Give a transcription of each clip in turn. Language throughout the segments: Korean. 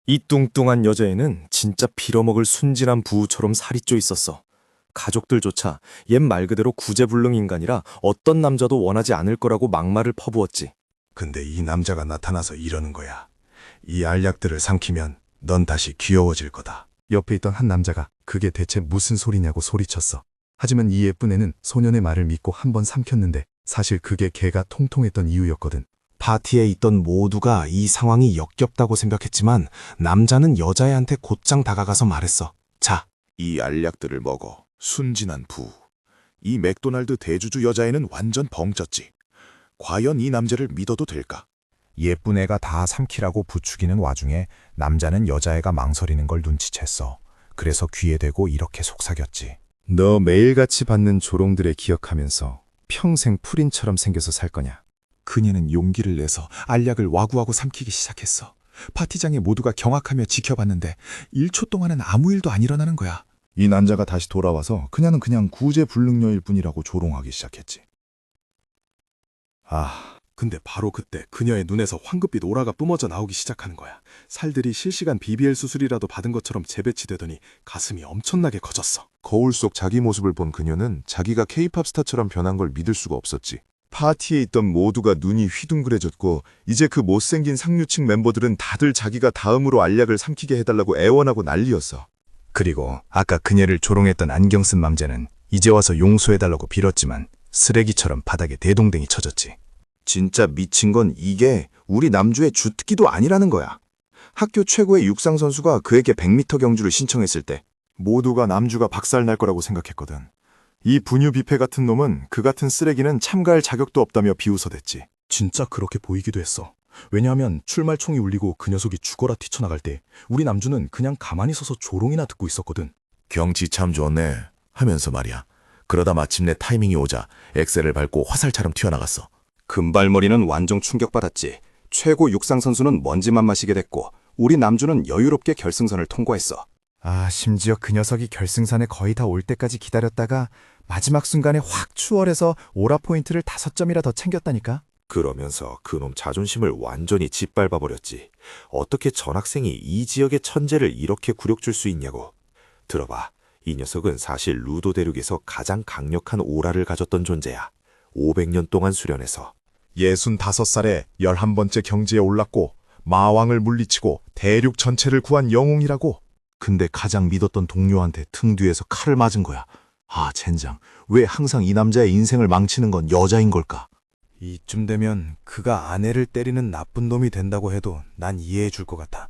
이 뚱뚱한 여자애는 진짜 빌어먹을 순진한 부우처럼 살이 쪄 있었어. 가족들조차 옛 말 그대로 구제불능 인간이라 어떤 남자도 원하지 않을 거라고 막말을 퍼부었지. 근데 이 남자가 나타나서 이러는 거야. 이 알약들을 삼키면 넌 다시 귀여워질 거다. 옆에 있던 한 남자가 그게 대체 무슨 소리냐고 소리쳤어. 하지만 이 예쁜 애는 소년의 말을 믿고 한번 삼켰는데 사실 그게 걔가 통통했던 이유였거든. 파티에 있던 모두가 이 상황이 역겹다고 생각했지만 남자는 여자애한테 곧장 다가가서 말했어. 자, 이 알약들을 먹어. 순진한 부. 이 맥도날드 대주주 여자애는 완전 벙쪘지. 과연 이 남자를 믿어도 될까? 예쁜 애가 다 삼키라고 부추기는 와중에 남자는 여자애가 망설이는 걸 눈치챘어. 그래서 귀에 대고 이렇게 속삭였지. 너 매일같이 받는 조롱들에 기억하면서 평생 프린처럼 생겨서 살 거냐? 그녀는 용기를 내서 알약을 와구와구 삼키기 시작했어. 파티장에 모두가 경악하며 지켜봤는데 1초 동안은 아무 일도 안 일어나는 거야. 이 남자가 다시 돌아와서 그녀는 그냥 구제불능녀일 뿐이라고 조롱하기 시작했지. 근데 바로 그때 그녀의 눈에서 황급빛 오라가 뿜어져 나오기 시작하는 거야. 살들이 실시간 BBL 수술이라도 받은 것처럼 재배치되더니 가슴이 엄청나게 커졌어. 거울 속 자기 모습을 본 그녀는 자기가 K-팝 스타처럼 변한 걸 믿을 수가 없었지. 파티에 있던 모두가 눈이 휘둥그레졌고 이제 그 못생긴 상류층 멤버들은 다들 자기가 다음으로 알약을 삼키게 해달라고 애원하고 난리였어. 그리고 아까 그녀를 조롱했던 안경 쓴 남자는 이제 와서 용서해달라고 빌었지만 쓰레기처럼 바닥에 대동댕이 쳐졌지. 진짜 미친 건 이게 우리 남주의 주특기도 아니라는 거야. 학교 최고의 육상 선수가 그에게 100m 경주를 신청했을 때 모두가 남주가 박살날 거라고 생각했거든. 이 분유 뷔페 같은 놈은 그 같은 쓰레기는 참가할 자격도 없다며 비웃어댔지. 진짜 그렇게 보이기도 했어. 왜냐하면 출말총이 울리고 그 녀석이 죽어라 뛰쳐나갈 때 우리 남주는 그냥 가만히 서서 조롱이나 듣고 있었거든. 경치 참 좋네 하면서 말이야. 그러다 마침내 타이밍이 오자 엑셀을 밟고 화살처럼 튀어나갔어. 금발머리는 완전 충격받았지. 최고 육상 선수는 먼지만 마시게 됐고 우리 남주는 여유롭게 결승선을 통과했어. 심지어 그 녀석이 결승선에 거의 다 올 때까지 기다렸다가 마지막 순간에 확 추월해서 오라 포인트를 5점이라 더 챙겼다니까. 그러면서 그놈 자존심을 완전히 짓밟아버렸지. 어떻게 전학생이 이 지역의 천재를 이렇게 굴욕줄 수 있냐고. 들어봐. 이 녀석은 사실 루도 대륙에서 가장 강력한 오라를 가졌던 존재야. 500년 동안 수련해서 65살에 11번째 경지에 올랐고 마왕을 물리치고 대륙 전체를 구한 영웅이라고. 근데 가장 믿었던 동료한테 등 뒤에서 칼을 맞은 거야. 젠장. 왜 항상 이 남자의 인생을 망치는 건 여자인 걸까? 이쯤 되면 그가 아내를 때리는 나쁜 놈이 된다고 해도 난 이해해 줄 것 같아.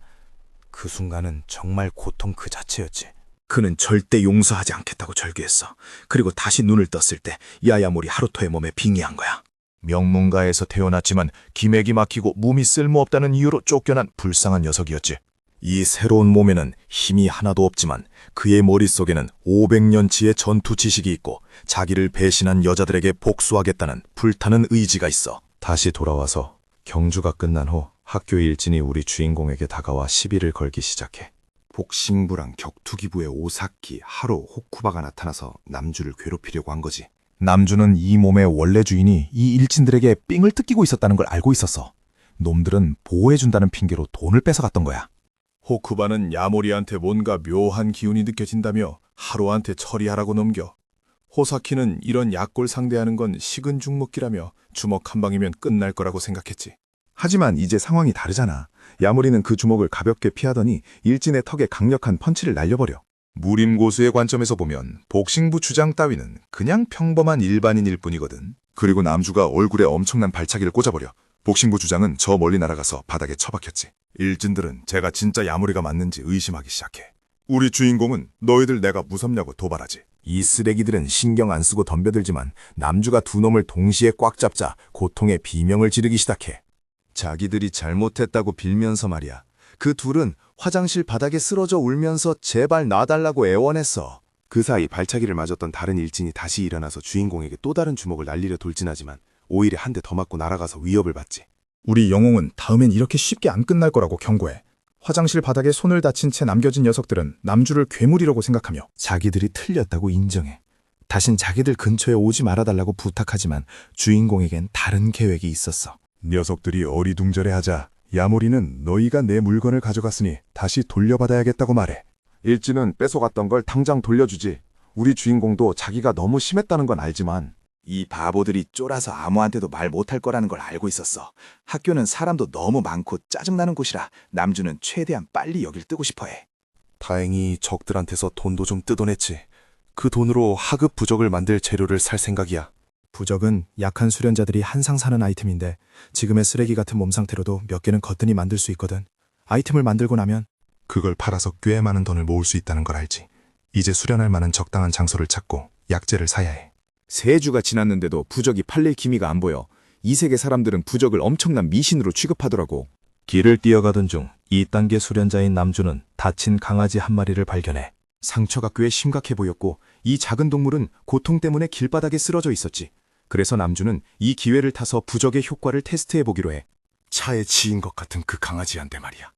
그 순간은 정말 고통 그 자체였지. 그는 절대 용서하지 않겠다고 절규했어. 그리고 다시 눈을 떴을 때 야야몰이 하루토의 몸에 빙의한 거야. 명문가에서 태어났지만 기맥이 막히고 몸이 쓸모없다는 이유로 쫓겨난 불쌍한 녀석이었지. 이 새로운 몸에는 힘이 하나도 없지만 그의 머릿속에는 500년치의 전투 지식이 있고 자기를 배신한 여자들에게 복수하겠다는 불타는 의지가 있어. 다시 돌아와서 경주가 끝난 후 학교 일진이 우리 주인공에게 다가와 시비를 걸기 시작해. 복싱부랑 격투기부의 오사키, 하로, 호쿠바가 나타나서 남주를 괴롭히려고 한 거지. 남주는 이 몸의 원래 주인이 이 일진들에게 삥을 뜯기고 있었다는 걸 알고 있었어. 놈들은 보호해준다는 핑계로 돈을 뺏어갔던 거야. 호쿠바는 야모리한테 뭔가 묘한 기운이 느껴진다며 하루한테 처리하라고 넘겨. 호사키는 이런 약골 상대하는 건 식은 죽 먹기라며 주먹 한 방이면 끝날 거라고 생각했지. 하지만 이제 상황이 다르잖아. 야모리는 그 주먹을 가볍게 피하더니 일진의 턱에 강력한 펀치를 날려버려. 무림고수의 관점에서 보면 복싱부 주장 따위는 그냥 평범한 일반인일 뿐이거든. 그리고 남주가 얼굴에 엄청난 발차기를 꽂아버려. 복싱부 주장은 저 멀리 날아가서 바닥에 처박혔지. 일진들은 제가 진짜 야모리가 맞는지 의심하기 시작해. 우리 주인공은 너희들 내가 무섭냐고 도발하지. 이 쓰레기들은 신경 안 쓰고 덤벼들지만 남주가 두 놈을 동시에 꽉 잡자 고통의 비명을 지르기 시작해. 자기들이 잘못했다고 빌면서 말이야. 그 둘은 화장실 바닥에 쓰러져 울면서 제발 놔달라고 애원했어. 그 사이 발차기를 맞았던 다른 일진이 다시 일어나서 주인공에게 또 다른 주먹을 날리려 돌진하지만 오히려 한 대 더 맞고 날아가서 위협을 받지. 우리 영웅은 다음엔 이렇게 쉽게 안 끝날 거라고 경고해. 화장실 바닥에 손을 다친 채 남겨진 녀석들은 남주를 괴물이라고 생각하며 자기들이 틀렸다고 인정해. 다신 자기들 근처에 오지 말아달라고 부탁하지만 주인공에겐 다른 계획이 있었어. 녀석들이 어리둥절해하자 야모리는 너희가 내 물건을 가져갔으니 다시 돌려받아야겠다고 말해. 일진은 뺏어갔던 걸 당장 돌려주지. 우리 주인공도 자기가 너무 심했다는 건 알지만 이 바보들이 쫄아서 아무한테도 말 못할 거라는 걸 알고 있었어. 학교는 사람도 너무 많고 짜증나는 곳이라 남주는 최대한 빨리 여길 뜨고 싶어해. 다행히 적들한테서 돈도 좀 뜯어냈지. 그 돈으로 하급 부적을 만들 재료를 살 생각이야. 부적은 약한 수련자들이 항상 사는 아이템인데 지금의 쓰레기 같은 몸 상태로도 몇 개는 거뜬히 만들 수 있거든. 아이템을 만들고 나면 그걸 팔아서 꽤 많은 돈을 모을 수 있다는 걸 알지. 이제 수련할 만한 적당한 장소를 찾고 약재를 사야 해. 3주가 지났는데도 부적이 팔릴 기미가 안 보여. 이 세계 사람들은 부적을 엄청난 미신으로 취급하더라고. 길을 뛰어가던 중 2단계 수련자인 남주는 다친 강아지 한 마리를 발견해. 상처가 꽤 심각해 보였고 이 작은 동물은 고통 때문에 길바닥에 쓰러져 있었지. 그래서 남주는 이 기회를 타서 부적의 효과를 테스트해보기로 해. 차에 치인 것 같은 그 강아지한테 말이야.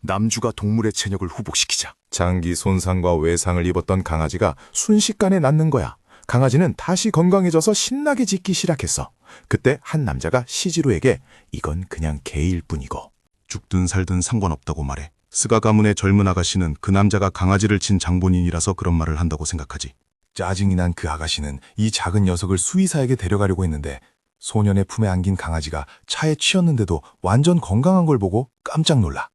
남주가 동물의 체력을 후복시키자. 장기 손상과 외상을 입었던 강아지가 순식간에 낫는 거야. 강아지는 다시 건강해져서 신나게 짖기 시작했어. 그때 한 남자가 시지루에게 이건 그냥 개일 뿐이고 죽든 살든 상관없다고 말해. 스가 가문의 젊은 아가씨는 그 남자가 강아지를 친 장본인이라서 그런 말을 한다고 생각하지. 짜증이 난 그 아가씨는 이 작은 녀석을 수의사에게 데려가려고 했는데 소년의 품에 안긴 강아지가 차에 치였는데도 완전 건강한 걸 보고 깜짝 놀라.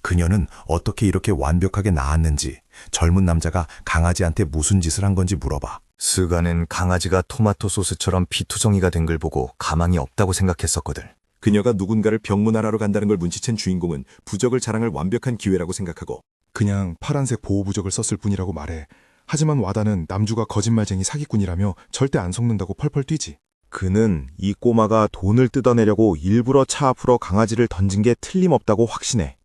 그녀는 어떻게 이렇게 완벽하게 나았는지 젊은 남자가 강아지한테 무슨 짓을 한 건지 물어봐. 스가는 강아지가 토마토 소스처럼 피투성이가 된 걸 보고 가망이 없다고 생각했었거든. 그녀가 누군가를 병문안하러 간다는 걸 눈치챈 주인공은 부적을 자랑할 완벽한 기회라고 생각하고 그냥 파란색 보호부적을 썼을 뿐이라고 말해. 하지만 와다는 남주가 거짓말쟁이 사기꾼이라며 절대 안 속는다고 펄펄 뛰지. 그는 이 꼬마가 돈을 뜯어내려고 일부러 차 앞으로 강아지를 던진 게 틀림없다고 확신해.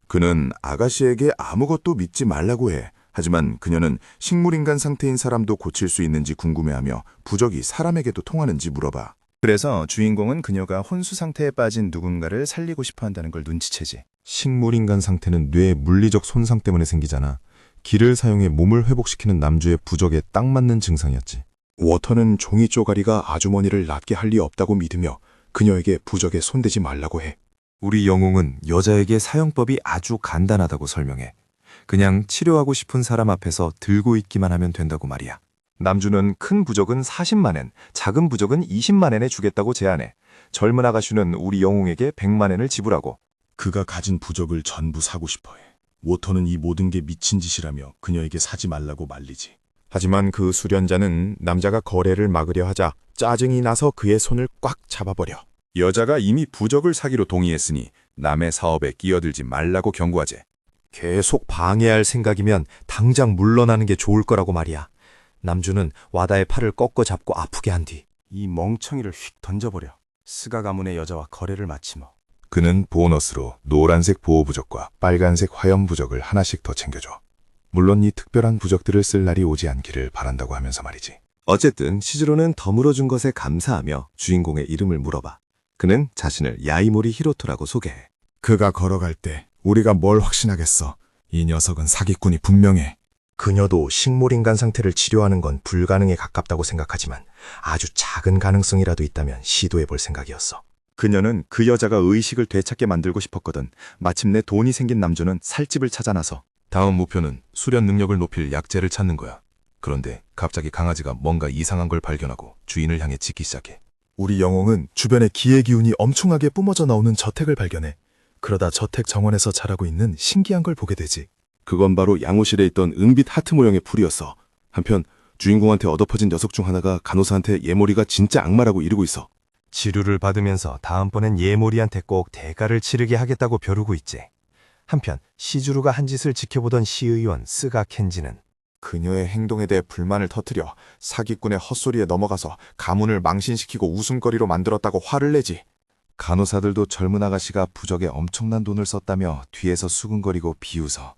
그는 아가씨에게 아무것도 믿지 말라고 해. 하지만 그녀는 식물인간 상태인 사람도 고칠 수 있는지 궁금해하며 부적이 사람에게도 통하는지 물어봐. 그래서 주인공은 그녀가 혼수 상태에 빠진 누군가를 살리고 싶어 한다는 걸 눈치채지. 식물인간 상태는 뇌의 물리적 손상 때문에 생기잖아. 기를 사용해 몸을 회복시키는 남주의 부적에 딱 맞는 증상이었지. 워터는 종이 쪼가리가 아주머니를 낫게 할 리 없다고 믿으며 그녀에게 부적에 손대지 말라고 해. 우리 영웅은 여자에게 사용법이 아주 간단하다고 설명해. 그냥 치료하고 싶은 사람 앞에서 들고 있기만 하면 된다고 말이야. 남주는 큰 부적은 40만엔, 작은 부적은 20만엔에 주겠다고 제안해. 젊은 아가씨는 우리 영웅에게 100만엔을 지불하고. 그가 가진 부적을 전부 사고 싶어해. 워터는 이 모든 게 미친 짓이라며 그녀에게 사지 말라고 말리지. 하지만 그 수련자는 남자가 거래를 막으려 하자 짜증이 나서 그의 손을 꽉 잡아버려. 여자가 이미 부적을 사기로 동의했으니 남의 사업에 끼어들지 말라고 경고하재. 계속 방해할 생각이면 당장 물러나는 게 좋을 거라고 말이야. 남주는 와다의 팔을 꺾어 잡고 아프게 한 뒤 이 멍청이를 휙 던져버려. 스가 가문의 여자와 거래를 마치며 그는 보너스로 노란색 보호부적과 빨간색 화염부적을 하나씩 더 챙겨줘. 물론 이 특별한 부적들을 쓸 날이 오지 않기를 바란다고 하면서 말이지. 어쨌든 시즈로는 덤으로준 것에 감사하며 주인공의 이름을 물어봐. 그는 자신을 야이모리 히로토라고 소개해. 그가 걸어갈 때 우리가 뭘 확신하겠어. 이 녀석은 사기꾼이 분명해. 그녀도 식물인간 상태를 치료하는 건 불가능에 가깝다고 생각하지만 아주 작은 가능성이라도 있다면 시도해볼 생각이었어. 그녀는 그 여자가 의식을 되찾게 만들고 싶었거든. 마침내 돈이 생긴 남주는 살집을 찾아 나서 다음 목표는 수련 능력을 높일 약재를 찾는 거야. 그런데 갑자기 강아지가 뭔가 이상한 걸 발견하고 주인을 향해 짖기 시작해. 우리 영웅은 주변에 기의 기운이 엄청나게 뿜어져 나오는 저택을 발견해. 그러다 저택 정원에서 자라고 있는 신기한 걸 보게 되지. 그건 바로 양호실에 있던 은빛 하트 모양의 풀이었어. 한편 주인공한테 얻어퍼진 녀석 중 하나가 간호사한테 예모리가 진짜 악마라고 이르고 있어. 치료를 받으면서 다음번엔 예모리한테 꼭 대가를 치르게 하겠다고 벼르고 있지. 한편 시즈루가 한 짓을 지켜보던 시의원 스가 켄지는 그녀의 행동에 대해 불만을 터뜨려 사기꾼의 헛소리에 넘어가서 가문을 망신시키고 웃음거리로 만들었다고 화를 내지. 간호사들도 젊은 아가씨가 부적에 엄청난 돈을 썼다며 뒤에서 수근거리고 비웃어.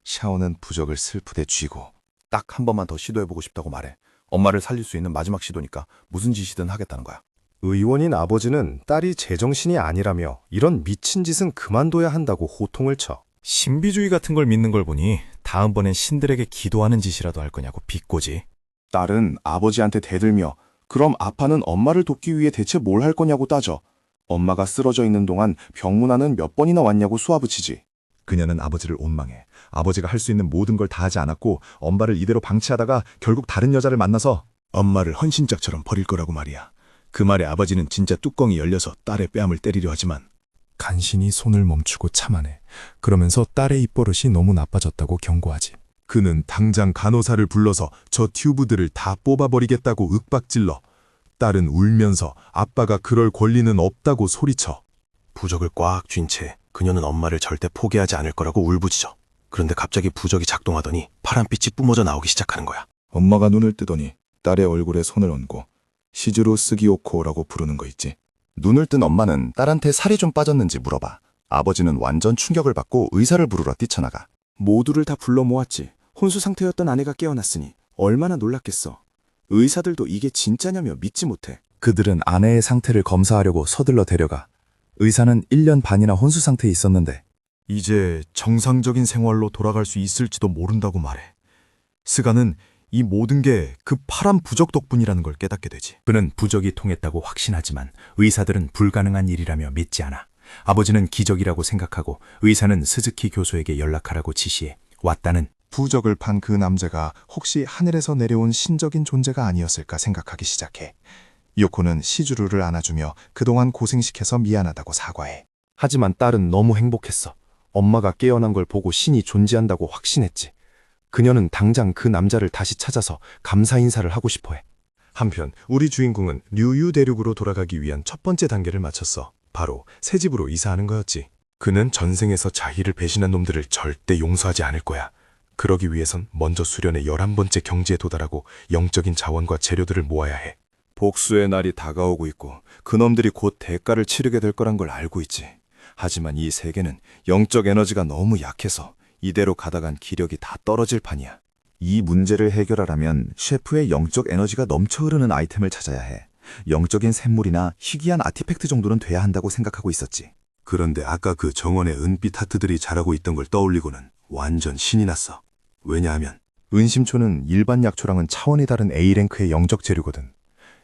샤오는 부적을 슬프게 쥐고 딱 한 번만 더 시도해보고 싶다고 말해. 엄마를 살릴 수 있는 마지막 시도니까 무슨 짓이든 하겠다는 거야. 의원인 아버지는 딸이 제정신이 아니라며 이런 미친 짓은 그만둬야 한다고 호통을 쳐. 신비주의 같은 걸 믿는 걸 보니 다음번엔 신들에게 기도하는 짓이라도 할 거냐고 비꼬지. 딸은 아버지한테 대들며 그럼 아빠는 엄마를 돕기 위해 대체 뭘 할 거냐고 따져. 엄마가 쓰러져 있는 동안 병문안은 몇 번이나 왔냐고 쏘아붙이지. 그녀는 아버지를 원망해. 아버지가 할 수 있는 모든 걸 다 하지 않았고 엄마를 이대로 방치하다가 결국 다른 여자를 만나서 엄마를 헌신짝처럼 버릴 거라고 말이야. 그 말에 아버지는 진짜 뚜껑이 열려서 딸의 뺨을 때리려 하지만 간신히 손을 멈추고 참아내. 그러면서 딸의 입버릇이 너무 나빠졌다고 경고하지. 그는 당장 간호사를 불러서 저 튜브들을 다 뽑아버리겠다고 윽박질러. 딸은 울면서 아빠가 그럴 권리는 없다고 소리쳐. 부적을 꽉 쥔 채 그녀는 엄마를 절대 포기하지 않을 거라고 울부짖어. 그런데 갑자기 부적이 작동하더니 파란빛이 뿜어져 나오기 시작하는 거야. 엄마가 눈을 뜨더니 딸의 얼굴에 손을 얹고 시즈루 스기오코라고 부르는 거 있지. 눈을 뜬 엄마는 딸한테 살이 좀 빠졌는지 물어봐. 아버지는 완전 충격을 받고 의사를 부르러 뛰쳐나가. 모두를 다 불러 모았지. 혼수 상태였던 아내가 깨어났으니 얼마나 놀랐겠어. 의사들도 이게 진짜냐며 믿지 못해. 그들은 아내의 상태를 검사하려고 서둘러 데려가. 의사는 1년 반이나 혼수 상태에 있었는데 이제 정상적인 생활로 돌아갈 수 있을지도 모른다고 말해. 스가는 이 모든 게 그 파란 부적 덕분이라는 걸 깨닫게 되지. 그는 부적이 통했다고 확신하지만 의사들은 불가능한 일이라며 믿지 않아. 아버지는 기적이라고 생각하고 의사는 스즈키 교수에게 연락하라고 지시해. 왓다는 부적을 판 그 남자가 혹시 하늘에서 내려온 신적인 존재가 아니었을까 생각하기 시작해. 요코는 시즈루를 안아주며 그동안 고생시켜서 미안하다고 사과해. 하지만 딸은 너무 행복했어. 엄마가 깨어난 걸 보고 신이 존재한다고 확신했지. 그녀는 당장 그 남자를 다시 찾아서 감사 인사를 하고 싶어해. 한편 우리 주인공은 류유 대륙으로 돌아가기 위한 첫 번째 단계를 마쳤어. 바로 새 집으로 이사하는 거였지. 그는 전생에서 자기를 배신한 놈들을 절대 용서하지 않을 거야. 그러기 위해선 먼저 수련의 11번째 경지에 도달하고 영적인 자원과 재료들을 모아야 해. 복수의 날이 다가오고 있고 그놈들이 곧 대가를 치르게 될 거란 걸 알고 있지. 하지만 이 세계는 영적 에너지가 너무 약해서 이대로 가다간 기력이 다 떨어질 판이야. 이 문제를 해결하려면 셰프의 영적 에너지가 넘쳐 흐르는 아이템을 찾아야 해. 영적인 샘물이나 희귀한 아티팩트 정도는 돼야 한다고 생각하고 있었지. 그런데 아까 그 정원의 은빛 하트들이 자라고 있던 걸 떠올리고는 완전 신이 났어. 왜냐하면 은심초는 일반 약초랑은 차원이 다른 A랭크의 영적 재료거든.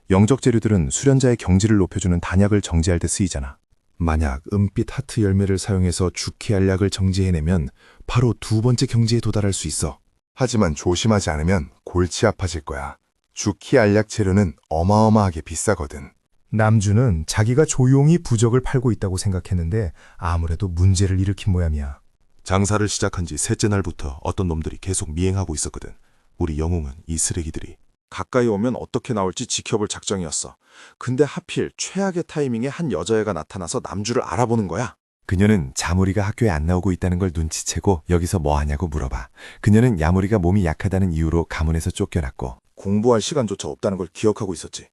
영적 재료들은 수련자의 경지를 높여주는 단약을 정지할 때 쓰이잖아. 만약 은빛 하트 열매를 사용해서 주키 알약을 정지해내면 바로 두 번째 경지에 도달할 수 있어. 하지만 조심하지 않으면 골치 아파질 거야. 주키 알약 재료는 어마어마하게 비싸거든. 남주는 자기가 조용히 부적을 팔고 있다고 생각했는데 아무래도 문제를 일으킨 모양이야. 장사를 시작한 지 셋째 날부터 어떤 놈들이 계속 미행하고 있었거든. 우리 영웅은 이 쓰레기들이 가까이 오면 어떻게 나올지 지켜볼 작정이었어. 근데 하필 최악의 타이밍에 한 여자애가 나타나서 남주를 알아보는 거야. 그녀는 자무리가 학교에 안 나오고 있다는 걸 눈치채고 여기서 뭐 하냐고 물어봐. 그녀는 야무리가 몸이 약하다는 이유로 가문에서 쫓겨났고 공부할 시간조차 없다는 걸 기억하고 있었지.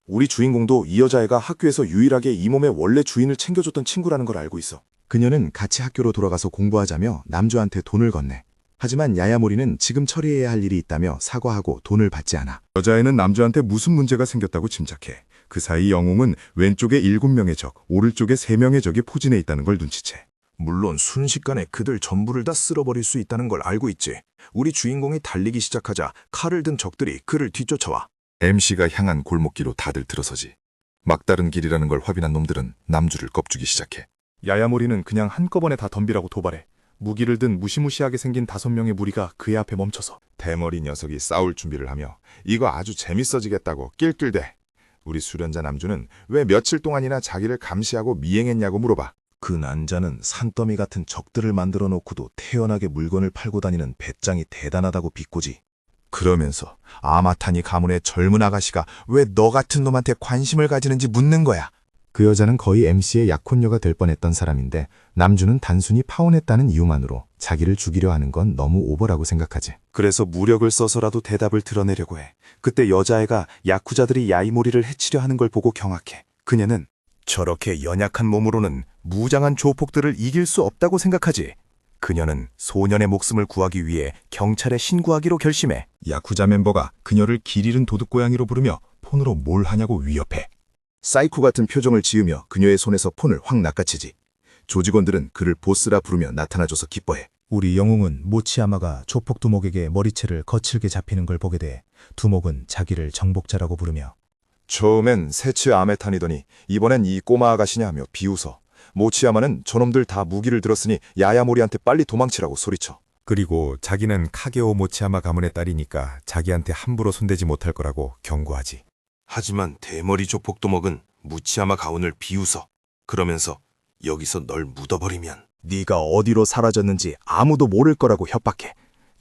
우리 주인공도 이 여자애가 학교에서 유일하게 이 몸의 원래 주인을 챙겨줬던 친구라는 걸 알고 있어. 그녀는 같이 학교로 돌아가서 공부하자며 남주한테 돈을 건네. 하지만 야야모리는 지금 처리해야 할 일이 있다며 사과하고 돈을 받지 않아. 여자애는 남주한테 무슨 문제가 생겼다고 짐작해. 그 사이 영웅은 왼쪽에 7명의 적, 오른쪽에 3명의 적이 포진해 있다는 걸 눈치채. 물론 순식간에 그들 전부를 다 쓸어버릴 수 있다는 걸 알고 있지. 우리 주인공이 달리기 시작하자 칼을 든 적들이 그를 뒤쫓아와. MC가 향한 골목길로 다들 들어서지. 막다른 길이라는 걸 확인한 놈들은 남주를 겁주기 시작해. 야야모리는 그냥 한꺼번에 다 덤비라고 도발해. 무기를 든 무시무시하게 생긴 5명의 무리가 그의 앞에 멈춰서 대머리 녀석이 싸울 준비를 하며 이거 아주 재밌어지겠다고 낄낄대. 우리 수련자 남주는 왜 며칠 동안이나 자기를 감시하고 미행했냐고 물어봐. 그 난자는 산더미 같은 적들을 만들어 놓고도 태연하게 물건을 팔고 다니는 배짱이 대단하다고 비꼬지. 그러면서 아마타니 가문의 젊은 아가씨가 왜 너 같은 놈한테 관심을 가지는지 묻는 거야. 그 여자는 거의 MC의 약혼녀가 될 뻔했던 사람인데 남주는 단순히 파혼했다는 이유만으로 자기를 죽이려 하는 건 너무 오버라고 생각하지. 그래서 무력을 써서라도 대답을 드러내려고 해. 그때 여자애가 야쿠자들이 야이모리를 해치려 하는 걸 보고 경악해. 그녀는 저렇게 연약한 몸으로는 무장한 조폭들을 이길 수 없다고 생각하지. 그녀는 소년의 목숨을 구하기 위해 경찰에 신고하기로 결심해. 야쿠자 멤버가 그녀를 길 잃은 도둑고양이로 부르며 폰으로 뭘 하냐고 위협해. 사이코 같은 표정을 지으며 그녀의 손에서 폰을 확 낚아채지. 조직원들은 그를 보스라 부르며 나타나줘서 기뻐해. 우리 영웅은 모치야마가 조폭 두목에게 머리채를 거칠게 잡히는 걸 보게 돼 두목은 자기를 정복자라고 부르며 처음엔 세츠 아메탄이더니 이번엔 이 꼬마 아가씨냐 하며 비웃어. 모치야마는 저놈들 다 무기를 들었으니 야야모리한테 빨리 도망치라고 소리쳐. 그리고 자기는 카게오 모치야마 가문의 딸이니까 자기한테 함부로 손대지 못할 거라고 경고하지. 하지만 대머리 조폭도먹은 무치야마 가온을 비웃어. 그러면서 여기서 널 묻어버리면 네가 어디로 사라졌는지 아무도 모를 거라고 협박해.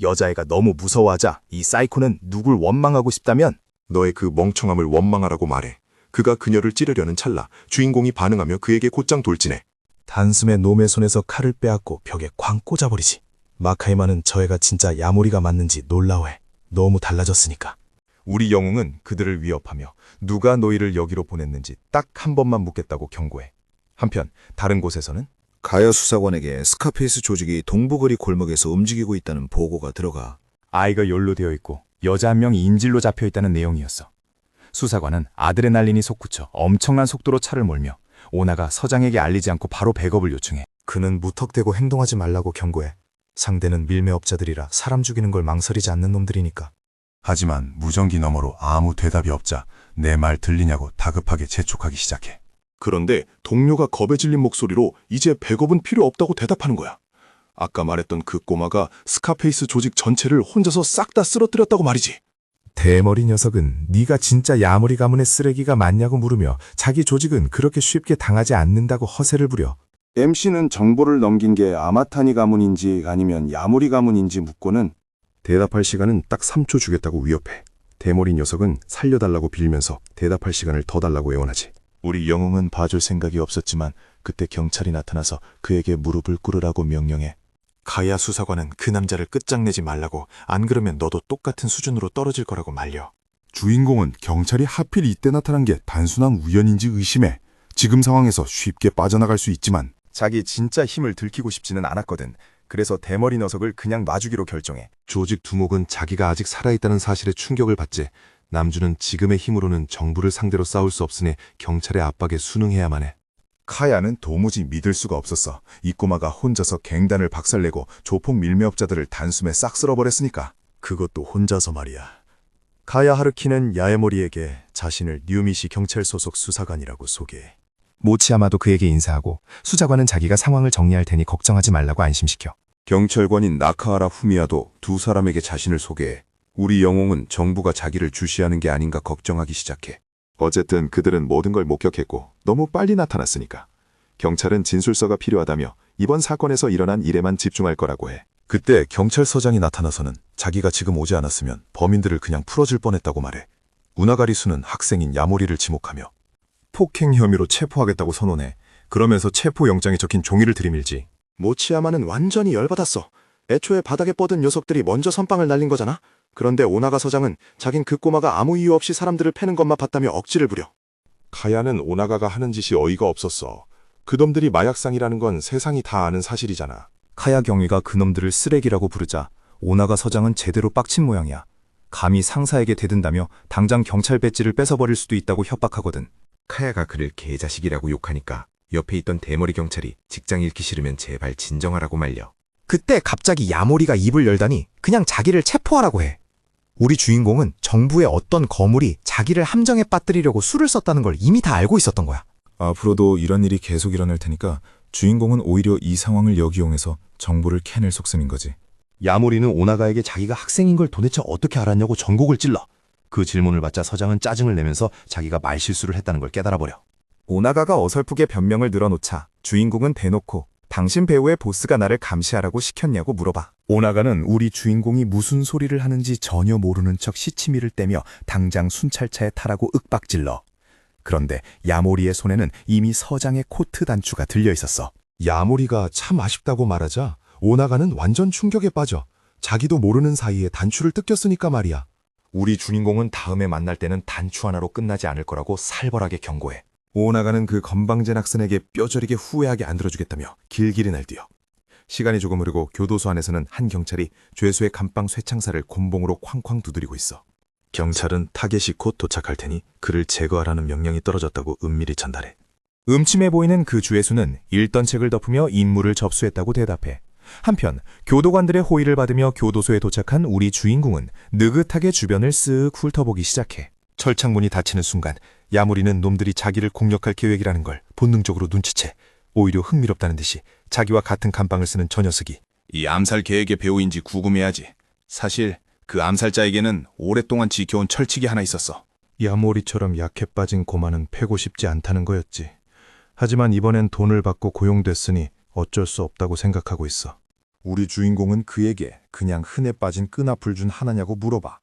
여자애가 너무 무서워하자 이 사이코는 누굴 원망하고 싶다면 너의 그 멍청함을 원망하라고 말해. 그가 그녀를 찌르려는 찰나 주인공이 반응하며 그에게 곧장 돌진해. 단숨에 놈의 손에서 칼을 빼앗고 벽에 쾅 꽂아버리지. 마카이마는 저 애가 진짜 야모리가 맞는지 놀라워해. 너무 달라졌으니까. 우리 영웅은 그들을 위협하며 누가 너희를 여기로 보냈는지 딱 한 번만 묻겠다고 경고해. 한편 다른 곳에서는 가야 수사관에게 스카페이스 조직이 동부거리 골목에서 움직이고 있다는 보고가 들어가. 아이가 연루되어 있고 여자 한 명이 인질로 잡혀 있다는 내용이었어. 수사관은 아드레날린이 솟구쳐 엄청난 속도로 차를 몰며 오나가 서장에게 알리지 않고 바로 백업을 요청해. 그는 무턱대고 행동하지 말라고 경고해. 상대는 밀매업자들이라 사람 죽이는 걸 망설이지 않는 놈들이니까. 하지만 무전기 너머로 아무 대답이 없자 내 말 들리냐고 다급하게 재촉하기 시작해. 그런데 동료가 겁에 질린 목소리로 이제 백업은 필요 없다고 대답하는 거야. 아까 말했던 그 꼬마가 스카페이스 조직 전체를 혼자서 싹 다 쓰러뜨렸다고 말이지. 대머리 녀석은 네가 진짜 야모리 가문의 쓰레기가 맞냐고 물으며 자기 조직은 그렇게 쉽게 당하지 않는다고 허세를 부려. MC는 정보를 넘긴 게 아마타니 가문인지 아니면 야모리 가문인지 묻고는 대답할 시간은 딱 3초 주겠다고 위협해. 대머리 녀석은 살려달라고 빌면서 대답할 시간을 더 달라고 애원하지. 우리 영웅은 봐줄 생각이 없었지만 그때 경찰이 나타나서 그에게 무릎을 꿇으라고 명령해. 가야 수사관은 그 남자를 끝장내지 말라고, 안 그러면 너도 똑같은 수준으로 떨어질 거라고 말려. 주인공은 경찰이 하필 이때 나타난 게 단순한 우연인지 의심해. 지금 상황에서 쉽게 빠져나갈 수 있지만 자기 진짜 힘을 들키고 싶지는 않았거든. 그래서 대머리 녀석을 그냥 놔주기로 결정해. 조직 두목은 자기가 아직 살아있다는 사실에 충격을 받지. 남주는 지금의 힘으로는 정부를 상대로 싸울 수 없으니 경찰의 압박에 순응해야만 해. 카야는 도무지 믿을 수가 없었어. 이 꼬마가 혼자서 갱단을 박살내고 조폭 밀매업자들을 단숨에 싹 쓸어버렸으니까. 그것도 혼자서 말이야. 가야 하르키는 야에모리에게 자신을 뉴미시 경찰 소속 수사관이라고 소개해. 모치야마도 그에게 인사하고 수사관은 자기가 상황을 정리할 테니 걱정하지 말라고 안심시켜. 경찰관인 나카하라 후미야도 두 사람에게 자신을 소개해. 우리 영웅은 정부가 자기를 주시하는 게 아닌가 걱정하기 시작해. 어쨌든 그들은 모든 걸 목격했고 너무 빨리 나타났으니까. 경찰은 진술서가 필요하다며 이번 사건에서 일어난 일에만 집중할 거라고 해. 그때 경찰서장이 나타나서는 자기가 지금 오지 않았으면 범인들을 그냥 풀어줄 뻔했다고 말해. 우나가리수는 학생인 야모리를 지목하며 폭행 혐의로 체포하겠다고 선언해. 그러면서 체포영장에 적힌 종이를 들이밀지. 모치야마는 완전히 열받았어. 애초에 바닥에 뻗은 녀석들이 먼저 선빵을 날린 거잖아. 그런데 오나가 서장은 자긴 그 꼬마가 아무 이유 없이 사람들을 패는 것만 봤다며 억지를 부려. 카야는 오나가가 하는 짓이 어이가 없었어. 그놈들이 마약상이라는 건 세상이 다 아는 사실이잖아. 카야 경위가 그놈들을 쓰레기라고 부르자 오나가 서장은 제대로 빡친 모양이야. 감히 상사에게 대든다며 당장 경찰 배지를 뺏어버릴 수도 있다고 협박하거든. 카야가 그를 개자식이라고 욕하니까 옆에 있던 대머리 경찰이 직장 잃기 싫으면 제발 진정하라고 말려. 그때 갑자기 야모리가 입을 열다니 그냥 자기를 체포하라고 해. 우리 주인공은 정부의 어떤 거물이 자기를 함정에 빠뜨리려고 수를 썼다는 걸 이미 다 알고 있었던 거야. 앞으로도 이런 일이 계속 일어날 테니까 주인공은 오히려 이 상황을 역이용해서 정보를 캐낼 속셈인 거지. 야모리는 오나가에게 자기가 학생인 걸 도대체 어떻게 알았냐고 전곡을 찔러. 그 질문을 받자 서장은 짜증을 내면서 자기가 말실수를 했다는 걸 깨달아버려. 오나가가 어설프게 변명을 늘어놓자 주인공은 대놓고 당신 배우의 보스가 나를 감시하라고 시켰냐고 물어봐. 오나가는 우리 주인공이 무슨 소리를 하는지 전혀 모르는 척 시치미를 떼며 당장 순찰차에 타라고 윽박질러. 그런데 야모리의 손에는 이미 서장의 코트 단추가 들려 있었어. 야모리가 참 아쉽다고 말하자 오나가는 완전 충격에 빠져. 자기도 모르는 사이에 단추를 뜯겼으니까 말이야. 우리 주인공은 다음에 만날 때는 단추 하나로 끝나지 않을 거라고 살벌하게 경고해. 오나가는 그 건방진 학생에게 뼈저리게 후회하게 안 들어주겠다며 길길이 날뛰어. 시간이 조금 흐르고 교도소 안에서는 한 경찰이 죄수의 감방 쇠창살을 곤봉으로 쾅쾅 두드리고 있어. 경찰은 타겟이 곧 도착할 테니 그를 제거하라는 명령이 떨어졌다고 은밀히 전달해. 음침해 보이는 그 주해수는 읽던 책을 덮으며 임무를 접수했다고 대답해. 한편 교도관들의 호의를 받으며 교도소에 도착한 우리 주인공은 느긋하게 주변을 쓱 훑어보기 시작해. 철창문이 닫히는 순간 야모리는 놈들이 자기를 공격할 계획이라는 걸 본능적으로 눈치채 오히려 흥미롭다는 듯이 자기와 같은 감방을 쓰는 저 녀석이 이 암살 계획의 배우인지 궁금해하지. 사실 그 암살자에게는 오랫동안 지켜온 철칙이 하나 있었어. 야모리처럼 약해 빠진 고마는 패고 싶지 않다는 거였지. 하지만 이번엔 돈을 받고 고용됐으니 어쩔 수 없다고 생각하고 있어. 우리 주인공은 그에게 그냥 흔해 빠진 끈앞을 준 하나냐고 물어봐.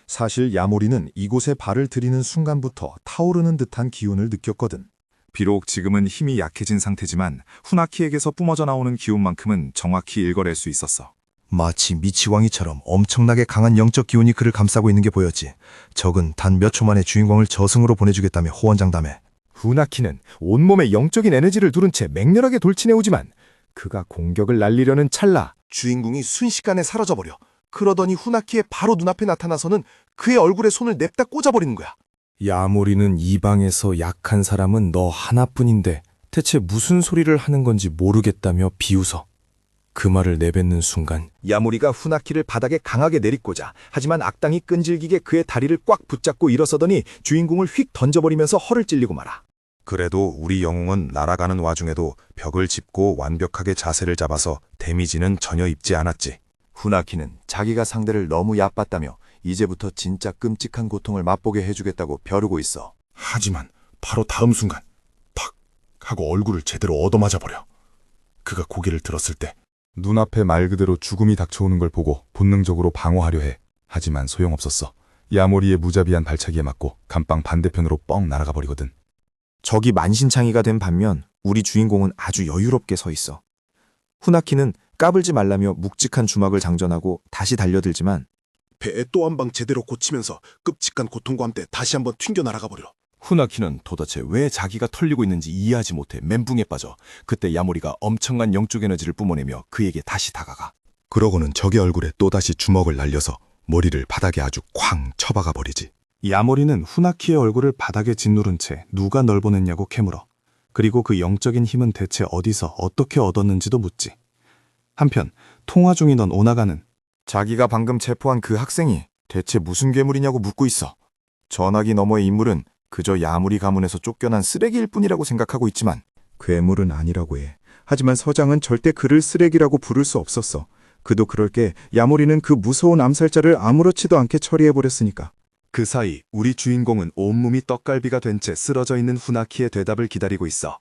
사실 야모리는 이곳에 발을 들이는 순간부터 타오르는 듯한 기운을 느꼈거든. 비록 지금은 힘이 약해진 상태지만 후나키에게서 뿜어져 나오는 기운만큼은 정확히 읽어낼 수 있었어. 마치 미치광이처럼 엄청나게 강한 영적 기운이 그를 감싸고 있는 게 보였지. 적은 단 몇 초 만에 주인공을 저승으로 보내주겠다며 호언장담해. 후나키는 온몸에 영적인 에너지를 두른 채 맹렬하게 돌진해오지만 그가 공격을 날리려는 찰나 주인공이 순식간에 사라져버려. 그러더니 후나키의 바로 눈앞에 나타나서는 그의 얼굴에 손을 냅다 꽂아버리는 거야. 야모리는 이 방에서 약한 사람은 너 하나뿐인데 대체 무슨 소리를 하는 건지 모르겠다며 비웃어. 그 말을 내뱉는 순간 야모리가 후나키를 바닥에 강하게 내리꽂아 하지만 악당이 끈질기게 그의 다리를 꽉 붙잡고 일어서더니 주인공을 휙 던져버리면서 허를 찔리고 말아. 그래도 우리 영웅은 날아가는 와중에도 벽을 짚고 완벽하게 자세를 잡아서 데미지는 전혀 입지 않았지. 후나키는 자기가 상대를 너무 얕봤다며 이제부터 진짜 끔찍한 고통을 맛보게 해주겠다고 벼르고 있어. 하지만 바로 다음 순간 팍 하고 얼굴을 제대로 얻어맞아버려. 그가 고개를 들었을 때 눈앞에 말 그대로 죽음이 닥쳐오는 걸 보고 본능적으로 방어하려 해. 하지만 소용없었어. 야모리의 무자비한 발차기에 맞고 감방 반대편으로 뻥 날아가 버리거든. 적이 만신창이가 된 반면 우리 주인공은 아주 여유롭게 서 있어. 후나키는 까불지 말라며 묵직한 주먹을 장전하고 다시 달려들지만 배에 또 한 방 제대로 고치면서 끔찍한 고통과 함께 다시 한번 튕겨 날아가 버려. 후나키는 도대체 왜 자기가 털리고 있는지 이해하지 못해 멘붕에 빠져 그때 야모리가 엄청난 영적 에너지를 뿜어내며 그에게 다시 다가가. 그러고는 적의 얼굴에 또다시 주먹을 날려서 머리를 바닥에 아주 쾅 쳐박아 버리지. 야모리는 후나키의 얼굴을 바닥에 짓누른 채 누가 널 보냈냐고 캐물어. 그리고 그 영적인 힘은 대체 어디서 어떻게 얻었는지도 묻지. 한편 통화 중이던 오나가는 자기가 방금 체포한 그 학생이 대체 무슨 괴물이냐고 묻고 있어. 전화기 너머의 인물은 그저 야무리 가문에서 쫓겨난 쓰레기일 뿐이라고 생각하고 있지만 괴물은 아니라고 해. 하지만 서장은 절대 그를 쓰레기라고 부를 수 없었어. 그도 그럴 게 야모리는 그 무서운 암살자를 아무렇지도 않게 처리해버렸으니까. 그 사이 우리 주인공은 온몸이 떡갈비가 된 채 쓰러져 있는 후나키의 대답을 기다리고 있어.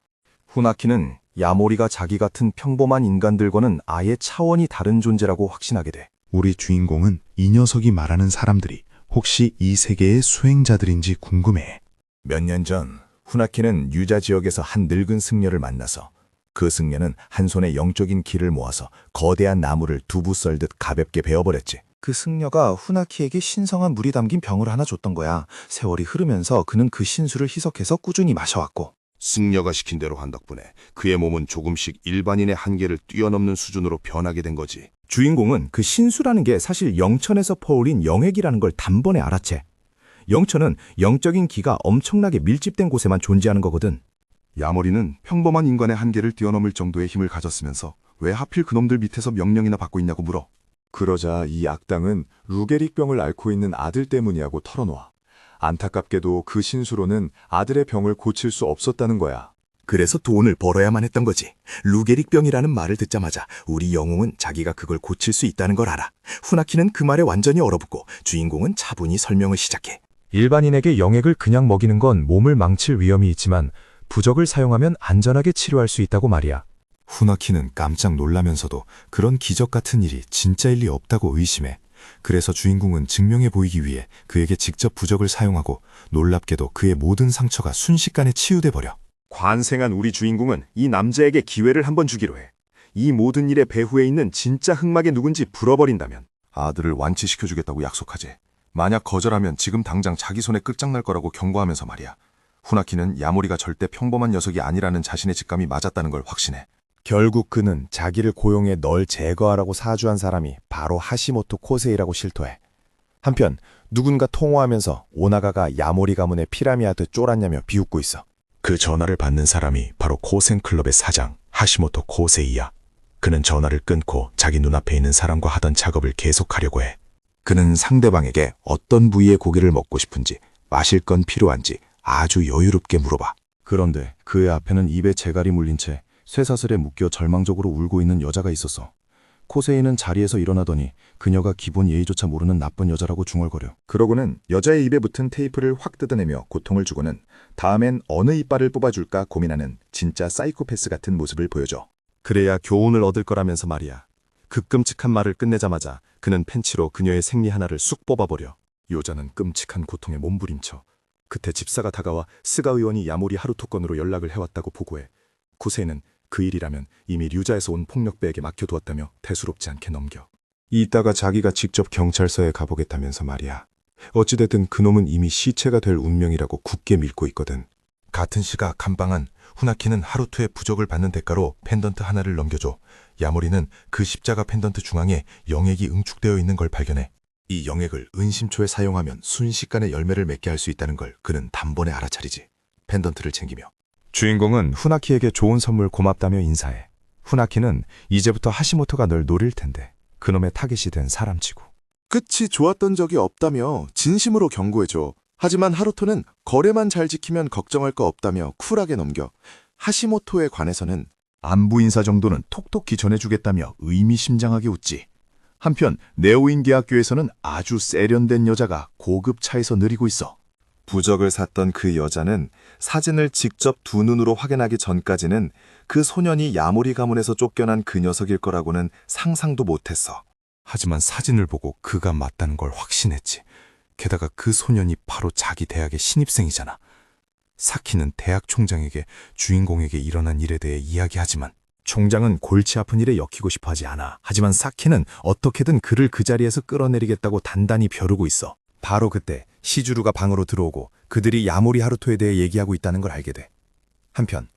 후나키는 야모리가 자기 같은 평범한 인간들과는 아예 차원이 다른 존재라고 확신하게 돼. 우리 주인공은 이 녀석이 말하는 사람들이 혹시 이 세계의 수행자들인지 궁금해. 몇 년 전 후나키는 유자 지역에서 한 늙은 승려를 만나서 그 승려는 한 손에 영적인 기를 모아서 거대한 나무를 두부 썰듯 가볍게 베어버렸지. 그 승려가 후나키에게 신성한 물이 담긴 병을 하나 줬던 거야. 세월이 흐르면서 그는 그 신수를 희석해서 꾸준히 마셔왔고 승려가 시킨 대로 한 덕분에 그의 몸은 조금씩 일반인의 한계를 뛰어넘는 수준으로 변하게 된 거지. 주인공은 그 신수라는 게 사실 영천에서 퍼올린 영액이라는 걸 단번에 알아채. 영천은 영적인 기가 엄청나게 밀집된 곳에만 존재하는 거거든. 야모리는 평범한 인간의 한계를 뛰어넘을 정도의 힘을 가졌으면서 왜 하필 그놈들 밑에서 명령이나 받고 있냐고 물어. 그러자 이 악당은 루게릭병을 앓고 있는 아들 때문이라고 털어놓아. 안타깝게도 그 신수로는 아들의 병을 고칠 수 없었다는 거야. 그래서 돈을 벌어야만 했던 거지. 루게릭병이라는 말을 듣자마자 우리 영웅은 자기가 그걸 고칠 수 있다는 걸 알아. 후나키는 그 말에 완전히 얼어붙고 주인공은 차분히 설명을 시작해. 일반인에게 영액을 그냥 먹이는 건 몸을 망칠 위험이 있지만 부적을 사용하면 안전하게 치료할 수 있다고 말이야. 후나키는 깜짝 놀라면서도 그런 기적 같은 일이 진짜일 리 없다고 의심해. 그래서 주인공은 증명해 보이기 위해 그에게 직접 부적을 사용하고 놀랍게도 그의 모든 상처가 순식간에 치유돼 버려. 관생한 우리 주인공은 이 남자에게 기회를 한번 주기로 해. 이 모든 일의 배후에 있는 진짜 흑막이 누군지 풀어버린다면 아들을 완치시켜주겠다고 약속하지. 만약 거절하면 지금 당장 자기 손에 끝장날 거라고 경고하면서 말이야. 후나키는 야모리가 절대 평범한 녀석이 아니라는 자신의 직감이 맞았다는 걸 확신해. 결국 그는 자기를 고용해 널 제거하라고 사주한 사람이 바로 하시모토 코세이라고 실토해. 한편 누군가 통화하면서 오나가가 야모리 가문의 피라미아드 쫄았냐며 비웃고 있어. 그 전화를 받는 사람이 바로 코센클럽의 사장 하시모토 코세이야. 그는 전화를 끊고 자기 눈앞에 있는 사람과 하던 작업을 계속하려고 해. 그는 상대방에게 어떤 부위의 고기를 먹고 싶은지, 마실 건 필요한지, 아주 여유롭게 물어봐. 그런데 그의 앞에는 입에 재갈이 물린 채 쇠사슬에 묶여 절망적으로 울고 있는 여자가 있었어. 코세이는 자리에서 일어나더니 그녀가 기본 예의조차 모르는 나쁜 여자라고 중얼거려. 그러고는 여자의 입에 붙은 테이프를 확 뜯어내며 고통을 주고는 다음엔 어느 이빨을 뽑아줄까 고민하는 진짜 사이코패스 같은 모습을 보여줘. 그래야 교훈을 얻을 거라면서 말이야. 그 끔찍한 말을 끝내자마자 그는 펜치로 그녀의 생리 하나를 쑥 뽑아버려. 여자는 끔찍한 고통에 몸부림쳐. 그때 집사가 다가와 스가 의원이 야모리 하루토 건으로 연락을 해왔다고 보고해. 코세이는 그 일이라면 이미 류자에서 온 폭력배에게 맡겨두었다며 대수롭지 않게 넘겨. 이따가 자기가 직접 경찰서에 가보겠다면서 말이야. 어찌됐든 그놈은 이미 시체가 될 운명이라고 굳게 믿고 있거든. 같은 시각 감방은 후나키는 하루토의 부적을 받는 대가로 펜던트 하나를 넘겨줘. 야모리는 그 십자가 펜던트 중앙에 영액이 응축되어 있는 걸 발견해. 이 영액을 은심초에 사용하면 순식간에 열매를 맺게 할 수 있다는 걸 그는 단번에 알아차리지. 펜던트를 챙기며. 주인공은 후나키에게 좋은 선물 고맙다며 인사해. 후나키는 이제부터 하시모토가 널 노릴 텐데 그놈의 타깃이 된 사람치고. 끝이 좋았던 적이 없다며 진심으로 경고해줘. 하지만 하루토는 거래만 잘 지키면 걱정할 거 없다며 쿨하게 넘겨. 하시모토에 관해서는 안부 인사 정도는 톡톡히 전해주겠다며 의미심장하게 웃지. 한편 네오인계 학교에서는 아주 세련된 여자가 고급 차에서 느리고 있어. 부적을 샀던 그 여자는 사진을 직접 두 눈으로 확인하기 전까지는 그 소년이 야모리 가문에서 쫓겨난 그 녀석일 거라고는 상상도 못했어. 하지만 사진을 보고 그가 맞다는 걸 확신했지. 게다가 그 소년이 바로 자기 대학의 신입생이잖아. 사키는 대학 총장에게 주인공에게 일어난 일에 대해 이야기하지만 총장은 골치 아픈 일에 엮이고 싶어 하지 않아. 하지만 사키는 어떻게든 그를 그 자리에서 끌어내리겠다고 단단히 벼르고 있어. 바로 그때 시주루가 방으로 들어오고 그들이 야모리 하루토에 대해 얘기하고 있다는 걸 알게 돼. 한편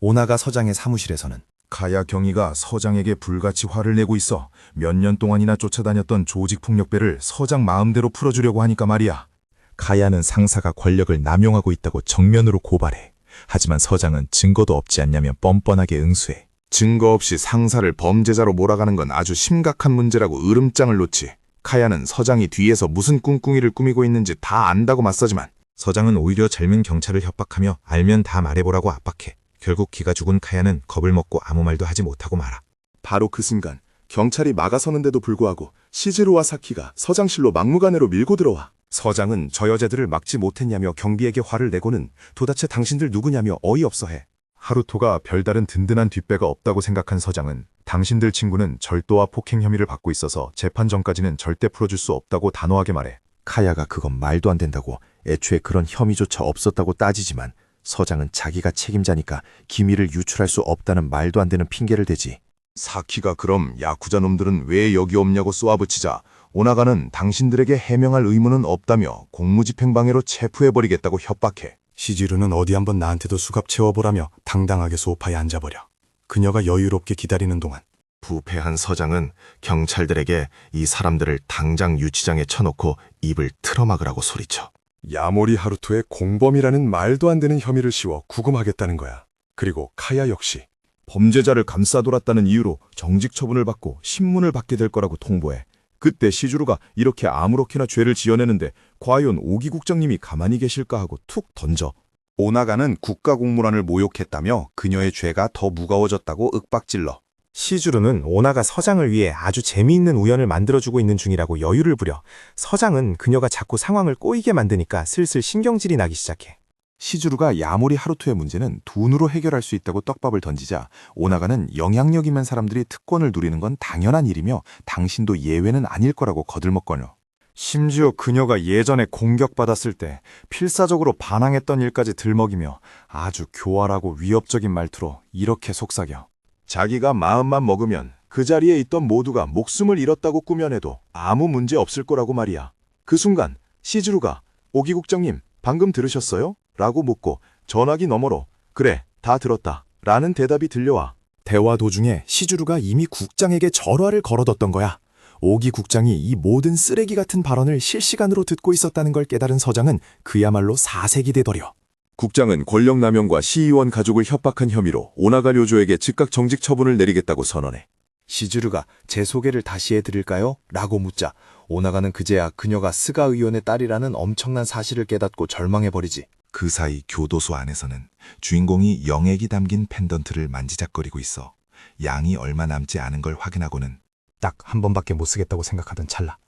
오나가 서장의 사무실에서는 가야 경위가 서장에게 불같이 화를 내고 있어. 몇 년 동안이나 쫓아다녔던 조직폭력배를 서장 마음대로 풀어주려고 하니까 말이야. 가야는 상사가 권력을 남용하고 있다고 정면으로 고발해. 하지만 서장은 증거도 없지 않냐며 뻔뻔하게 응수해. 증거 없이 상사를 범죄자로 몰아가는 건 아주 심각한 문제라고 으름장을 놓지. 카야는 서장이 뒤에서 무슨 꿍꿍이를 꾸미고 있는지 다 안다고 맞서지만 서장은 오히려 젊은 경찰을 협박하며 알면 다 말해보라고 압박해. 결국 기가 죽은 카야는 겁을 먹고 아무 말도 하지 못하고 말아. 바로 그 순간 경찰이 막아서는데도 불구하고 시즈루와 사키가 서장실로 막무가내로 밀고 들어와. 서장은 저 여자들을 막지 못했냐며 경비에게 화를 내고는 도대체 당신들 누구냐며 어이없어해. 하루토가 별다른 든든한 뒷배가 없다고 생각한 서장은 당신들 친구는 절도와 폭행 혐의를 받고 있어서 재판 전까지는 절대 풀어줄 수 없다고 단호하게 말해. 카야가 그건 말도 안 된다고 애초에 그런 혐의조차 없었다고 따지지만 서장은 자기가 책임자니까 기밀을 유출할 수 없다는 말도 안 되는 핑계를 대지. 사키가 그럼 야쿠자 놈들은 왜 여기 없냐고 쏘아붙이자 오나가는 당신들에게 해명할 의무는 없다며 공무집행방해로 체포해버리겠다고 협박해. 시즈루는 어디 한번 나한테도 수갑 채워보라며 당당하게 소파에 앉아버려. 그녀가 여유롭게 기다리는 동안 부패한 서장은 경찰들에게 이 사람들을 당장 유치장에 쳐놓고 입을 틀어막으라고 소리쳐. 야모리 하루토의 공범이라는 말도 안 되는 혐의를 씌워 구금하겠다는 거야. 그리고 카야 역시 범죄자를 감싸돌았다는 이유로 정직 처분을 받고 신문을 받게 될 거라고 통보해. 그때 시주루가 이렇게 아무렇게나 죄를 지어내는데 과연 오기 국장님이 가만히 계실까 하고 툭 던져. 오나가는 국가공무원을 모욕했다며 그녀의 죄가 더 무거워졌다고 윽박질러. 시주루는 오나가 서장을 위해 아주 재미있는 우연을 만들어주고 있는 중이라고 여유를 부려. 서장은 그녀가 자꾸 상황을 꼬이게 만드니까 슬슬 신경질이 나기 시작해. 시주루가 야모리 하루토의 문제는 돈으로 해결할 수 있다고 떡밥을 던지자 오나가는 영향력 있는 사람들이 특권을 누리는 건 당연한 일이며 당신도 예외는 아닐 거라고 거들먹거려. 심지어 그녀가 예전에 공격받았을 때 필사적으로 반항했던 일까지 들먹이며 아주 교활하고 위협적인 말투로 이렇게 속삭여. 자기가 마음만 먹으면 그 자리에 있던 모두가 목숨을 잃었다고 꾸며내도 아무 문제 없을 거라고 말이야. 그 순간 시즈루가 오기 국장님 방금 들으셨어요? 라고 묻고 전화기 너머로 그래 다 들었다 라는 대답이 들려와. 대화 도중에 시주루가 이미 국장에게 전화를 걸어뒀던 거야. 오기 국장이 이 모든 쓰레기 같은 발언을 실시간으로 듣고 있었다는 걸 깨달은 서장은 그야말로 사색이 되더려. 국장은 권력남용과 시의원 가족을 협박한 혐의로 오나가 료조에게 즉각 정직 처분을 내리겠다고 선언해. 시주루가 제 소개를 다시 해드릴까요? 라고 묻자 오나가는 그제야 그녀가 스가 의원의 딸이라는 엄청난 사실을 깨닫고 절망해버리지. 그 사이 교도소 안에서는 주인공이 영액이 담긴 펜던트를 만지작거리고 있어 양이 얼마 남지 않은 걸 확인하고는 딱 한 번밖에 못 쓰겠다고 생각하던 찰나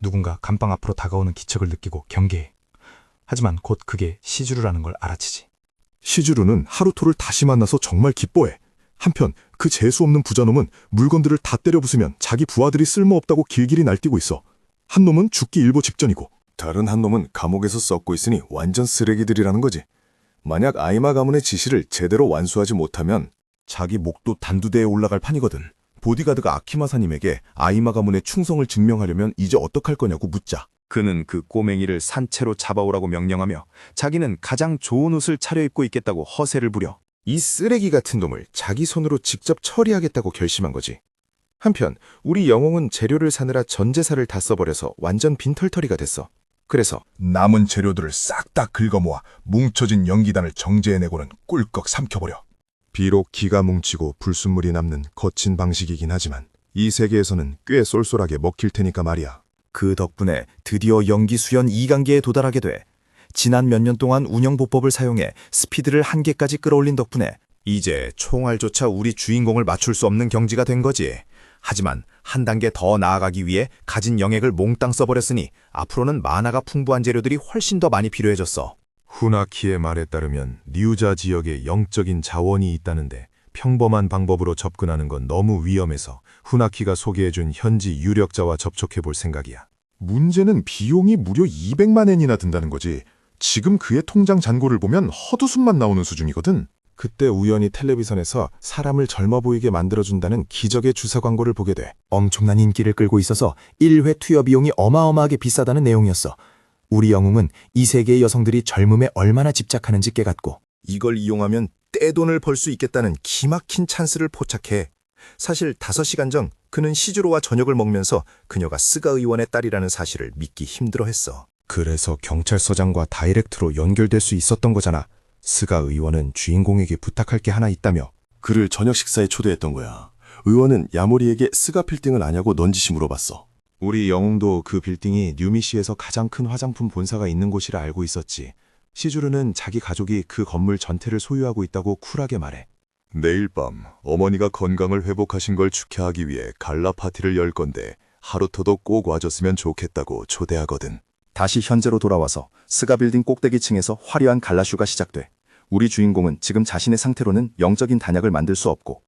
누군가 감방 앞으로 다가오는 기척을 느끼고 경계해. 하지만 곧 그게 시주루라는 걸 알아채지. 시주루는 하루토를 다시 만나서 정말 기뻐해. 한편 그 재수없는 부자놈은 물건들을 다 때려 부수면 자기 부하들이 쓸모없다고 길길이 날뛰고 있어. 한 놈은 죽기 일보 직전이고 다른 한 놈은 감옥에서 썩고 있으니 완전 쓰레기들이라는 거지. 만약 아이마 가문의 지시를 제대로 완수하지 못하면 자기 목도 단두대에 올라갈 판이거든. 보디가드가 아키마사님에게 아이마 가문의 충성을 증명하려면 이제 어떡할 거냐고 묻자. 그는 그 꼬맹이를 산채로 잡아오라고 명령하며 자기는 가장 좋은 옷을 차려입고 있겠다고 허세를 부려 이 쓰레기 같은 놈을 자기 손으로 직접 처리하겠다고 결심한 거지. 한편 우리 영웅은 재료를 사느라 전 재산을 다 써버려서 완전 빈털터리가 됐어. 그래서 남은 재료들을 싹 다 긁어모아 뭉쳐진 연기단을 정제해내고는 꿀꺽 삼켜버려. 비록 기가 뭉치고 불순물이 남는 거친 방식이긴 하지만 이 세계에서는 꽤 쏠쏠하게 먹힐 테니까 말이야. 그 덕분에 드디어 연기 수연 2단계에 도달하게 돼 지난 몇 년 동안 운영보법을 사용해 스피드를 한계까지 끌어올린 덕분에 이제 총알조차 우리 주인공을 맞출 수 없는 경지가 된 거지. 하지만 한 단계 더 나아가기 위해 가진 영액을 몽땅 써버렸으니 앞으로는 만화가 풍부한 재료들이 훨씬 더 많이 필요해졌어. 후나키의 말에 따르면 리우자 지역에 영적인 자원이 있다는데 평범한 방법으로 접근하는 건 너무 위험해서 후나키가 소개해준 현지 유력자와 접촉해볼 생각이야. 문제는 비용이 무려 200만 엔이나 든다는 거지. 지금 그의 통장 잔고를 보면 헛웃음만 나오는 수준이거든. 그때 우연히 텔레비전에서 사람을 젊어 보이게 만들어준다는 기적의 주사 광고를 보게 돼. 엄청난 인기를 끌고 있어서 1회 투여 비용이 어마어마하게 비싸다는 내용이었어. 우리 영웅은 이 세계의 여성들이 젊음에 얼마나 집착하는지 깨닫고 이걸 이용하면 떼돈을 벌 수 있겠다는 기막힌 찬스를 포착해. 사실 5시간 전 그는 시주로와 저녁을 먹면서 그녀가 스가 의원의 딸이라는 사실을 믿기 힘들어했어. 그래서 경찰서장과 다이렉트로 연결될 수 있었던 거잖아. 스가 의원은 주인공에게 부탁할 게 하나 있다며. 그를 저녁 식사에 초대했던 거야. 의원은 야모리에게 스가 빌딩을 아냐고 넌지시 물어봤어. 우리 영웅도 그 빌딩이 뉴미시에서 가장 큰 화장품 본사가 있는 곳이라 알고 있었지. 시주르는 자기 가족이 그 건물 전체를 소유하고 있다고 쿨하게 말해. 내일 밤 어머니가 건강을 회복하신 걸 축하하기 위해 갈라 파티를 열 건데 하루토도 꼭 와줬으면 좋겠다고 초대하거든. 다시 현재로 돌아와서 스가 빌딩 꼭대기층에서 화려한 갈라쇼가 시작돼. 우리 주인공은 지금 자신의 상태로는 영적인 단약을 만들 수 없고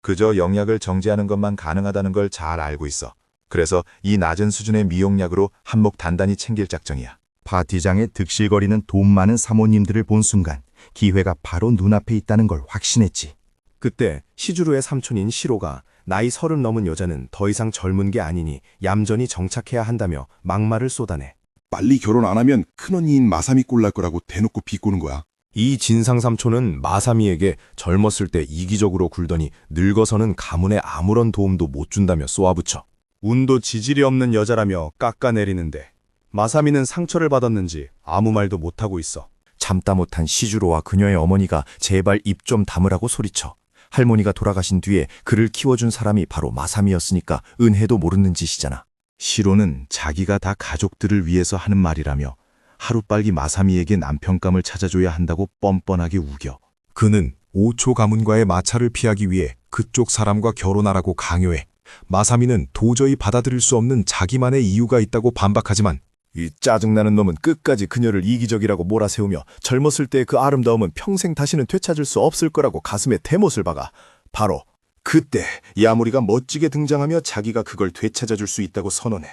그저 영약을 정제하는 것만 가능하다는 걸 잘 알고 있어. 그래서 이 낮은 수준의 미용약으로 한몫 단단히 챙길 작정이야. 파티장에 득실거리는 돈 많은 사모님들을 본 순간 기회가 바로 눈앞에 있다는 걸 확신했지. 그때 시주루의 삼촌인 시로가 나이 30 넘은 여자는 더 이상 젊은 게 아니니 얌전히 정착해야 한다며 막말을 쏟아내. 빨리 결혼 안 하면 큰언니인 마사미 꼴날 거라고 대놓고 비꼬는 거야. 이 진상 삼촌은 마사미에게 젊었을 때 이기적으로 굴더니 늙어서는 가문에 아무런 도움도 못 준다며 쏘아붙여. 운도 지질이 없는 여자라며 깎아내리는데 마사미는 상처를 받았는지 아무 말도 못하고 있어. 참다 못한 시주로와 그녀의 어머니가 제발 입 좀 다물라고 소리쳐. 할머니가 돌아가신 뒤에 그를 키워준 사람이 바로 마사미였으니까 은혜도 모르는 짓이잖아. 시로는 자기가 다 가족들을 위해서 하는 말이라며 하루빨리 마사미에게 남편감을 찾아줘야 한다고 뻔뻔하게 우겨. 그는 5초 가문과의 마찰을 피하기 위해 그쪽 사람과 결혼하라고 강요해. 마사미는 도저히 받아들일 수 없는 자기만의 이유가 있다고 반박하지만 이 짜증나는 놈은 끝까지 그녀를 이기적이라고 몰아세우며 젊었을 때의 그 아름다움은 평생 다시는 되찾을 수 없을 거라고 가슴에 대못을 박아. 바로 그때 야모리가 멋지게 등장하며 자기가 그걸 되찾아줄 수 있다고 선언해.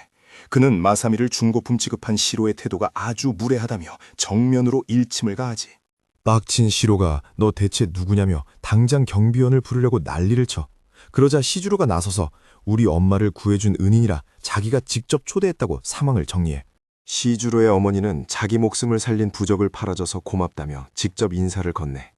그는 마사미를 중고품 취급한 시로의 태도가 아주 무례하다며 정면으로 일침을 가하지. 빡친 시로가 너 대체 누구냐며 당장 경비원을 부르려고 난리를 쳐. 그러자 시주로가 나서서 우리 엄마를 구해준 은인이라 자기가 직접 초대했다고 상황을 정리해. 시주로의 어머니는 자기 목숨을 살린 부적을 팔아줘서 고맙다며 직접 인사를 건네.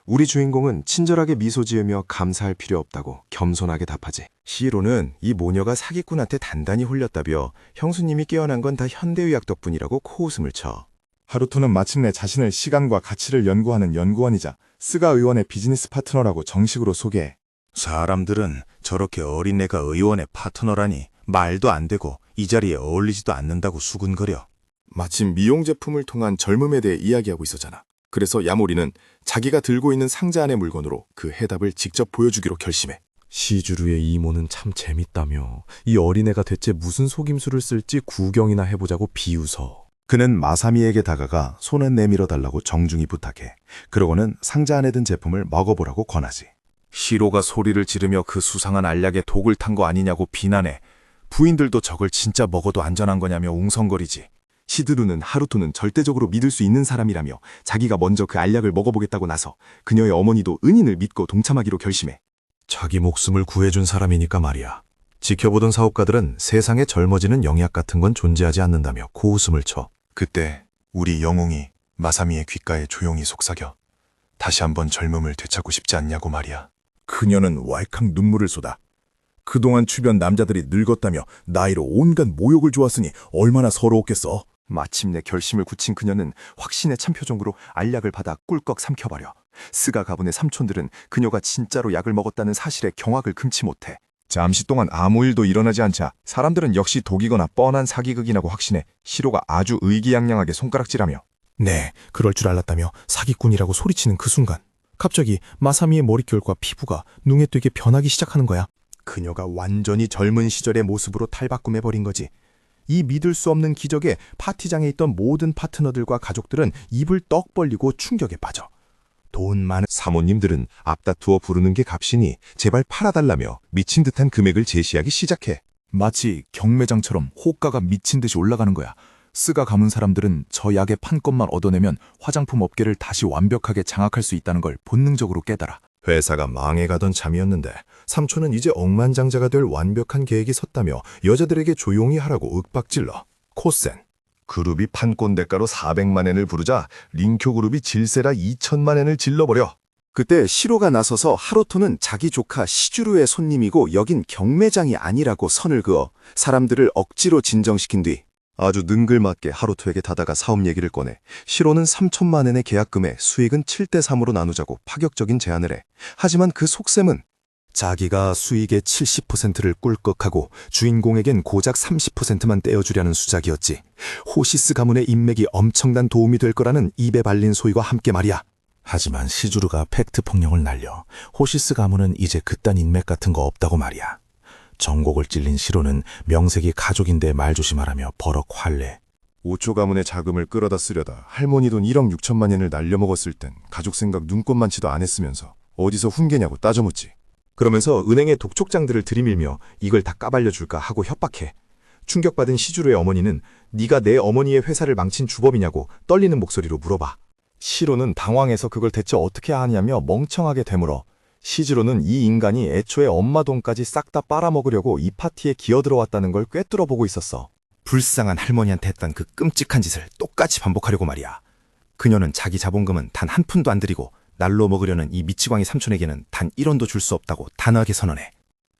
우리 주인공은 친절하게 미소 지으며 감사할 필요 없다고 겸손하게 답하지. 시로는 이 모녀가 사기꾼한테 단단히 홀렸다며 형수님이 깨어난 건 다 현대의학 덕분이라고 코웃음을 쳐. 하루토는 마침내 자신을 시간과 가치를 연구하는 연구원이자 스가 의원의 비즈니스 파트너라고 정식으로 소개해. 사람들은 저렇게 어린애가 의원의 파트너라니 말도 안 되고 이 자리에 어울리지도 않는다고 수군거려. 마침 미용 제품을 통한 젊음에 대해 이야기하고 있었잖아. 그래서 야모리는 자기가 들고 있는 상자 안의 물건으로 그 해답을 직접 보여주기로 결심해. 시주루의 이모는 참 재밌다며 이 어린애가 대체 무슨 속임수를 쓸지 구경이나 해보자고 비웃어. 그는 마사미에게 다가가 손을 내밀어 달라고 정중히 부탁해. 그러고는 상자 안에 든 제품을 먹어보라고 권하지. 시로가 소리를 지르며 그 수상한 알약에 독을 탄 거 아니냐고 비난해. 부인들도 저걸 진짜 먹어도 안전한 거냐며 웅성거리지. 시드루는 하루토는 절대적으로 믿을 수 있는 사람이라며 자기가 먼저 그 알약을 먹어보겠다고 나서 그녀의 어머니도 은인을 믿고 동참하기로 결심해. 자기 목숨을 구해준 사람이니까 말이야. 지켜보던 사업가들은 세상에 젊어지는 영약 같은 건 존재하지 않는다며 코웃음을 쳐. 그때 우리 영웅이 마사미의 귓가에 조용히 속삭여 다시 한번 젊음을 되찾고 싶지 않냐고 말이야. 그녀는 왈칵 눈물을 쏟아. 그동안 주변 남자들이 늙었다며 나이로 온갖 모욕을 좋았으니 얼마나 서러웠겠어. 마침내 결심을 굳힌 그녀는 확신에 찬 표정으로 알약을 받아 꿀꺽 삼켜버려. 스가 가문의 삼촌들은 그녀가 진짜로 약을 먹었다는 사실에 경악을 금치 못해. 잠시 동안 아무 일도 일어나지 않자 사람들은 역시 독이거나 뻔한 사기극이라고 확신해 시로가 아주 의기양양하게 손가락질하며 네, 그럴 줄 알았다며 사기꾼이라고 소리치는 그 순간 갑자기 마사미의 머릿결과 피부가 눈에띄게 변하기 시작하는 거야. 그녀가 완전히 젊은 시절의 모습으로 탈바꿈해버린 거지. 이 믿을 수 없는 기적에 파티장에 있던 모든 파트너들과 가족들은 입을 떡 벌리고 충격에 빠져. 돈 많은 사모님들은 앞다투어 부르는 게 값이니 제발 팔아달라며 미친 듯한 금액을 제시하기 시작해. 마치 경매장처럼 호가가 미친 듯이 올라가는 거야. 스가 가문 사람들은 저 약의 판권만 얻어내면 화장품 업계를 다시 완벽하게 장악할 수 있다는 걸 본능적으로 깨달아. 회사가 망해가던 참이었는데 삼촌은 이제 억만장자가 될 완벽한 계획이 섰다며 여자들에게 조용히 하라고 윽박질러. 코센. 그룹이 판권 대가로 400만 엔을 부르자 링쿄 그룹이 질세라 2천만 엔을 질러버려. 그때 시로가 나서서 하루토는 자기 조카 시주루의 손님이고 여긴 경매장이 아니라고 선을 그어 사람들을 억지로 진정시킨 뒤 아주 능글맞게 하루토에게 다다가 사업 얘기를 꺼내 시로는 3천만 엔의 계약금에 수익은 7대 3으로 나누자고 파격적인 제안을 해. 하지만 그 속셈은 자기가 수익의 70%를 꿀꺽하고 주인공에겐 고작 30%만 떼어주려는 수작이었지. 호시스 가문의 인맥이 엄청난 도움이 될 거라는 입에 발린 소리와 함께 말이야. 하지만 시주루가 팩트 폭력을 날려 호시스 가문은 이제 그딴 인맥 같은 거 없다고 말이야. 정곡을 찔린 시로는 명색이 가족인데 말조심하라며 버럭 화내. 5초 가문의 자금을 끌어다 쓰려다 할머니 돈 1억 6천만 엔을 날려먹었을 땐 가족 생각 눈꼽만치도 안 했으면서 어디서 훈계냐고 따져묻지. 그러면서 은행의 독촉장들을 들이밀며 이걸 다 까발려줄까 하고 협박해. 충격받은 시주루의 어머니는 네가 내 어머니의 회사를 망친 주범이냐고 떨리는 목소리로 물어봐. 시로는 당황해서 그걸 대체 어떻게 하냐며 멍청하게 되물어. 시즈로는 이 인간이 애초에 엄마 돈까지 싹 다 빨아먹으려고 이 파티에 기어들어왔다는 걸 꿰뚫어보고 있었어. 불쌍한 할머니한테 했던 그 끔찍한 짓을 똑같이 반복하려고 말이야. 그녀는 자기 자본금은 단 한 푼도 안 들이고 날로 먹으려는 이 미치광이 삼촌에게는 단 1원도 줄 수 없다고 단호하게 선언해.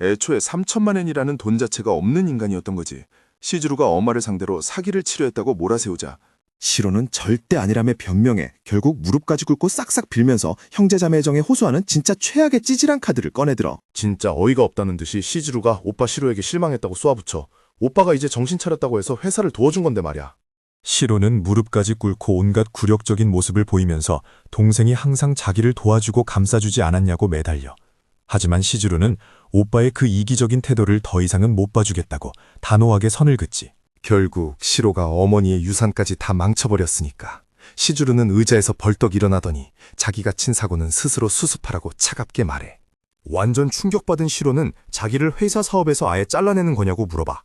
애초에 3천만 엔이라는 돈 자체가 없는 인간이었던 거지. 시즈루가 엄마를 상대로 사기를 치려했다고 몰아세우자 시로는 절대 아니라며 변명해 결국 무릎까지 꿇고 싹싹 빌면서 형제자매 정에 호소하는 진짜 최악의 찌질한 카드를 꺼내들어. 진짜 어이가 없다는 듯이 시즈루가 오빠 시로에게 실망했다고 쏘아붙여. 오빠가 이제 정신 차렸다고 해서 회사를 도와준 건데 말이야. 시로는 무릎까지 꿇고 온갖 굴욕적인 모습을 보이면서 동생이 항상 자기를 도와주고 감싸주지 않았냐고 매달려. 하지만 시즈루는 오빠의 그 이기적인 태도를 더 이상은 못 봐주겠다고 단호하게 선을 긋지. 결국 시로가 어머니의 유산까지 다 망쳐버렸으니까 시즈루는 의자에서 벌떡 일어나더니 자기가 친 사고는 스스로 수습하라고 차갑게 말해. 완전 충격받은 시로는 자기를 회사 사업에서 아예 잘라내는 거냐고 물어봐.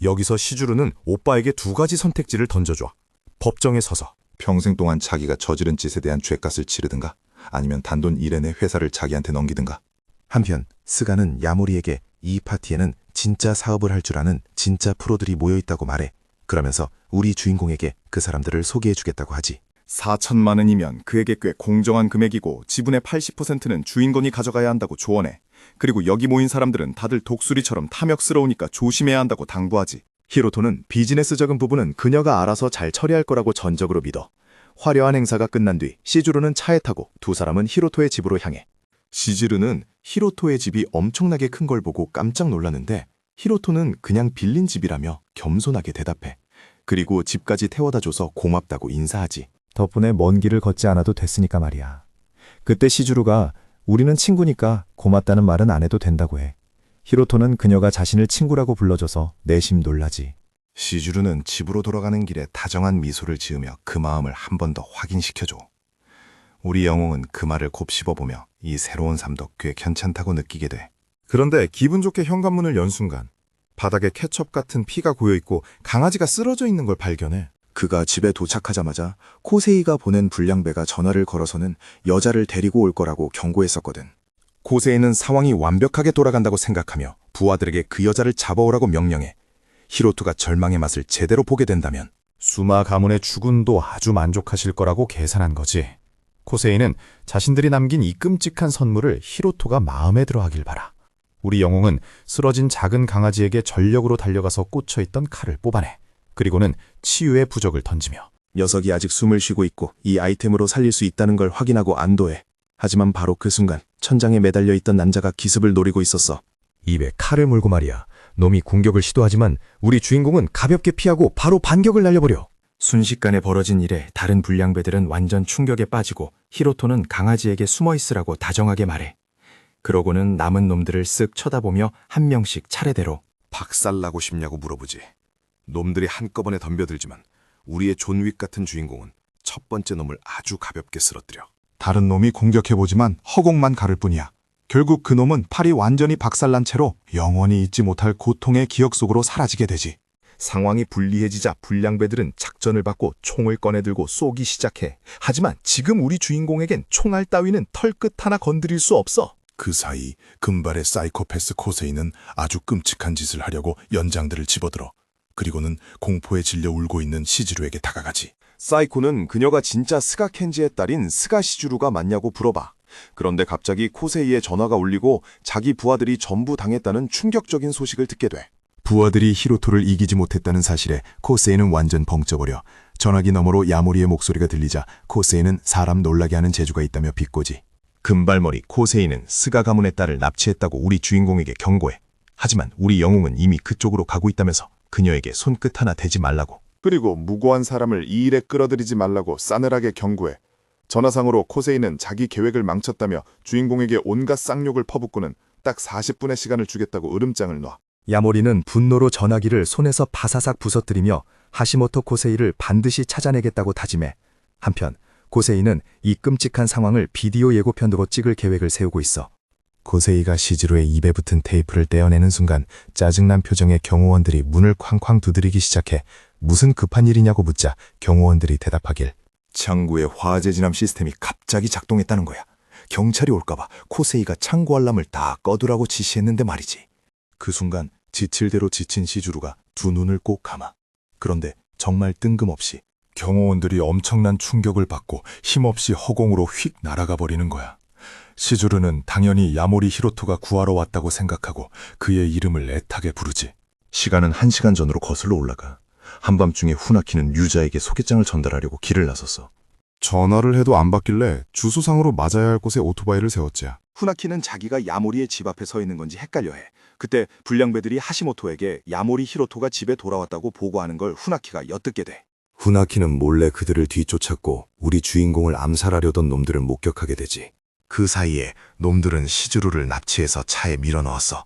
여기서 시즈루는 오빠에게 두 가지 선택지를 던져줘. 법정에 서서 평생 동안 자기가 저지른 짓에 대한 죄값을 치르든가 아니면 단돈 1엔의 회사를 자기한테 넘기든가. 한편 스가는 야모리에게 이 파티에는 진짜 사업을 할 줄 아는 진짜 프로들이 모여있다고 말해. 그러면서 우리 주인공에게 그 사람들을 소개해주겠다고 하지. 4천만 원이면 그에게 꽤 공정한 금액이고 지분의 80%는 주인공이 가져가야 한다고 조언해. 그리고 여기 모인 사람들은 다들 독수리처럼 탐욕스러우니까 조심해야 한다고 당부하지. 히로토는 비즈니스적인 부분은 그녀가 알아서 잘 처리할 거라고 전적으로 믿어. 화려한 행사가 끝난 뒤 시즈루는 차에 타고 두 사람은 히로토의 집으로 향해. 시즈루는 히로토의 집이 엄청나게 큰 걸 보고 깜짝 놀랐는데 히로토는 그냥 빌린 집이라며 겸손하게 대답해. 그리고 집까지 태워다 줘서 고맙다고 인사하지. 덕분에 먼 길을 걷지 않아도 됐으니까 말이야. 그때 시주루가 우리는 친구니까 고맙다는 말은 안 해도 된다고 해. 히로토는 그녀가 자신을 친구라고 불러줘서 내심 놀라지. 시주루는 집으로 돌아가는 길에 다정한 미소를 지으며 그 마음을 한 번 더 확인시켜줘. 우리 영웅은 그 말을 곱씹어보며 이 새로운 삶도 꽤 괜찮다고 느끼게 돼. 그런데 기분 좋게 현관문을 연 순간 바닥에 케첩 같은 피가 고여있고 강아지가 쓰러져 있는 걸 발견해. 그가 집에 도착하자마자 코세이가 보낸 불량배가 전화를 걸어서는 여자를 데리고 올 거라고 경고했었거든. 코세이는 상황이 완벽하게 돌아간다고 생각하며 부하들에게 그 여자를 잡아오라고 명령해. 히로토가 절망의 맛을 제대로 보게 된다면 수마 가문의 주군도 아주 만족하실 거라고 계산한 거지. 코세이는 자신들이 남긴 이 끔찍한 선물을 히로토가 마음에 들어 하길 바라. 우리 영웅은 쓰러진 작은 강아지에게 전력으로 달려가서 꽂혀있던 칼을 뽑아내. 그리고는 치유의 부적을 던지며 녀석이 아직 숨을 쉬고 있고 이 아이템으로 살릴 수 있다는 걸 확인하고 안도해. 하지만 바로 그 순간 천장에 매달려 있던 남자가 기습을 노리고 있었어. 입에 칼을 물고 말이야. 놈이 공격을 시도하지만 우리 주인공은 가볍게 피하고 바로 반격을 날려버려. 순식간에 벌어진 일에 다른 불량배들은 완전 충격에 빠지고 히로토는 강아지에게 숨어 있으라고 다정하게 말해. 그러고는 남은 놈들을 쓱 쳐다보며 한 명씩 차례대로 박살나고 싶냐고 물어보지. 놈들이 한꺼번에 덤벼들지만 우리의 존 윅 같은 주인공은 첫 번째 놈을 아주 가볍게 쓰러뜨려. 다른 놈이 공격해보지만 허공만 가를 뿐이야. 결국 그 놈은 팔이 완전히 박살난 채로 영원히 잊지 못할 고통의 기억 속으로 사라지게 되지. 상황이 불리해지자 불량배들은 작전을 받고 총을 꺼내들고 쏘기 시작해. 하지만 지금 우리 주인공에겐 총알 따위는 털끝 하나 건드릴 수 없어. 그 사이 금발의 사이코패스 코세이는 아주 끔찍한 짓을 하려고 연장들을 집어들어. 그리고는 공포에 질려 울고 있는 시즈루에게 다가가지. 사이코는 그녀가 진짜 스가 켄지의 딸인 스가 시주루가 맞냐고 물어봐. 그런데 갑자기 코세이의 전화가 울리고 자기 부하들이 전부 당했다는 충격적인 소식을 듣게 돼. 부하들이 히로토를 이기지 못했다는 사실에 코세이는 완전 벙쪄버려. 전화기 너머로 야모리의 목소리가 들리자 코세이는 사람 놀라게 하는 재주가 있다며 비꼬지. 금발머리 코세이는 스가 가문의 딸을 납치했다고 우리 주인공에게 경고해. 하지만 우리 영웅은 이미 그쪽으로 가고 있다면서 그녀에게 손끝 하나 대지 말라고. 그리고 무고한 사람을 이 일에 끌어들이지 말라고 싸늘하게 경고해. 전화상으로 코세이는 자기 계획을 망쳤다며 주인공에게 온갖 쌍욕을 퍼붓고는 딱 40분의 시간을 주겠다고 으름장을 놔. 야모리는 분노로 전화기를 손에서 바사삭 부서뜨리며 하시모토 코세이를 반드시 찾아내겠다고 다짐해. 한편 코세이는 이 끔찍한 상황을 비디오 예고편으로 찍을 계획을 세우고 있어. 코세이가 시즈루의 입에 붙은 테이프를 떼어내는 순간 짜증난 표정의 경호원들이 문을 쾅쾅 두드리기 시작해. 무슨 급한 일이냐고 묻자 경호원들이 대답하길. 창구의 화재 진압 시스템이 갑자기 작동했다는 거야. 경찰이 올까봐 코세이가 창구 알람을 다 꺼두라고 지시했는데 말이지. 그 순간 지칠 대로 지친 시주루가 두 눈을 꼭 감아. 그런데 정말 뜬금없이 경호원들이 엄청난 충격을 받고 힘없이 허공으로 휙 날아가 버리는 거야. 시주루는 당연히 야모리 히로토가 구하러 왔다고 생각하고 그의 이름을 애타게 부르지. 시간은 1시간 전으로 거슬러 올라가. 한밤중에 후나키는 유자에게 소개장을 전달하려고 길을 나섰어. 전화를 해도 안 받길래 주소상으로 맞아야 할 곳에 오토바이를 세웠지. 후나키는 자기가 야모리의 집 앞에 서 있는 건지 헷갈려해. 그때 불량배들이 하시모토에게 야모리 히로토가 집에 돌아왔다고 보고하는 걸 후나키가 엿듣게 돼. 후나키는 몰래 그들을 뒤쫓았고 우리 주인공을 암살하려던 놈들을 목격하게 되지. 그 사이에 놈들은 시즈루를 납치해서 차에 밀어넣었어.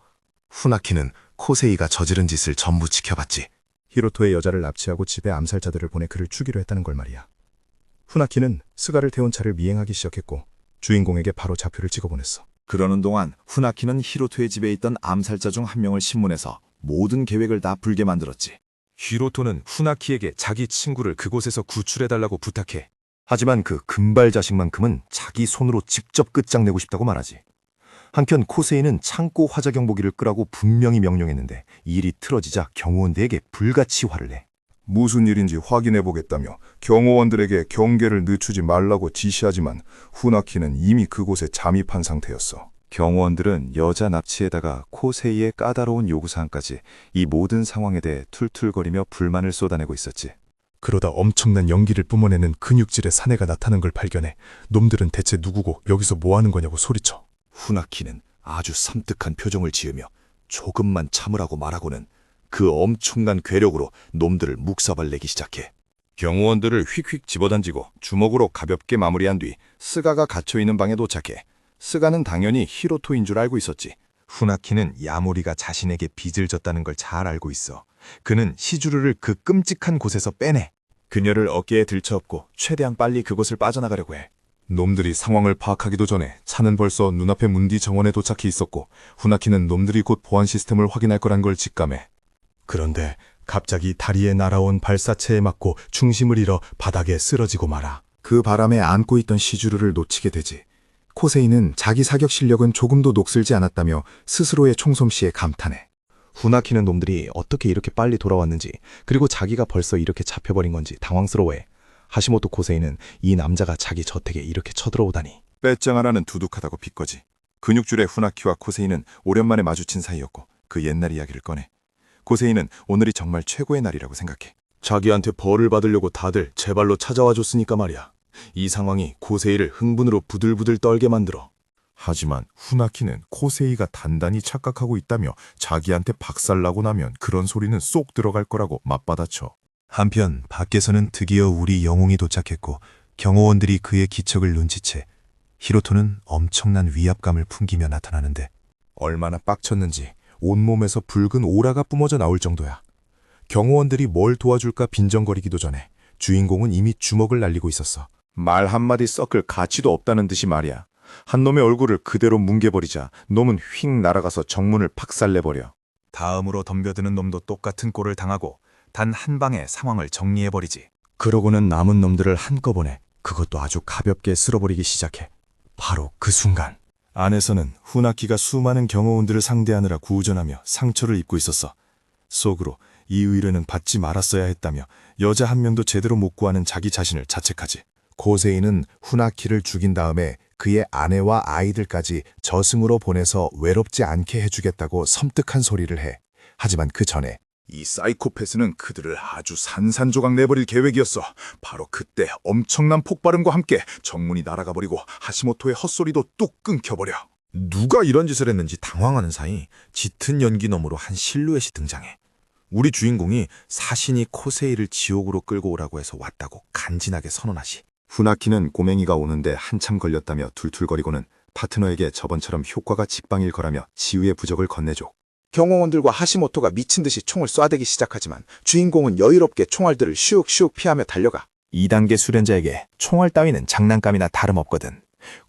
후나키는 코세이가 저지른 짓을 전부 지켜봤지. 히로토의 여자를 납치하고 집에 암살자들을 보내 그를 죽이려 했다는 걸 말이야. 후나키는 스가를 태운 차를 미행하기 시작했고 주인공에게 바로 좌표를 찍어보냈어. 그러는 동안 후나키는 히로토의 집에 있던 암살자 중 한 명을 신문해서 모든 계획을 다 불게 만들었지. 히로토는 후나키에게 자기 친구를 그곳에서 구출해달라고 부탁해. 하지만 그 금발 자식만큼은 자기 손으로 직접 끝장내고 싶다고 말하지. 한편 코세이는 창고 화자 경보기를 끄라고 분명히 명령했는데 일이 틀어지자 경호원들에게 불같이 화를 내. 무슨 일인지 확인해보겠다며 경호원들에게 경계를 늦추지 말라고 지시하지만 후나키는 이미 그곳에 잠입한 상태였어. 경호원들은 여자 납치에다가 코세이의 까다로운 요구사항까지 이 모든 상황에 대해 툴툴거리며 불만을 쏟아내고 있었지. 그러다 엄청난 연기를 뿜어내는 근육질의 사내가 나타난 걸 발견해. 놈들은 대체 누구고 여기서 뭐하는 거냐고 소리쳐. 후나키는 아주 섬뜩한 표정을 지으며 조금만 참으라고 말하고는 그 엄청난 괴력으로 놈들을 묵사발내기 시작해. 경호원들을 휙휙 집어던지고 주먹으로 가볍게 마무리한 뒤 스가가 갇혀있는 방에 도착해 스가는 당연히 히로토인 줄 알고 있었지. 후나키는 야모리가 자신에게 빚을 졌다는 걸 잘 알고 있어. 그는 시주루를 그 끔찍한 곳에서 빼내. 그녀를 어깨에 들쳐업고 최대한 빨리 그곳을 빠져나가려고 해. 놈들이 상황을 파악하기도 전에 차는 벌써 눈앞의 문디 정원에 도착해 있었고 후나키는 놈들이 곧 보안 시스템을 확인할 거란 걸 직감해. 그런데 갑자기 다리에 날아온 발사체에 맞고 중심을 잃어 바닥에 쓰러지고 말아. 그 바람에 안고 있던 시주루를 놓치게 되지. 코세이는 자기 사격 실력은 조금도 녹슬지 않았다며 스스로의 총솜씨에 감탄해. 후나키는 놈들이 어떻게 이렇게 빨리 돌아왔는지, 그리고 자기가 벌써 이렇게 잡혀버린 건지 당황스러워해. 하시모토 코세이는 이 남자가 자기 저택에 이렇게 쳐들어오다니. 빼짱 하나는 두둑하다고 비꼬지. 근육줄의 후나키와 코세이는 오랜만에 마주친 사이였고 그 옛날 이야기를 꺼내. 코세이는 오늘이 정말 최고의 날이라고 생각해. 자기한테 벌을 받으려고 다들 제 발로 찾아와 줬으니까 말이야. 이 상황이 코세이를 흥분으로 부들부들 떨게 만들어. 하지만 후나키는 코세이가 단단히 착각하고 있다며 자기한테 박살나고 나면 그런 소리는 쏙 들어갈 거라고 맞받아쳐. 한편 밖에서는 드디어 우리 영웅이 도착했고 경호원들이 그의 기척을 눈치채 히로토는 엄청난 위압감을 풍기며 나타나는데 얼마나 빡쳤는지 온몸에서 붉은 오라가 뿜어져 나올 정도야. 경호원들이 뭘 도와줄까 빈정거리기도 전에 주인공은 이미 주먹을 날리고 있었어. 말 한마디 섞을 가치도 없다는 듯이 말이야. 한 놈의 얼굴을 그대로 뭉개버리자 놈은 휙 날아가서 정문을 박살내버려. 다음으로 덤벼드는 놈도 똑같은 꼴을 당하고 단 한 방에 상황을 정리해버리지. 그러고는 남은 놈들을 한꺼번에 그것도 아주 가볍게 쓸어버리기 시작해. 바로 그 순간 안에서는 후나키가 수많은 경호원들을 상대하느라 구우전하며 상처를 입고 있었어. 속으로 이 의뢰는 받지 말았어야 했다며 여자 한 명도 제대로 못 구하는 자기 자신을 자책하지. 코세이는 후나키를 죽인 다음에 그의 아내와 아이들까지 저승으로 보내서 외롭지 않게 해주겠다고 섬뜩한 소리를 해. 하지만 그 전에 이 사이코패스는 그들을 아주 산산조각 내버릴 계획이었어. 바로 그때 엄청난 폭발음과 함께 정문이 날아가 버리고 하시모토의 헛소리도 뚝 끊겨버려. 누가 이런 짓을 했는지 당황하는 사이 짙은 연기 너머로 한 실루엣이 등장해. 우리 주인공이 사신이 코세이를 지옥으로 끌고 오라고 해서 왔다고 간지나게 선언하시. 후나키는 꼬맹이가 오는데 한참 걸렸다며 툴툴거리고는 파트너에게 저번처럼 효과가 직방일 거라며 치유의 부적을 건네줘. 경호원들과 하시모토가 미친 듯이 총을 쏴대기 시작하지만 주인공은 여유롭게 총알들을 슉슉 피하며 달려가. 2단계 수련자에게 총알 따위는 장난감이나 다름없거든.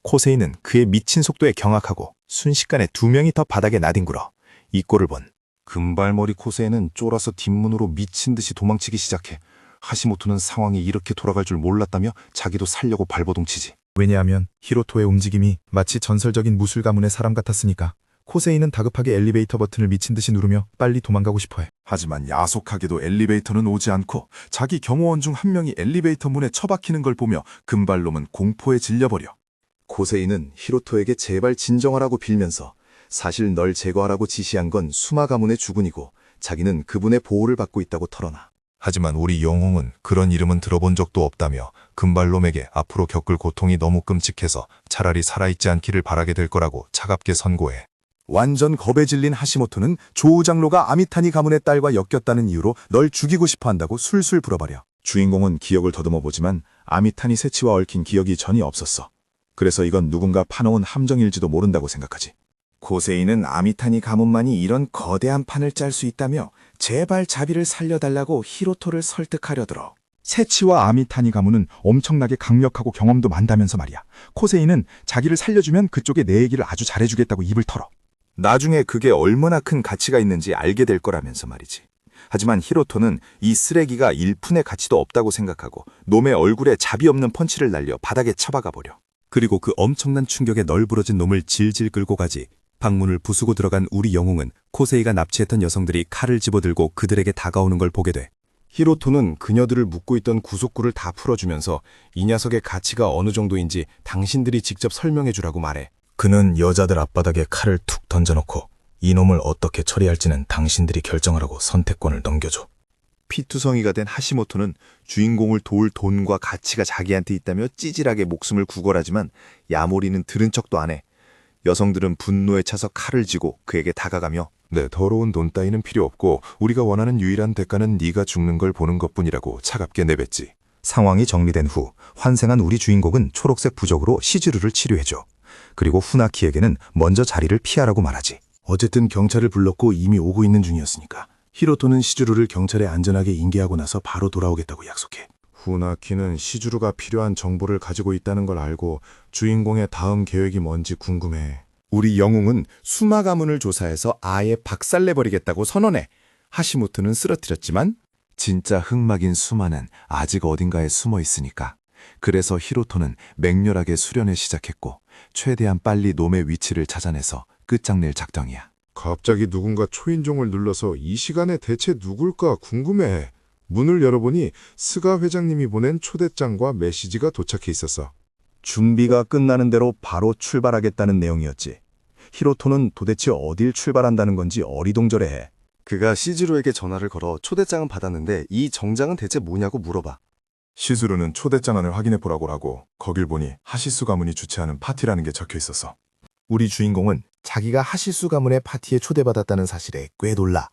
코세이는 그의 미친 속도에 경악하고 순식간에 2명이 더 바닥에 나뒹굴어. 이 꼴을 본 금발머리 코세이는 쫄아서 뒷문으로 미친 듯이 도망치기 시작해. 하시모토는 상황이 이렇게 돌아갈 줄 몰랐다며 자기도 살려고 발버둥치지. 왜냐하면 히로토의 움직임이 마치 전설적인 무술 가문의 사람 같았으니까. 코세이는 다급하게 엘리베이터 버튼을 미친 듯이 누르며 빨리 도망가고 싶어해. 하지만 야속하게도 엘리베이터는 오지 않고 자기 경호원 중 한 명이 엘리베이터 문에 처박히는 걸 보며 금발놈은 공포에 질려버려. 코세이는 히로토에게 제발 진정하라고 빌면서 사실 널 제거하라고 지시한 건 수마 가문의 주군이고 자기는 그분의 보호를 받고 있다고 털어놔. 하지만 우리 영웅은 그런 이름은 들어본 적도 없다며 금발놈에게 앞으로 겪을 고통이 너무 끔찍해서 차라리 살아있지 않기를 바라게 될 거라고 차갑게 선고해. 완전 겁에 질린 하시모토는 조우 장로가 아미타니 가문의 딸과 엮였다는 이유로 널 죽이고 싶어 한다고 술술 불어버려. 주인공은 기억을 더듬어 보지만 아미타니 세치와 얽힌 기억이 전혀 없었어. 그래서 이건 누군가 파놓은 함정일지도 모른다고 생각하지. 코세이는 아미타니 가문만이 이런 거대한 판을 짤 수 있다며 제발 자비를 살려달라고 히로토를 설득하려 들어. 세치와 아미타니 가문은 엄청나게 강력하고 경험도 많다면서 말이야. 코세이는 자기를 살려주면 그쪽에 내 얘기를 아주 잘해주겠다고 입을 털어. 나중에 그게 얼마나 큰 가치가 있는지 알게 될 거라면서 말이지. 하지만 히로토는 이 쓰레기가 1푼의 가치도 없다고 생각하고 놈의 얼굴에 자비 없는 펀치를 날려 바닥에 처박아 버려. 그리고 그 엄청난 충격에 널브러진 놈을 질질 끌고 가지. 방문을 부수고 들어간 우리 영웅은 코세이가 납치했던 여성들이 칼을 집어들고 그들에게 다가오는 걸 보게 돼. 히로토는 그녀들을 묶고 있던 구속구를 다 풀어주면서 이 녀석의 가치가 어느 정도인지 당신들이 직접 설명해주라고 말해. 그는 여자들 앞바닥에 칼을 툭 던져놓고 이놈을 어떻게 처리할지는 당신들이 결정하라고 선택권을 넘겨줘. 피투성이가 된 하시모토는 주인공을 도울 돈과 가치가 자기한테 있다며 찌질하게 목숨을 구걸하지만 야모리는 들은 척도 안 해. 여성들은 분노에 차서 칼을 쥐고 그에게 다가가며 네, 더러운 돈 따위는 필요 없고 우리가 원하는 유일한 대가는 네가 죽는 걸 보는 것뿐이라고 차갑게 내뱉지. 상황이 정리된 후 환생한 우리 주인공은 초록색 부적으로 시즈루를 치료해줘. 그리고 후나키에게는 먼저 자리를 피하라고 말하지. 어쨌든 경찰을 불렀고 이미 오고 있는 중이었으니까 히로토는 시즈루를 경찰에 안전하게 인계하고 나서 바로 돌아오겠다고 약속해. 후나키는 시즈루가 필요한 정보를 가지고 있다는 걸 알고 주인공의 다음 계획이 뭔지 궁금해. 우리 영웅은 수마 가문을 조사해서 아예 박살내버리겠다고 선언해. 하시모토는 쓰러뜨렸지만 진짜 흑막인 수마는 아직 어딘가에 숨어 있으니까. 그래서 히로토는 맹렬하게 수련을 시작했고 최대한 빨리 놈의 위치를 찾아내서 끝장낼 작정이야. 갑자기 누군가 초인종을 눌러서 이 시간에 대체 누굴까 궁금해. 문을 열어보니 스가 회장님이 보낸 초대장과 메시지가 도착해 있었어. 준비가 끝나는 대로 바로 출발하겠다는 내용이었지. 히로토는 도대체 어딜 출발한다는 건지 어리동절해해. 그가 시즈루에게 전화를 걸어 초대장은 받았는데 이 정장은 대체 뭐냐고 물어봐. 시즈루는 초대장안을 확인해보라고 하고 거길 보니 하시수 가문이 주최하는 파티라는 게 적혀 있었어. 우리 주인공은 자기가 하시수 가문의 파티에 초대받았다는 사실에 꽤 놀라.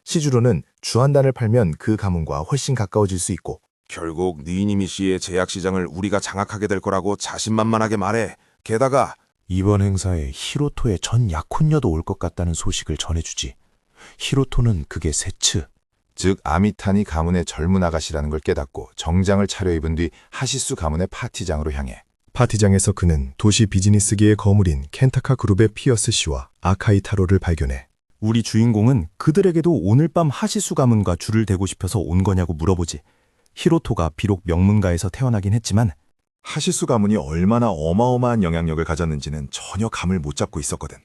시즈루는 주한단을 팔면 그 가문과 훨씬 가까워질 수 있고 결국 니이니미 씨의 제약 시장을 우리가 장악하게 될 거라고 자신만만하게 말해. 게다가 이번 행사에 히로토의 전 약혼녀도 올 것 같다는 소식을 전해주지. 히로토는 그게 세츠, 즉 아미타니 가문의 젊은 아가씨라는 걸 깨닫고 정장을 차려입은 뒤 하시수 가문의 파티장으로 향해. 파티장에서 그는 도시 비즈니스계의 거물인 켄타카 그룹의 피어스 씨와 아카이 타로를 발견해. 우리 주인공은 그들에게도 오늘 밤 하시수 가문과 줄을 대고 싶어서 온 거냐고 물어보지. 히로토가 비록 명문가에서 태어나긴 했지만 하시수 가문이 얼마나 어마어마한 영향력을 가졌는지는 전혀 감을 못 잡고 있었거든.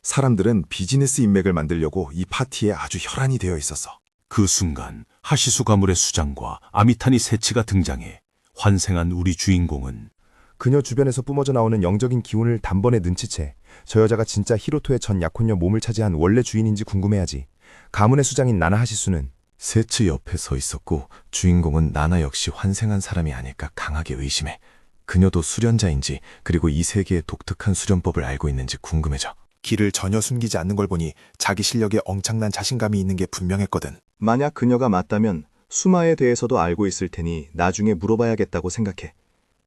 사람들은 비즈니스 인맥을 만들려고 이 파티에 아주 혈안이 되어 있었어. 그 순간 하시수 가문의 수장과 아미타니 세치가 등장해 환생한 우리 주인공은 그녀 주변에서 뿜어져 나오는 영적인 기운을 단번에 눈치채 저 여자가 진짜 히로토의 전 약혼녀 몸을 차지한 원래 주인인지 궁금해하지. 가문의 수장인 나나 하시수는 세츠 옆에 서 있었고 주인공은 나나 역시 환생한 사람이 아닐까 강하게 의심해. 그녀도 수련자인지 그리고 이 세계의 독특한 수련법을 알고 있는지 궁금해져. 길을 전혀 숨기지 않는 걸 보니 자기 실력에 엄청난 자신감이 있는 게 분명했거든. 만약 그녀가 맞다면 수마에 대해서도 알고 있을 테니 나중에 물어봐야겠다고 생각해.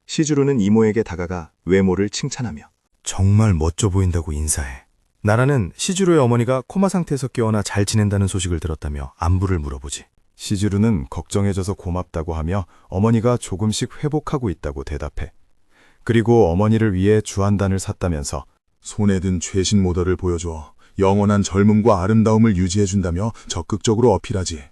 시즈루는 이모에게 다가가 외모를 칭찬하며 정말 멋져 보인다고 인사해. 나라는 시즈루의 어머니가 코마 상태에서 깨어나 잘 지낸다는 소식을 들었다며 안부를 물어보지. 시즈루는 걱정해줘서 고맙다고 하며 어머니가 조금씩 회복하고 있다고 대답해. 그리고 어머니를 위해 주한단을 샀다면서 손에 든 최신 모델을 보여줘. 영원한 젊음과 아름다움을 유지해준다며 적극적으로 어필하지.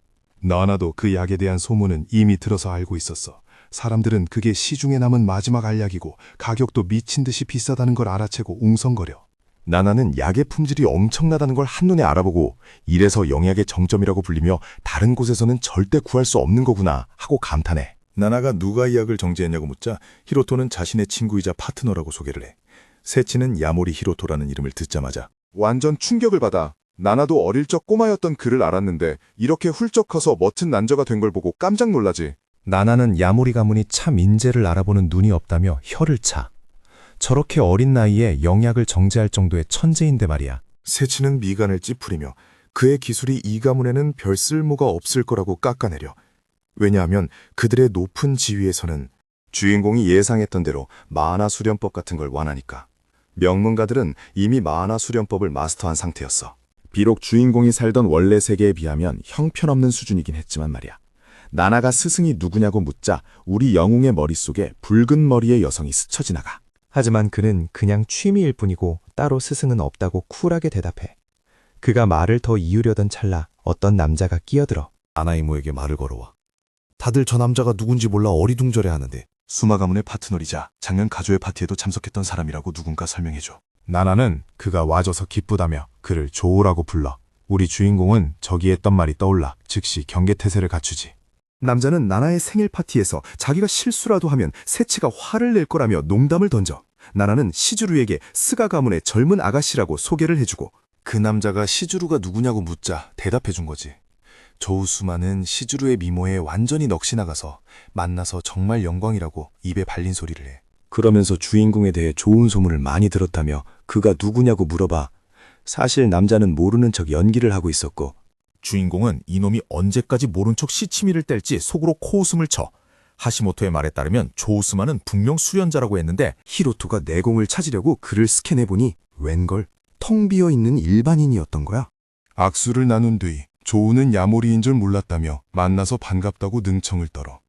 나나도 그 약에 대한 소문은 이미 들어서 알고 있었어. 사람들은 그게 시중에 남은 마지막 알약이고 가격도 미친 듯이 비싸다는 걸 알아채고 웅성거려. 나나는 약의 품질이 엄청나다는 걸 한눈에 알아보고 이래서 영약의 정점이라고 불리며 다른 곳에서는 절대 구할 수 없는 거구나 하고 감탄해. 나나가 누가 이 약을 정제했냐고 묻자 히로토는 자신의 친구이자 파트너라고 소개를 해. 세치는 야모리 히로토라는 이름을 듣자마자 완전 충격을 받아. 나나도 어릴 적 꼬마였던 그를 알았는데 이렇게 훌쩍 커서 멋진 난저가 된 걸 보고 깜짝 놀라지. 나나는 야모리 가문이 참 인재를 알아보는 눈이 없다며 혀를 차. 저렇게 어린 나이에 영약을 정제할 정도의 천재인데 말이야. 세치는 미간을 찌푸리며 그의 기술이 이 가문에는 별 쓸모가 없을 거라고 깎아내려. 왜냐하면 그들의 높은 지위에서는 주인공이 예상했던 대로 마하나 수련법 같은 걸 원하니까. 명문가들은 이미 마하나 수련법을 마스터한 상태였어. 비록 주인공이 살던 원래 세계에 비하면 형편없는 수준이긴 했지만 말이야. 나나가 스승이 누구냐고 묻자 우리 영웅의 머릿속에 붉은 머리의 여성이 스쳐 지나가. 하지만 그는 그냥 취미일 뿐이고 따로 스승은 없다고 쿨하게 대답해. 그가 말을 더 이으려던 찰나 어떤 남자가 끼어들어. 아나이모에게 말을 걸어와. 다들 저 남자가 누군지 몰라 어리둥절해 하는데 수마 가문의 파트너이자 작년 가조의 파티에도 참석했던 사람이라고 누군가 설명해줘. 나나는 그가 와줘서 기쁘다며 그를 조우라고 불러. 우리 주인공은 저기 했던 말이 떠올라 즉시 경계태세를 갖추지. 남자는 나나의 생일 파티에서 자기가 실수라도 하면 세치가 화를 낼 거라며 농담을 던져. 나나는 시즈루에게 스가 가문의 젊은 아가씨라고 소개를 해주고 그 남자가 시즈루가 누구냐고 묻자 대답해준 거지. 조우수마는 시즈루의 미모에 완전히 넋이 나가서 만나서 정말 영광이라고 입에 발린 소리를 해. 그러면서 주인공에 대해 좋은 소문을 많이 들었다며 그가 누구냐고 물어봐. 사실 남자는 모르는 척 연기를 하고 있었고 주인공은 이놈이 언제까지 모른 척 시치미를 뗄지 속으로 코웃음을 쳐. 하시모토의 말에 따르면 조우스마는 분명 수련자라고 했는데 히로토가 내공을 찾으려고 그를 스캔해보니 웬걸 텅 비어있는 일반인이었던 거야. 악수를 나눈 뒤 조우는 야모리인 줄 몰랐다며 만나서 반갑다고 능청을 떨어.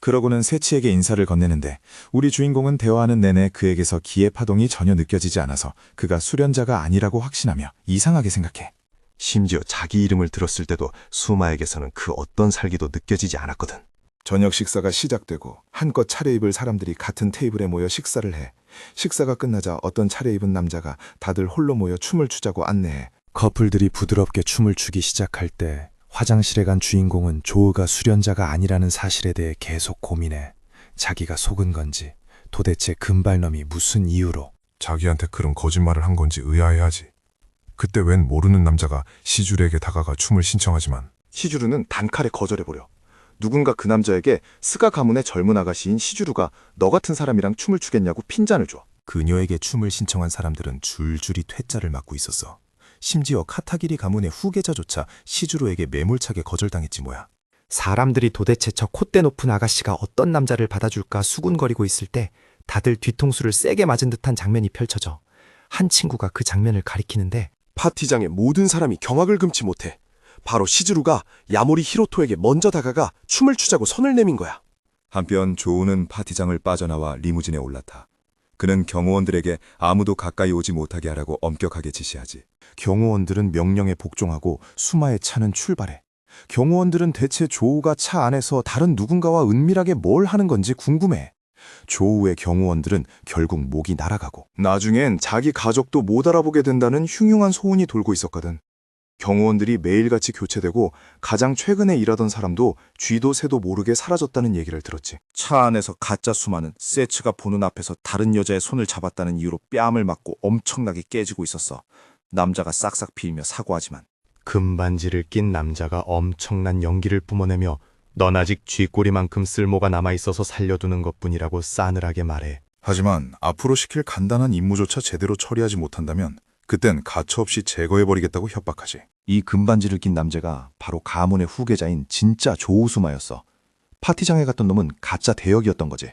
그러고는 세치에게 인사를 건네는데 우리 주인공은 대화하는 내내 그에게서 기의 파동이 전혀 느껴지지 않아서 그가 수련자가 아니라고 확신하며 이상하게 생각해. 심지어 자기 이름을 들었을 때도 수마에게서는 그 어떤 살기도 느껴지지 않았거든. 저녁 식사가 시작되고 한껏 차려입을 사람들이 같은 테이블에 모여 식사를 해. 식사가 끝나자 어떤 차려입은 남자가 다들 홀로 모여 춤을 추자고 안내해. 커플들이 부드럽게 춤을 추기 시작할 때 화장실에 간 주인공은 조우가 수련자가 아니라는 사실에 대해 계속 고민해. 자기가 속은 건지, 도대체 금발놈이 무슨 이유로. 자기한테 그런 거짓말을 한 건지 의아해하지. 그때 웬 모르는 남자가 시주르에게 다가가 춤을 신청하지만 시주르는 단칼에 거절해버려. 누군가 그 남자에게 스가 가문의 젊은 아가씨인 시주르가 너 같은 사람이랑 춤을 추겠냐고 핀잔을 줘. 그녀에게 춤을 신청한 사람들은 줄줄이 퇴짜를 맞고 있었어. 심지어 카타기리 가문의 후계자조차 시주로에게 매몰차게 거절당했지 뭐야. 사람들이 도대체 저 콧대 높은 아가씨가 어떤 남자를 받아줄까 수군거리고 있을 때 다들 뒤통수를 세게 맞은 듯한 장면이 펼쳐져. 한 친구가 그 장면을 가리키는데 파티장의 모든 사람이 경악을 금치 못해. 바로 시즈루가 야모리 히로토에게 먼저 다가가 춤을 추자고 선을 내민 거야. 한편 조우는 파티장을 빠져나와 리무진에 올라타. 그는 경호원들에게 아무도 가까이 오지 못하게 하라고 엄격하게 지시하지. 경호원들은 명령에 복종하고 수마의 차는 출발해. 경호원들은 대체 조우가 차 안에서 다른 누군가와 은밀하게 뭘 하는 건지 궁금해. 조우의 경호원들은 결국 목이 날아가고 나중엔 자기 가족도 못 알아보게 된다는 흉흉한 소문이 돌고 있었거든. 경호원들이 매일같이 교체되고 가장 최근에 일하던 사람도 쥐도 새도 모르게 사라졌다는 얘기를 들었지. 차 안에서 가짜 수마는 세츠가 보는 앞에서 다른 여자의 손을 잡았다는 이유로 뺨을 맞고 엄청나게 깨지고 있었어. 남자가 싹싹 비이며 사과하지만 금반지를 낀 남자가 엄청난 연기를 뿜어내며 넌 아직 쥐꼬리만큼 쓸모가 남아있어서 살려두는 것뿐이라고 싸늘하게 말해. 하지만 앞으로 시킬 간단한 임무조차 제대로 처리하지 못한다면 그땐 가차없이 제거해버리겠다고 협박하지. 이 금반지를 낀 남자가 바로 가문의 후계자인 진짜 조우수마였어. 파티장에 갔던 놈은 가짜 대역이었던 거지.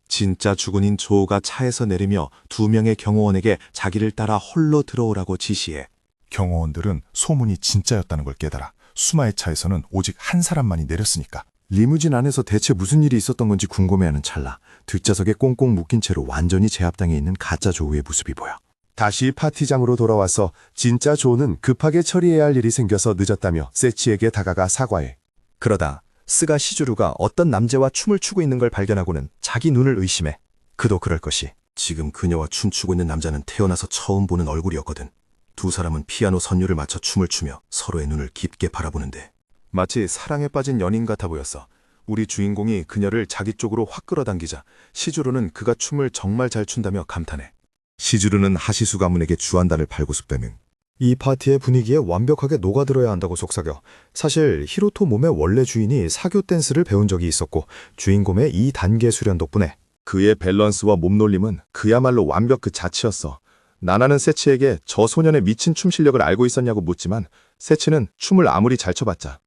진짜 주군인 조우가 차에서 내리며 2명의 경호원에게 자기를 따라 홀로 들어오라고 지시해. 경호원들은 소문이 진짜였다는 걸 깨달아. 수마의 차에서는 오직 한 사람만이 내렸으니까. 리무진 안에서 대체 무슨 일이 있었던 건지 궁금해하는 찰나 뒷좌석에 꽁꽁 묶인 채로 완전히 제압당해 있는 가짜 조우의 모습이 보여. 다시 파티장으로 돌아와서 진짜 조우는 급하게 처리해야 할 일이 생겨서 늦었다며 세치에게 다가가 사과해. 그러다 스가 시주루가 어떤 남자와 춤을 추고 있는 걸 발견하고는 자기 눈을 의심해. 그도 그럴 것이. 지금 그녀와 춤추고 있는 남자는 태어나서 처음 보는 얼굴이었거든. 두 사람은 피아노 선율을 맞춰 춤을 추며 서로의 눈을 깊게 바라보는데 마치 사랑에 빠진 연인 같아 보였어. 우리 주인공이 그녀를 자기 쪽으로 확 끌어당기자 시주루는 그가 춤을 정말 잘 춘다며 감탄해. 시주르는 하시수 가문에게 주안단을 팔고싶다면 이 파티의 분위기에 완벽하게 녹아들어야 한다고 속삭여. 사실 히로토 몸의 원래 주인이 사교 댄스를 배운 적이 있었고 주인공의 2단계 수련 덕분에 그의 밸런스와 몸놀림은 그야말로 완벽 그 자체였어. 나나는 세치에게 저 소년의 미친 춤 실력을 알고 있었냐고 묻지만 세치는 춤을 아무리 잘 춰봤자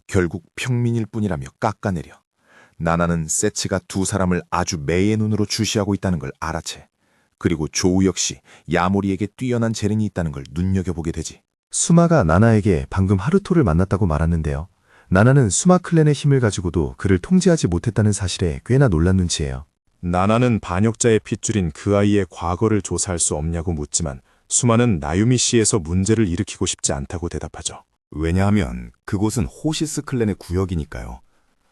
결국 평민일 뿐이라며 깎아내려. 나나는 세치가 두 사람을 아주 매의 눈으로 주시하고 있다는 걸 알아채. 그리고 조우 역시 야모리에게 뛰어난 재능이 있다는 걸 눈여겨보게 되지. 수마가 나나에게 방금 하루토를 만났다고 말았는데요. 나나는 수마 클랜의 힘을 가지고도 그를 통제하지 못했다는 사실에 꽤나 놀란 눈치예요. 나나는 반역자의 핏줄인 그 아이의 과거를 조사할 수 없냐고 묻지만 수마는 나유미 씨에서 문제를 일으키고 싶지 않다고 대답하죠. 왜냐하면 그곳은 호시스 클랜의 구역이니까요.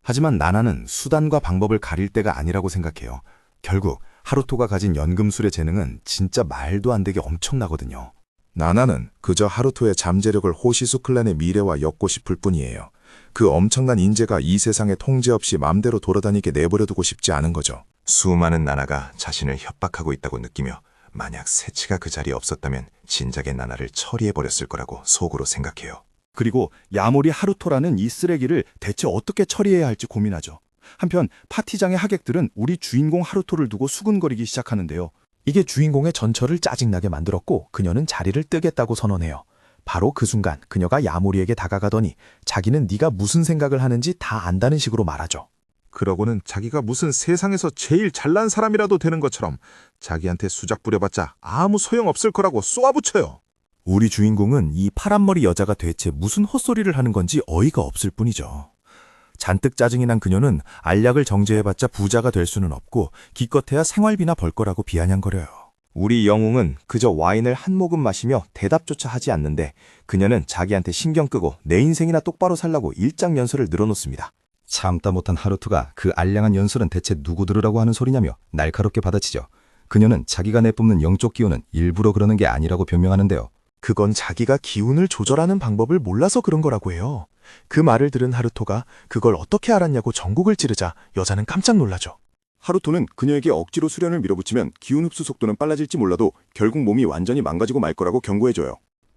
하지만 나나는 수단과 방법을 가릴 때가 아니라고 생각해요. 결국 하루토가 가진 연금술의 재능은 진짜 말도 안 되게 엄청나거든요. 나나는 그저 하루토의 잠재력을 호시수 클랜의 미래와 엮고 싶을 뿐이에요. 그 엄청난 인재가 이 세상에 통제 없이 맘대로 돌아다니게 내버려두고 싶지 않은 거죠. 수많은 나나가 자신을 협박하고 있다고 느끼며 만약 세치가 그 자리에 없었다면 진작에 나나를 처리해버렸을 거라고 속으로 생각해요. 그리고 야모리 하루토라는 이 쓰레기를 대체 어떻게 처리해야 할지 고민하죠. 한편 파티장의 하객들은 우리 주인공 하루토를 두고 수군거리기 시작하는데요. 이게 주인공의 전철을 짜증나게 만들었고 그녀는 자리를 뜨겠다고 선언해요. 바로 그 순간 그녀가 야모리에게 다가가더니 자기는 네가 무슨 생각을 하는지 다 안다는 식으로 말하죠. 그러고는 자기가 무슨 세상에서 제일 잘난 사람이라도 되는 것처럼 자기한테 수작 부려봤자 아무 소용없을 거라고 쏘아붙여요. 우리 주인공은 이 파란머리 여자가 대체 무슨 헛소리를 하는 건지 어이가 없을 뿐이죠. 잔뜩 짜증이 난 그녀는 알약을 정제해봤자 부자가 될 수는 없고 기껏해야 생활비나 벌 거라고 비아냥거려요. 우리 영웅은 그저 와인을 한 모금 마시며 대답조차 하지 않는데 그녀는 자기한테 신경 끄고 내 인생이나 똑바로 살라고 일장연설을 늘어놓습니다. 참다 못한 하루토가 그 알량한 연설은 대체 누구 들으라고 하는 소리냐며 날카롭게 받아치죠. 그녀는 자기가 내뿜는 영적 기운은 일부러 그러는 게 아니라고 변명하는데요. 그건 자기가 기운을 조절하는 방법을 몰라서 그런 거라고 해요. 그 말을 들은 하루토가 그걸 어떻게 알았냐고 전곡을 찌르자 여자는 깜짝 놀라죠. 하루토는 그녀에게 억지로 수련을 밀어붙이면 기운 흡수 속도는 빨라질지 몰라도 결국 몸이 완전히 망가지고 말 거라고 경고해줘요.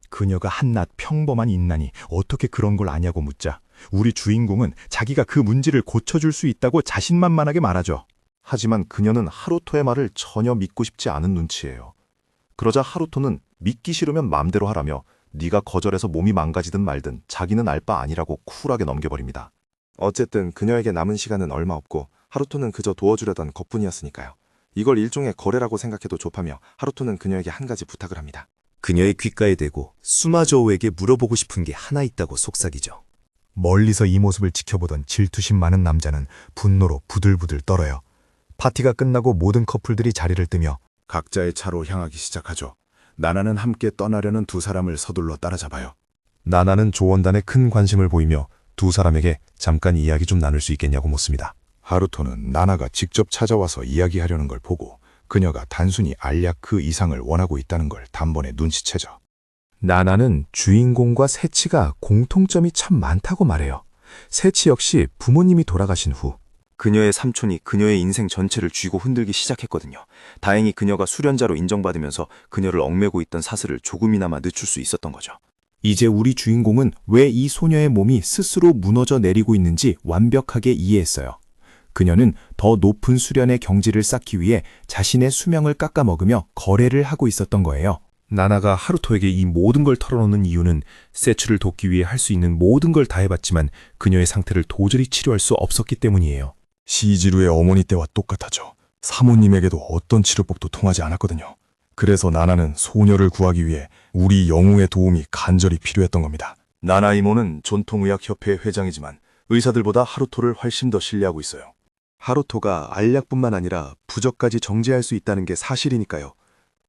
그녀가 한낱 평범한 인간이 어떻게 그런 걸 아냐고 묻자 우리 주인공은 자기가 그 문제를 고쳐줄 수 있다고 자신만만하게 말하죠. 하지만 그녀는 하루토의 말을 전혀 믿고 싶지 않은 눈치예요. 그러자 하루토는 믿기 싫으면 맘대로 하라며 네가 거절해서 몸이 망가지든 말든 자기는 알 바 아니라고 쿨하게 넘겨버립니다. 어쨌든 그녀에게 남은 시간은 얼마 없고 하루토는 그저 도와주려던 것뿐이었으니까요. 이걸 일종의 거래라고 생각해도 좋다며 하루토는 그녀에게 한 가지 부탁을 합니다. 그녀의 귓가에 대고 수마조우에게 물어보고 싶은 게 하나 있다고 속삭이죠. 멀리서 이 모습을 지켜보던 질투심 많은 남자는 분노로 부들부들 떨어요. 파티가 끝나고 모든 커플들이 자리를 뜨며 각자의 차로 향하기 시작하죠. 나나는 함께 떠나려는 두 사람을 서둘러 따라잡아요. 나나는 조원단에 큰 관심을 보이며 두 사람에게 잠깐 이야기 좀 나눌 수 있겠냐고 묻습니다. 하루토는 나나가 직접 찾아와서 이야기하려는 걸 보고 그녀가 단순히 알약 그 이상을 원하고 있다는 걸 단번에 눈치채죠. 나나는 주인공과 세치가 공통점이 참 많다고 말해요. 세치 역시 부모님이 돌아가신 후 그녀의 삼촌이 그녀의 인생 전체를 쥐고 흔들기 시작했거든요. 다행히 그녀가 수련자로 인정받으면서 그녀를 얽매고 있던 사슬을 조금이나마 늦출 수 있었던 거죠. 이제 우리 주인공은 왜 이 소녀의 몸이 스스로 무너져 내리고 있는지 완벽하게 이해했어요. 그녀는 더 높은 수련의 경지를 쌓기 위해 자신의 수명을 깎아먹으며 거래를 하고 있었던 거예요. 나나가 하루토에게 이 모든 걸 털어놓는 이유는 세추를 돕기 위해 할 수 있는 모든 걸 다 해봤지만 그녀의 상태를 도저히 치료할 수 없었기 때문이에요. 시지루의 어머니 때와 똑같아죠. 사모님에게도 어떤 치료법도 통하지 않았거든요. 그래서 나나는 소녀를 구하기 위해 우리 영웅의 도움이 간절히 필요했던 겁니다. 나나 이모는 전통의학협회 회장이지만 의사들보다 하루토를 훨씬 더 신뢰하고 있어요. 하루토가 알약뿐만 아니라 부적까지 정제할 수 있다는 게 사실이니까요.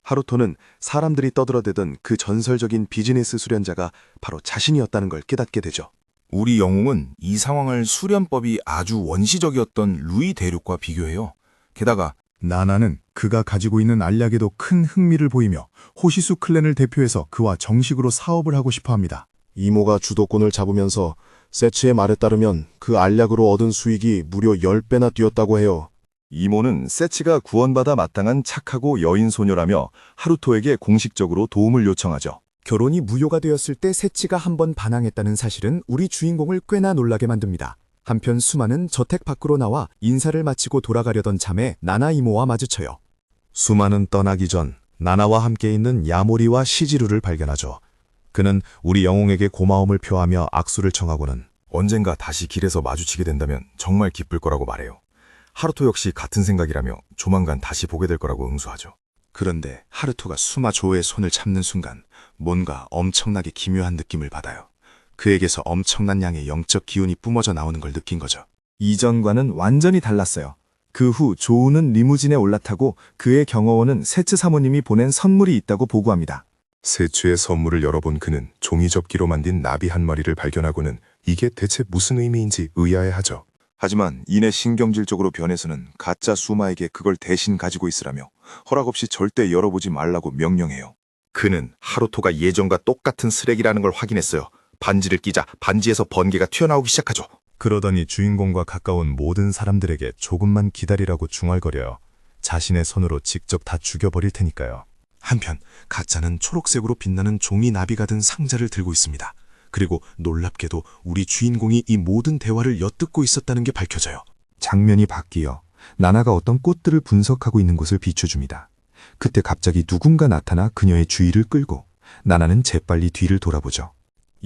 하루토는 사람들이 떠들어대던 그 전설적인 비즈니스 수련자가 바로 자신이었다는 걸 깨닫게 되죠. 우리 영웅은 이 상황을 수련법이 아주 원시적이었던 루이 대륙과 비교해요. 게다가 나나는 그가 가지고 있는 알약에도 큰 흥미를 보이며 호시수 클랜을 대표해서 그와 정식으로 사업을 하고 싶어 합니다. 이모가 주도권을 잡으면서 세츠의 말에 따르면 그 알약으로 얻은 수익이 무려 10배나 뛰었다고 해요. 이모는 세츠가 구원받아 마땅한 착하고 여인 소녀라며 하루토에게 공식적으로 도움을 요청하죠. 결혼이 무효가 되었을 때 세치가 한번 반항했다는 사실은 우리 주인공을 꽤나 놀라게 만듭니다. 한편 수마는 저택 밖으로 나와 인사를 마치고 돌아가려던 참에 나나 이모와 마주쳐요. 수마는 떠나기 전 나나와 함께 있는 야모리와 시지루를 발견하죠. 그는 우리 영웅에게 고마움을 표하며 악수를 청하고는 언젠가 다시 길에서 마주치게 된다면 정말 기쁠 거라고 말해요. 하루토 역시 같은 생각이라며 조만간 다시 보게 될 거라고 응수하죠. 그런데 하루토가 수마조우의 손을 잡는 순간 뭔가 엄청나게 기묘한 느낌을 받아요. 그에게서 엄청난 양의 영적 기운이 뿜어져 나오는 걸 느낀 거죠. 이전과는 완전히 달랐어요. 그 후 조우는 리무진에 올라타고 그의 경호원은 세츠 사모님이 보낸 선물이 있다고 보고합니다. 세츠의 선물을 열어본 그는 종이접기로 만든 나비 한 마리를 발견하고는 이게 대체 무슨 의미인지 의아해하죠. 하지만 이내 신경질적으로 변해서는 가짜 수마에게 그걸 대신 가지고 있으라며 허락 없이 절대 열어보지 말라고 명령해요. 그는 하루토가 예전과 똑같은 쓰레기라는 걸 확인했어요. 반지를 끼자 반지에서 번개가 튀어나오기 시작하죠. 그러더니 주인공과 가까운 모든 사람들에게 조금만 기다리라고 중얼거려요. 자신의 손으로 직접 다 죽여버릴 테니까요. 한편 가짜는 초록색으로 빛나는 종이 나비가 든 상자를 들고 있습니다. 그리고 놀랍게도 우리 주인공이 이 모든 대화를 엿듣고 있었다는 게 밝혀져요. 장면이 바뀌어 나나가 어떤 꽃들을 분석하고 있는 곳을 비춰줍니다. 그때 갑자기 누군가 나타나 그녀의 주의를 끌고 나나는 재빨리 뒤를 돌아보죠.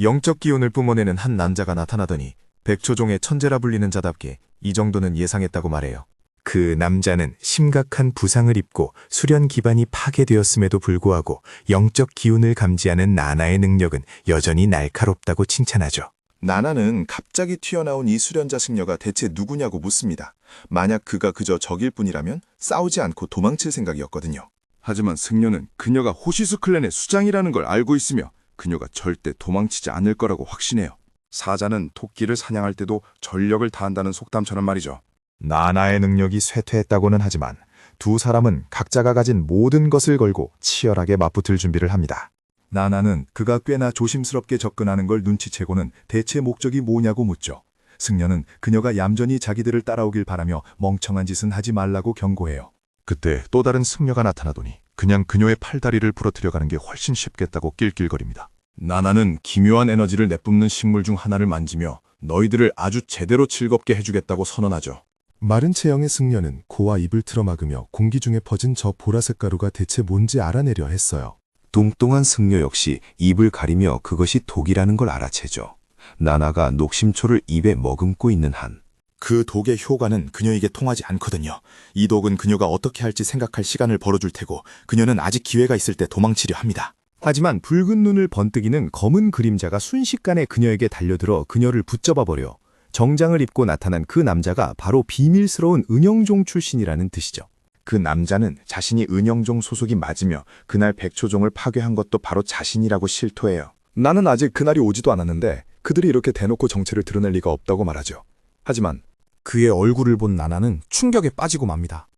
영적 기운을 뿜어내는 한 남자가 나타나더니 백초종의 천재라 불리는 자답게 이 정도는 예상했다고 말해요. 그 남자는 심각한 부상을 입고 수련 기반이 파괴되었음에도 불구하고 영적 기운을 감지하는 나나의 능력은 여전히 날카롭다고 칭찬하죠. 나나는 갑자기 튀어나온 이 수련자 승려가 대체 누구냐고 묻습니다. 만약 그가 그저 적일 뿐이라면 싸우지 않고 도망칠 생각이었거든요. 하지만 승려는 그녀가 호시수 클랜의 수장이라는 걸 알고 있으며 그녀가 절대 도망치지 않을 거라고 확신해요. 사자는 토끼를 사냥할 때도 전력을 다한다는 속담처럼 말이죠. 나나의 능력이 쇠퇴했다고는 하지만 두 사람은 각자가 가진 모든 것을 걸고 치열하게 맞붙을 준비를 합니다. 나나는 그가 꽤나 조심스럽게 접근하는 걸 눈치채고는 대체 목적이 뭐냐고 묻죠. 승려는 그녀가 얌전히 자기들을 따라오길 바라며 멍청한 짓은 하지 말라고 경고해요. 그때 또 다른 승려가 나타나더니 그냥 그녀의 팔다리를 부러뜨려 가는 게 훨씬 쉽겠다고 낄낄거립니다. 나나는 기묘한 에너지를 내뿜는 식물 중 하나를 만지며 너희들을 아주 제대로 즐겁게 해주겠다고 선언하죠. 마른 체형의 승려는 코와 입을 틀어막으며 공기 중에 퍼진 저 보라색 가루가 대체 뭔지 알아내려 했어요. 뚱뚱한 승려 역시 입을 가리며 그것이 독이라는 걸 알아채죠. 나나가 녹심초를 입에 머금고 있는 한 그 독의 효과는 그녀에게 통하지 않거든요. 이 독은 그녀가 어떻게 할지 생각할 시간을 벌어줄 테고 그녀는 아직 기회가 있을 때 도망치려 합니다. 하지만 붉은 눈을 번뜩이는 검은 그림자가 순식간에 그녀에게 달려들어 그녀를 붙잡아버려 정장을 입고 나타난 그 남자가 바로 비밀스러운 은영종 출신이라는 뜻이죠. 그 남자는 자신이 은영종 소속이 맞으며 그날 백초종을 파괴한 것도 바로 자신이라고 실토해요. 나는 아직 그날이 오지도 않았는데 그들이 이렇게 대놓고 정체를 드러낼 리가 없다고 말하죠. 하지만 그의 얼굴을 본 나나는 충격에 빠지고 맙니다.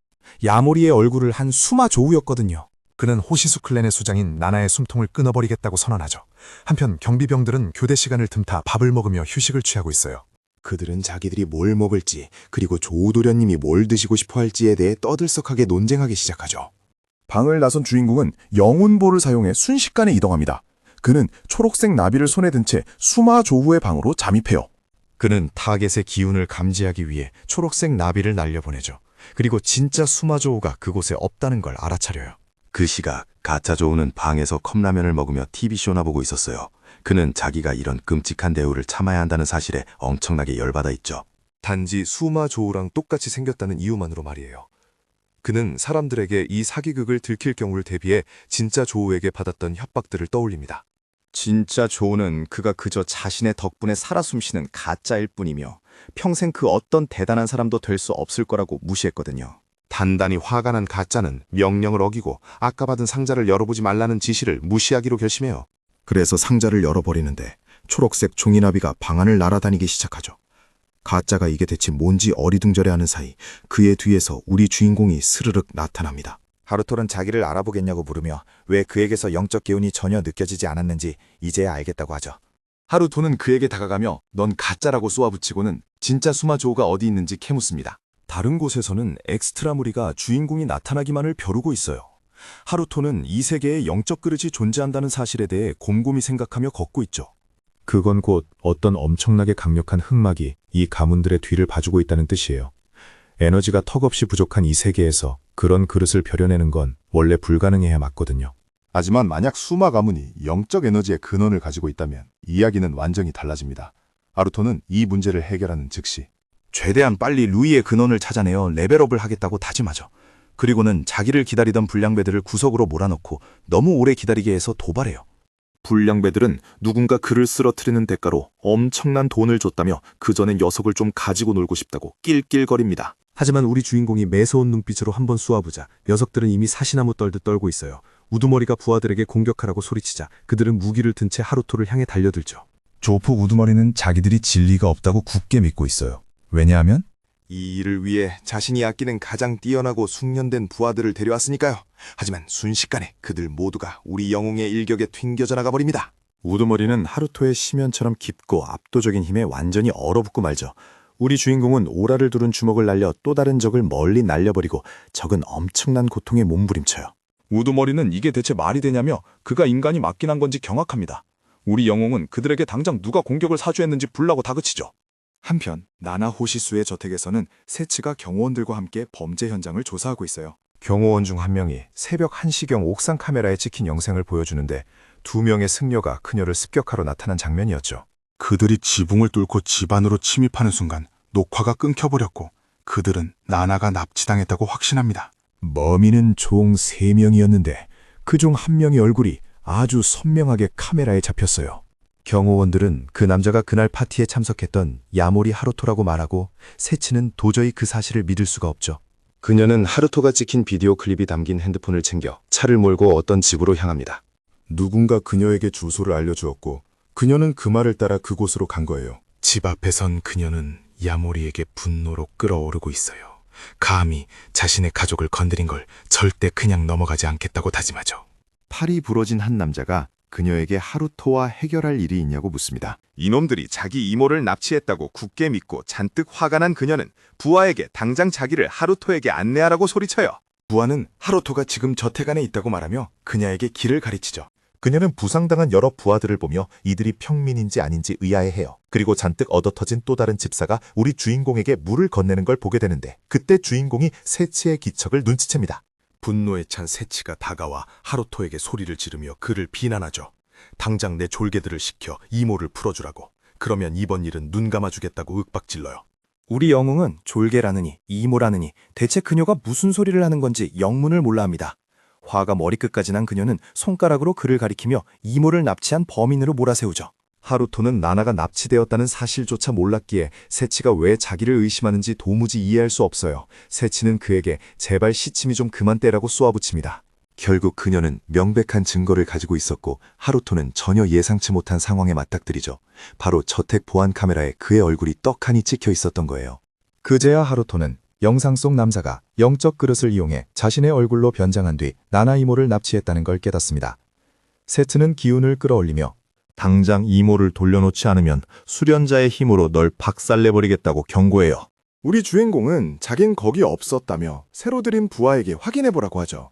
야모리의 얼굴을 한 수마 조우였거든요. 그는 호시수 클랜의 수장인 나나의 숨통을 끊어버리겠다고 선언하죠. 한편 경비병들은 교대 시간을 틈타 밥을 먹으며 휴식을 취하고 있어요. 그들은 자기들이 뭘 먹을지 그리고 조우도련님이 뭘 드시고 싶어 할지에 대해 떠들썩하게 논쟁하기 시작하죠. 방을 나선 주인공은 영혼볼을 사용해 순식간에 이동합니다. 그는 초록색 나비를 손에 든 채 수마 조우의 방으로 잠입해요. 그는 타겟의 기운을 감지하기 위해 초록색 나비를 날려보내죠. 그리고 진짜 수마 조우가 그곳에 없다는 걸 알아차려요. 그 시각 가짜 조우는 방에서 컵라면을 먹으며 TV쇼나 보고 있었어요. 그는 자기가 이런 끔찍한 대우를 참아야 한다는 사실에 엄청나게 열받아 있죠. 단지 수마 조우랑 똑같이 생겼다는 이유만으로 말이에요. 그는 사람들에게 이 사기극을 들킬 경우를 대비해 진짜 조우에게 받았던 협박들을 떠올립니다. 진짜 조우는 그가 그저 자신의 덕분에 살아 숨쉬는 가짜일 뿐이며 평생 그 어떤 대단한 사람도 될 수 없을 거라고 무시했거든요. 단단히 화가 난 가짜는 명령을 어기고 아까 받은 상자를 열어보지 말라는 지시를 무시하기로 결심해요. 그래서 상자를 열어버리는데 초록색 종이나비가 방 안을 날아다니기 시작하죠. 가짜가 이게 대체 뭔지 어리둥절해하는 사이 그의 뒤에서 우리 주인공이 스르륵 나타납니다. 하루토는 자기를 알아보겠냐고 물으며 왜 그에게서 영적 기운이 전혀 느껴지지 않았는지 이제야 알겠다고 하죠. 하루토는 그에게 다가가며 넌 가짜라고 쏘아붙이고는 진짜 수마 조우가 어디 있는지 캐묻습니다. 다른 곳에서는 엑스트라 무리가 주인공이 나타나기만을 벼르고 있어요. 하루토는 이 세계에 영적 그릇이 존재한다는 사실에 대해 곰곰이 생각하며 걷고 있죠. 그건 곧 어떤 엄청나게 강력한 흑막이 이 가문들의 뒤를 봐주고 있다는 뜻이에요. 에너지가 턱없이 부족한 이 세계에서 그런 그릇을 벼려내는 건 원래 불가능해야 맞거든요. 하지만 만약 수마 가문이 영적 에너지의 근원을 가지고 있다면 이야기는 완전히 달라집니다. 하루토는 이 문제를 해결하는 즉시 최대한 빨리 루이의 근원을 찾아내어 레벨업을 하겠다고 다짐하죠. 그리고는 자기를 기다리던 불량배들을 구석으로 몰아넣고 너무 오래 기다리게 해서 도발해요. 불량배들은 누군가 그를 쓰러뜨리는 대가로 엄청난 돈을 줬다며 그 전에 녀석을 좀 가지고 놀고 싶다고 낄낄거립니다. 하지만 우리 주인공이 매서운 눈빛으로 한번 쏘아보자 녀석들은 이미 사시나무 떨듯 떨고 있어요. 우두머리가 부하들에게 공격하라고 소리치자 그들은 무기를 든 채 하루토를 향해 달려들죠. 조프 우두머리는 자기들이 진리가 없다고 굳게 믿고 있어요. 왜냐하면 이 일을 위해 자신이 아끼는 가장 뛰어나고 숙련된 부하들을 데려왔으니까요. 하지만 순식간에 그들 모두가 우리 영웅의 일격에 튕겨져 나가버립니다. 우두머리는 하루토의 심연처럼 깊고 압도적인 힘에 완전히 얼어붙고 말죠. 우리 주인공은 오라를 두른 주먹을 날려 또 다른 적을 멀리 날려버리고 적은 엄청난 고통에 몸부림쳐요. 우두머리는 이게 대체 말이 되냐며 그가 인간이 맞긴 한 건지 경악합니다. 우리 영웅은 그들에게 당장 누가 공격을 사주했는지 불라고 다그치죠. 한편 나나 호시수의 저택에서는 세츠가 경호원들과 함께 범죄 현장을 조사하고 있어요. 경호원 중 한 명이 새벽 1시경 옥상 카메라에 찍힌 영상을 보여주는데 2명의 승려가 그녀를 습격하러 나타난 장면이었죠. 그들이 지붕을 뚫고 집 안으로 침입하는 순간 녹화가 끊겨버렸고 그들은 나나가 납치당했다고 확신합니다. 범인은 총 3명이었는데 그중 1명의 얼굴이 아주 선명하게 카메라에 잡혔어요. 경호원들은 그 남자가 그날 파티에 참석했던 야모리 하루토라고 말하고 세치는 도저히 그 사실을 믿을 수가 없죠. 그녀는 하루토가 찍힌 비디오 클립이 담긴 핸드폰을 챙겨 차를 몰고 어떤 집으로 향합니다. 누군가 그녀에게 주소를 알려주었고 그녀는 그 말을 따라 그곳으로 간 거예요. 집 앞에선 그녀는 야모리에게 분노로 끓어오르고 있어요. 감히 자신의 가족을 건드린 걸 절대 그냥 넘어가지 않겠다고 다짐하죠. 팔이 부러진 한 남자가 그녀에게 하루토와 해결할 일이 있냐고 묻습니다. 이놈들이 자기 이모를 납치했다고 굳게 믿고 잔뜩 화가 난 그녀는 부하에게 당장 자기를 하루토에게 안내하라고 소리쳐요. 부하는 하루토가 지금 저택 안에 있다고 말하며 그녀에게 길을 가르치죠. 그녀는 부상당한 여러 부하들을 보며 이들이 평민인지 아닌지 의아해해요. 그리고 잔뜩 얻어터진 또 다른 집사가 우리 주인공에게 물을 건네는 걸 보게 되는데 그때 주인공이 세치의 기척을 눈치챕니다. 분노에 찬 세치가 다가와 하루토에게 소리를 지르며 그를 비난하죠. 당장 내 졸개들을 시켜 이모를 풀어주라고. 그러면 이번 일은 눈 감아주겠다고 윽박질러요. 우리 영웅은 졸개라느니 이모라느니 대체 그녀가 무슨 소리를 하는 건지 영문을 몰라 합니다. 화가 머리끝까지 난 그녀는 손가락으로 그를 가리키며 이모를 납치한 범인으로 몰아세우죠. 하루토는 나나가 납치되었다는 사실조차 몰랐기에 세치가 왜 자기를 의심하는지 도무지 이해할 수 없어요. 세치는 그에게 제발 시침이 좀 그만 떼라고 쏘아붙입니다. 결국 그녀는 명백한 증거를 가지고 있었고 하루토는 전혀 예상치 못한 상황에 맞닥뜨리죠. 바로 저택 보안 카메라에 그의 얼굴이 떡하니 찍혀 있었던 거예요. 그제야 하루토는 영상 속 남자가 영적 그릇을 이용해 자신의 얼굴로 변장한 뒤 나나 이모를 납치했다는 걸 깨닫습니다. 세츠는 기운을 끌어올리며 당장 이모를 돌려놓지 않으면 수련자의 힘으로 널 박살내버리겠다고 경고해요. 우리 주인공은 자긴 거기 없었다며 새로 들인 부하에게 확인해보라고 하죠.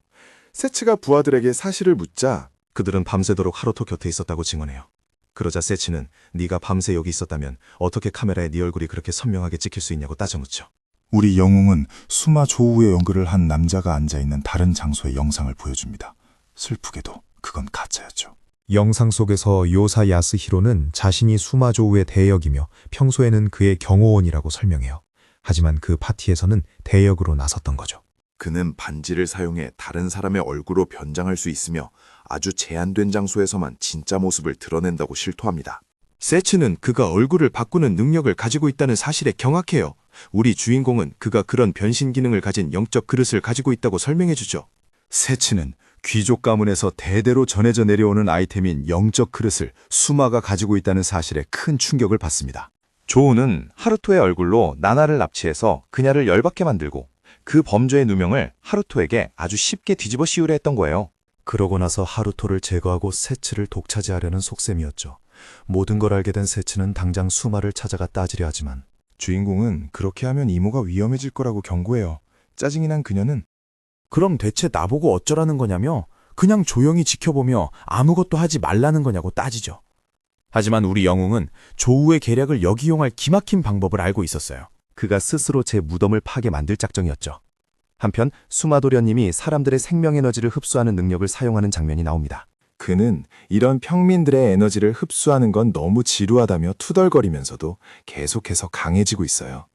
세치가 부하들에게 사실을 묻자 그들은 밤새도록 하루토 곁에 있었다고 증언해요. 그러자 세치는 네가 밤새 여기 있었다면 어떻게 카메라에 네 얼굴이 그렇게 선명하게 찍힐 수 있냐고 따져묻죠. 우리 영웅은 수마 조우에 연극을 한 남자가 앉아있는 다른 장소의 영상을 보여줍니다. 슬프게도 그건 가짜였죠. 영상 속에서 요사 야스히로는 자신이 수마조우의 대역이며 평소에는 그의 경호원이라고 설명해요. 하지만 그 파티에서는 대역으로 나섰던 거죠. 그는 반지를 사용해 다른 사람의 얼굴로 변장할 수 있으며 아주 제한된 장소에서만 진짜 모습을 드러낸다고 실토합니다. 세츠는 그가 얼굴을 바꾸는 능력을 가지고 있다는 사실에 경악해요. 우리 주인공은 그가 그런 변신 기능을 가진 영적 그릇을 가지고 있다고 설명해주죠. 세츠는 귀족 가문에서 대대로 전해져 내려오는 아이템인 영적 그릇을 수마가 가지고 있다는 사실에 큰 충격을 받습니다. 조우는 하루토의 얼굴로 나나를 납치해서 그녀를 열받게 만들고 그 범죄의 누명을 하루토에게 아주 쉽게 뒤집어 씌우려 했던 거예요. 그러고 나서 하루토를 제거하고 세츠를 독차지하려는 속셈이었죠. 모든 걸 알게 된 세츠는 당장 수마를 찾아가 따지려 하지만 주인공은 그렇게 하면 이모가 위험해질 거라고 경고해요. 짜증이 난 그녀는 그럼 대체 나보고 어쩌라는 거냐며 그냥 조용히 지켜보며 아무것도 하지 말라는 거냐고 따지죠. 하지만 우리 영웅은 조우의 계략을 역이용할 기막힌 방법을 알고 있었어요. 그가 스스로 제 무덤을 파게 만들 작정이었죠. 한편 수마도련님이 사람들의 생명에너지를 흡수하는 능력을 사용하는 장면이 나옵니다. 그는 이런 평민들의 에너지를 흡수하는 건 너무 지루하다며 투덜거리면서도 계속해서 강해지고 있어요.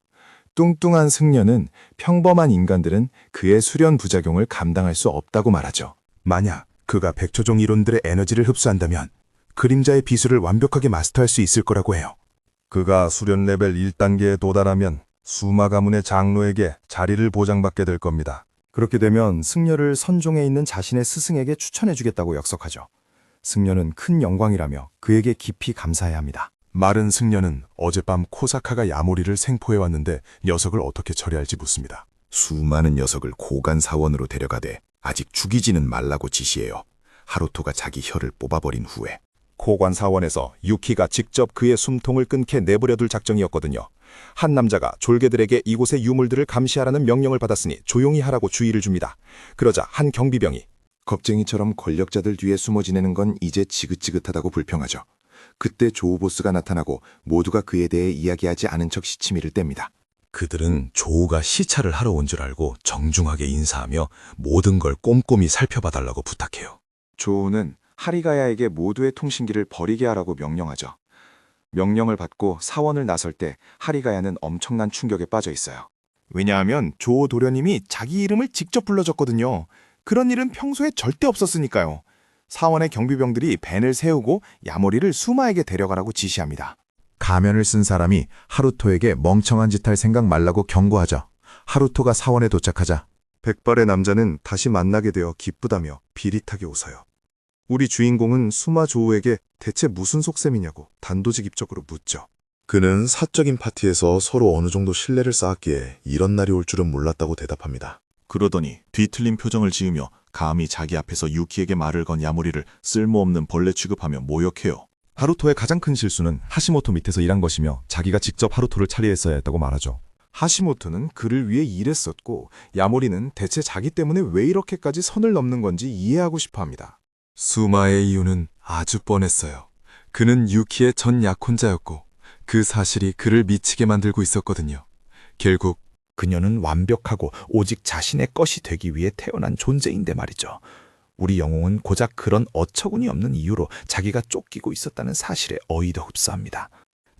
뚱뚱한 승려는 평범한 인간들은 그의 수련 부작용을 감당할 수 없다고 말하죠. 만약 그가 백초종 이론들의 에너지를 흡수한다면 그림자의 비수를 완벽하게 마스터할 수 있을 거라고 해요. 그가 수련 레벨 1단계에 도달하면 수마 가문의 장로에게 자리를 보장받게 될 겁니다. 그렇게 되면 승려를 선종에 있는 자신의 스승에게 추천해주겠다고 약속하죠. 승려는 큰 영광이라며 그에게 깊이 감사해야 합니다. 마른 승려는 어젯밤 코사카가 야모리를 생포해왔는데 녀석을 어떻게 처리할지 묻습니다. 수많은 녀석을 고관 사원으로 데려가되 아직 죽이지는 말라고 지시해요. 하루토가 자기 혀를 뽑아버린 후에. 고관 사원에서 유키가 직접 그의 숨통을 끊게 내버려둘 작정이었거든요. 한 남자가 졸개들에게 이곳의 유물들을 감시하라는 명령을 받았으니 조용히 하라고 주의를 줍니다. 그러자 한 경비병이 겁쟁이처럼 권력자들 뒤에 숨어 지내는 건 이제 지긋지긋하다고 불평하죠. 그때 조우 보스가 나타나고 모두가 그에 대해 이야기하지 않은 척 시치미를 뗍니다. 그들은 조우가 시찰을 하러 온 줄 알고 정중하게 인사하며 모든 걸 꼼꼼히 살펴봐달라고 부탁해요. 조우는 하리가야에게 모두의 통신기를 버리게 하라고 명령하죠. 명령을 받고 사원을 나설 때 하리가야는 엄청난 충격에 빠져 있어요. 왜냐하면 조오 도련님이 자기 이름을 직접 불러줬거든요. 그런 일은 평소에 절대 없었으니까요. 사원의 경비병들이 밴을 세우고 야모리를 수마에게 데려가라고 지시합니다. 가면을 쓴 사람이 하루토에게 멍청한 짓 할 생각 말라고 경고하죠. 하루토가 사원에 도착하자 백발의 남자는 다시 만나게 되어 기쁘다며 비릿하게 웃어요. 우리 주인공은 수마 조우에게 대체 무슨 속셈이냐고 단도직입적으로 묻죠. 그는 사적인 파티에서 서로 어느 정도 신뢰를 쌓았기에 이런 날이 올 줄은 몰랐다고 대답합니다. 그러더니 뒤틀린 표정을 지으며 감히 자기 앞에서 유키에게 말을 건 야모리를 쓸모없는 벌레 취급하며 모욕해요. 하루토의 가장 큰 실수는 하시모토 밑에서 일한 것이며 자기가 직접 하루토를 처리했어야 했다고 말하죠. 하시모토는 그를 위해 일했었고 야모리는 대체 자기 때문에 왜 이렇게까지 선을 넘는 건지 이해하고 싶어합니다. 수마의 이유는 아주 뻔했어요. 그는 유키의 전 약혼자였고 그 사실이 그를 미치게 만들고 있었거든요. 결국 그녀는 완벽하고 오직 자신의 것이 되기 위해 태어난 존재인데 말이죠. 우리 영웅은 고작 그런 어처구니 없는 이유로 자기가 쫓기고 있었다는 사실에 어이도 흡사합니다.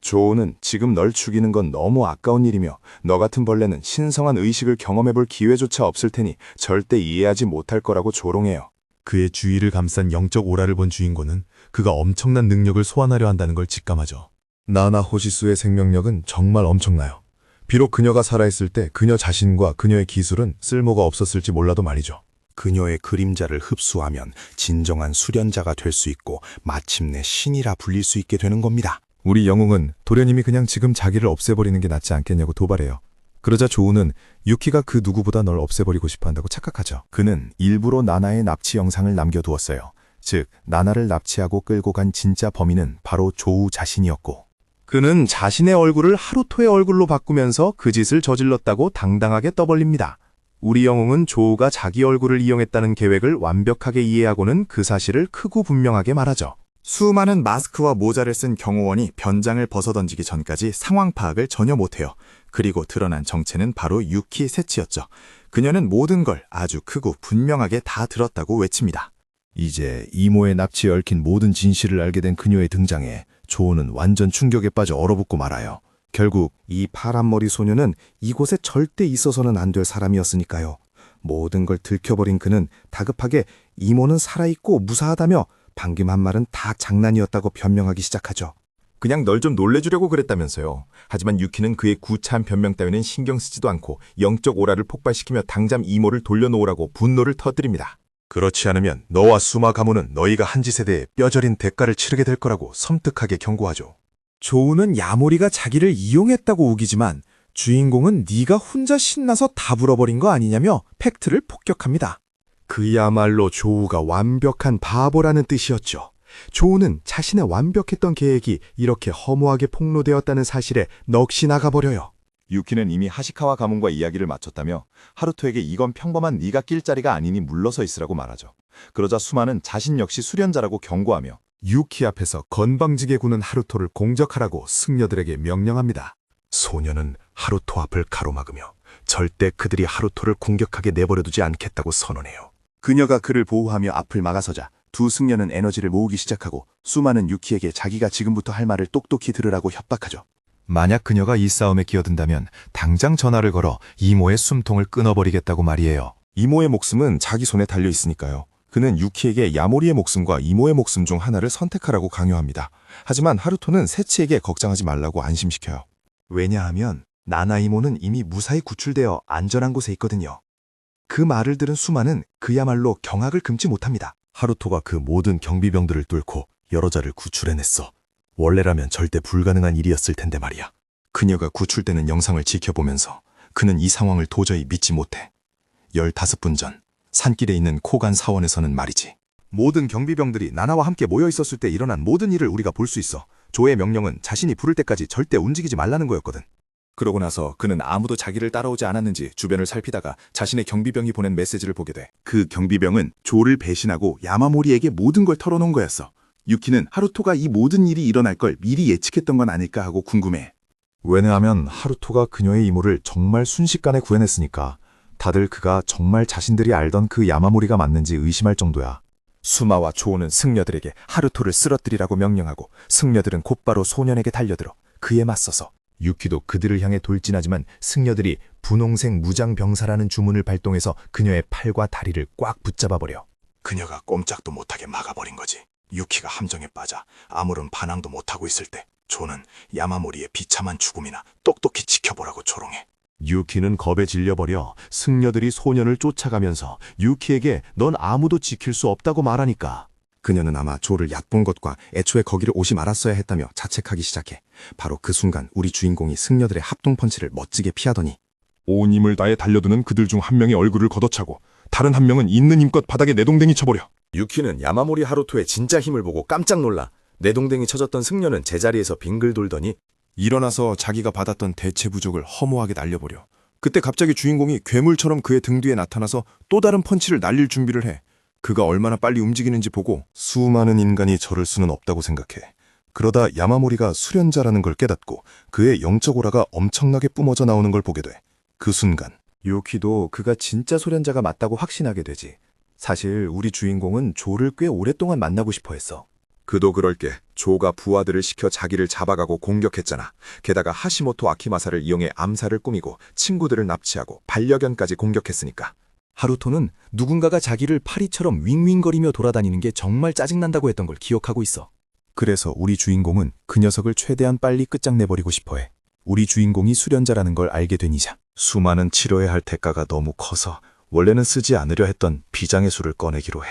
조우는 지금 널 죽이는 건 너무 아까운 일이며 너 같은 벌레는 신성한 의식을 경험해볼 기회조차 없을 테니 절대 이해하지 못할 거라고 조롱해요. 그의 주위를 감싼 영적 오라를 본 주인공은 그가 엄청난 능력을 소환하려 한다는 걸 직감하죠. 나나 호시수의 생명력은 정말 엄청나요. 비록 그녀가 살아있을 때 그녀 자신과 그녀의 기술은 쓸모가 없었을지 몰라도 말이죠. 그녀의 그림자를 흡수하면 진정한 수련자가 될 수 있고 마침내 신이라 불릴 수 있게 되는 겁니다. 우리 영웅은 도련님이 그냥 지금 자기를 없애버리는 게 낫지 않겠냐고 도발해요. 그러자 조우는 유키가 그 누구보다 널 없애버리고 싶어 한다고 착각하죠. 그는 일부러 나나의 납치 영상을 남겨두었어요. 즉, 나나를 납치하고 끌고 간 진짜 범인은 바로 조우 자신이었고, 그는 자신의 얼굴을 하루토의 얼굴로 바꾸면서 그 짓을 저질렀다고 당당하게 떠벌립니다. 우리 영웅은 조우가 자기 얼굴을 이용했다는 계획을 완벽하게 이해하고는 그 사실을 크고 분명하게 말하죠. 수많은 마스크와 모자를 쓴 경호원이 변장을 벗어던지기 전까지 상황 파악을 전혀 못해요. 그리고 드러난 정체는 바로 유키 세치였죠. 그녀는 모든 걸 아주 크고 분명하게 다 들었다고 외칩니다. 이제 이모의 납치에 얽힌 모든 진실을 알게 된 그녀의 등장에 조우는 완전 충격에 빠져 얼어붙고 말아요. 결국 이 파란머리 소녀는 이곳에 절대 있어서는 안 될 사람이었으니까요. 모든 걸 들켜버린 그는 다급하게 이모는 살아있고 무사하다며 방금 한 말은 다 장난이었다고 변명하기 시작하죠. 그냥 널 좀 놀래주려고 그랬다면서요. 하지만 유키는 그의 구차한 변명 따위는 신경 쓰지도 않고 영적 오라를 폭발시키며 당장 이모를 돌려놓으라고 분노를 터뜨립니다. 그렇지 않으면 너와 수마 가문은 너희가 한 짓에 대해 뼈저린 대가를 치르게 될 거라고 섬뜩하게 경고하죠. 조우는 야모리가 자기를 이용했다고 우기지만 주인공은 네가 혼자 신나서 다 불어버린 거 아니냐며 팩트를 폭격합니다. 그야말로 조우가 완벽한 바보라는 뜻이었죠. 조우는 자신의 완벽했던 계획이 이렇게 허무하게 폭로되었다는 사실에 넋이 나가버려요. 유키는 이미 하시카와 가문과 이야기를 마쳤다며 하루토에게 이건 평범한 네가 낄 자리가 아니니 물러서 있으라고 말하죠. 그러자 수마는 자신 역시 수련자라고 경고하며 유키 앞에서 건방지게 구는 하루토를 공적하라고 승려들에게 명령합니다. 소녀는 하루토 앞을 가로막으며 절대 그들이 하루토를 공격하게 내버려두지 않겠다고 선언해요. 그녀가 그를 보호하며 앞을 막아서자 두 승려는 에너지를 모으기 시작하고 수마는 유키에게 자기가 지금부터 할 말을 똑똑히 들으라고 협박하죠. 만약 그녀가 이 싸움에 끼어든다면 당장 전화를 걸어 이모의 숨통을 끊어버리겠다고 말이에요. 이모의 목숨은 자기 손에 달려 있으니까요. 그는 유키에게 야모리의 목숨과 이모의 목숨 중 하나를 선택하라고 강요합니다. 하지만 하루토는 세치에게 걱정하지 말라고 안심시켜요. 왜냐하면 나나 이모는 이미 무사히 구출되어 안전한 곳에 있거든요. 그 말을 들은 수마는 그야말로 경악을 금치 못합니다. 하루토가 그 모든 경비병들을 뚫고 여러 자를 구출해냈어. 원래라면 절대 불가능한 일이었을 텐데 말이야. 그녀가 구출되는 영상을 지켜보면서 그는 이 상황을 도저히 믿지 못해. 15분 전 산길에 있는 코간 사원에서는 말이지. 모든 경비병들이 나나와 함께 모여 있었을 때 일어난 모든 일을 우리가 볼 수 있어. 조의 명령은 자신이 부를 때까지 절대 움직이지 말라는 거였거든. 그러고 나서 그는 아무도 자기를 따라오지 않았는지 주변을 살피다가 자신의 경비병이 보낸 메시지를 보게 돼. 그 경비병은 조를 배신하고 야마모리에게 모든 걸 털어놓은 거였어. 유키는 하루토가 이 모든 일이 일어날 걸 미리 예측했던 건 아닐까 하고 궁금해. 왜냐하면 하루토가 그녀의 이모를 정말 순식간에 구해냈으니까 다들 그가 정말 자신들이 알던 그 야마모리가 맞는지 의심할 정도야. 수마와 조는 승려들에게 하루토를 쓰러뜨리라고 명령하고 승려들은 곧바로 소년에게 달려들어 그에 맞서서 유키도 그들을 향해 돌진하지만 승려들이 분홍색 무장병사라는 주문을 발동해서 그녀의 팔과 다리를 꽉 붙잡아버려. 그녀가 꼼짝도 못하게 막아버린 거지. 유키가 함정에 빠져 아무런 반항도 못하고 있을 때 조는 야마모리의 비참한 죽음이나 똑똑히 지켜보라고 조롱해. 유키는 겁에 질려버려 승려들이 소년을 쫓아가면서 유키에게 넌 아무도 지킬 수 없다고 말하니까 그녀는 아마 조를 얕본 것과 애초에 거기를 오지 말았어야 했다며 자책하기 시작해. 바로 그 순간 우리 주인공이 승려들의 합동 펀치를 멋지게 피하더니 온 힘을 다해 달려드는 그들 중 한 명의 얼굴을 걷어차고 다른 한 명은 있는 힘껏 바닥에 내동댕이 쳐버려. 유키는 야마모리 하루토의 진짜 힘을 보고 깜짝 놀라 내동댕이 쳐졌던 승려는 제자리에서 빙글 돌더니 일어나서 자기가 받았던 대체 부족을 허무하게 날려버려. 그때 갑자기 주인공이 괴물처럼 그의 등 뒤에 나타나서 또 다른 펀치를 날릴 준비를 해. 그가 얼마나 빨리 움직이는지 보고 수많은 인간이 저럴 수는 없다고 생각해. 그러다 야마모리가 수련자라는 걸 깨닫고 그의 영적 오라가 엄청나게 뿜어져 나오는 걸 보게 돼. 그 순간 유키도 그가 진짜 소련자가 맞다고 확신하게 되지. 사실 우리 주인공은 조를 꽤 오랫동안 만나고 싶어 했어. 그도 그럴 게 조가 부하들을 시켜 자기를 잡아가고 공격했잖아. 게다가 하시모토 아키마사를 이용해 암살을 꾸미고 친구들을 납치하고 반려견까지 공격했으니까. 하루토는 누군가가 자기를 파리처럼 윙윙거리며 돌아다니는 게 정말 짜증난다고 했던 걸 기억하고 있어. 그래서 우리 주인공은 그 녀석을 최대한 빨리 끝장내버리고 싶어해. 우리 주인공이 수련자라는 걸 알게 된 이자 수많은 치료해야 할 대가가 너무 커서 원래는 쓰지 않으려 했던 비장의 수를 꺼내기로 해.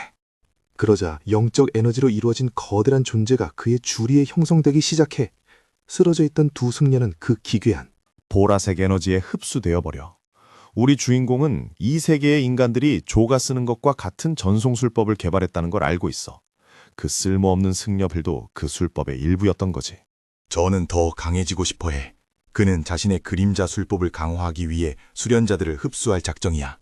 그러자 영적 에너지로 이루어진 거대한 존재가 그의 주리에 형성되기 시작해. 쓰러져 있던 두 승려는 그 기괴한 보라색 에너지에 흡수되어 버려. 우리 주인공은 이 세계의 인간들이 조가 쓰는 것과 같은 전송술법을 개발했다는 걸 알고 있어. 그 쓸모없는 승려들도 그 술법의 일부였던 거지. 저는 더 강해지고 싶어해. 그는 자신의 그림자 술법을 강화하기 위해 수련자들을 흡수할 작정이야.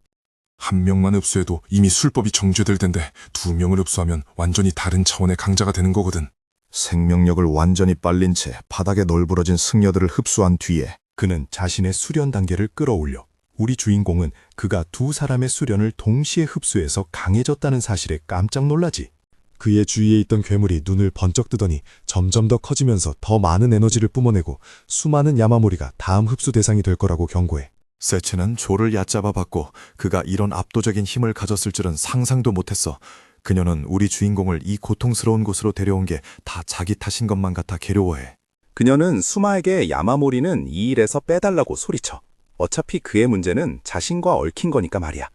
한 명만 흡수해도 이미 술법이 정죄될 텐데 2명을 흡수하면 완전히 다른 차원의 강자가 되는 거거든. 생명력을 완전히 빨린 채 바닥에 널브러진 승려들을 흡수한 뒤에 그는 자신의 수련 단계를 끌어올려. 우리 주인공은 그가 두 사람의 수련을 동시에 흡수해서 강해졌다는 사실에 깜짝 놀라지. 그의 주위에 있던 괴물이 눈을 번쩍 뜨더니 점점 더 커지면서 더 많은 에너지를 뿜어내고 수많은 야마모리가 다음 흡수 대상이 될 거라고 경고해. 세츠는 조를 얕잡아 봤고 그가 이런 압도적인 힘을 가졌을 줄은 상상도 못했어. 그녀는 우리 주인공을 이 고통스러운 곳으로 데려온 게 다 자기 탓인 것만 같아 괴로워해. 그녀는 수마에게 야마모리는 이 일에서 빼달라고 소리쳐. 어차피 그의 문제는 자신과 얽힌 거니까 말이야.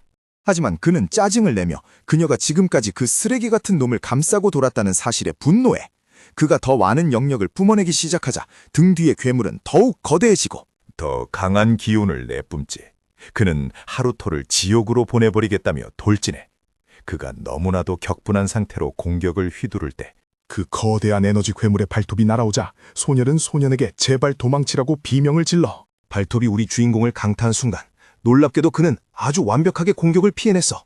하지만 그는 짜증을 내며 그녀가 지금까지 그 쓰레기 같은 놈을 감싸고 돌았다는 사실에 분노해. 그가 더 많은 영역을 뿜어내기 시작하자 등 뒤의 괴물은 더욱 거대해지고 더 강한 기운을 내뿜지. 그는 하루토를 지옥으로 보내버리겠다며 돌진해. 그가 너무나도 격분한 상태로 공격을 휘두를 때 그 거대한 에너지 괴물의 발톱이 날아오자 소녀는 소년에게 제발 도망치라고 비명을 질러. 발톱이 우리 주인공을 강타한 순간 놀랍게도 그는 아주 완벽하게 공격을 피해냈어.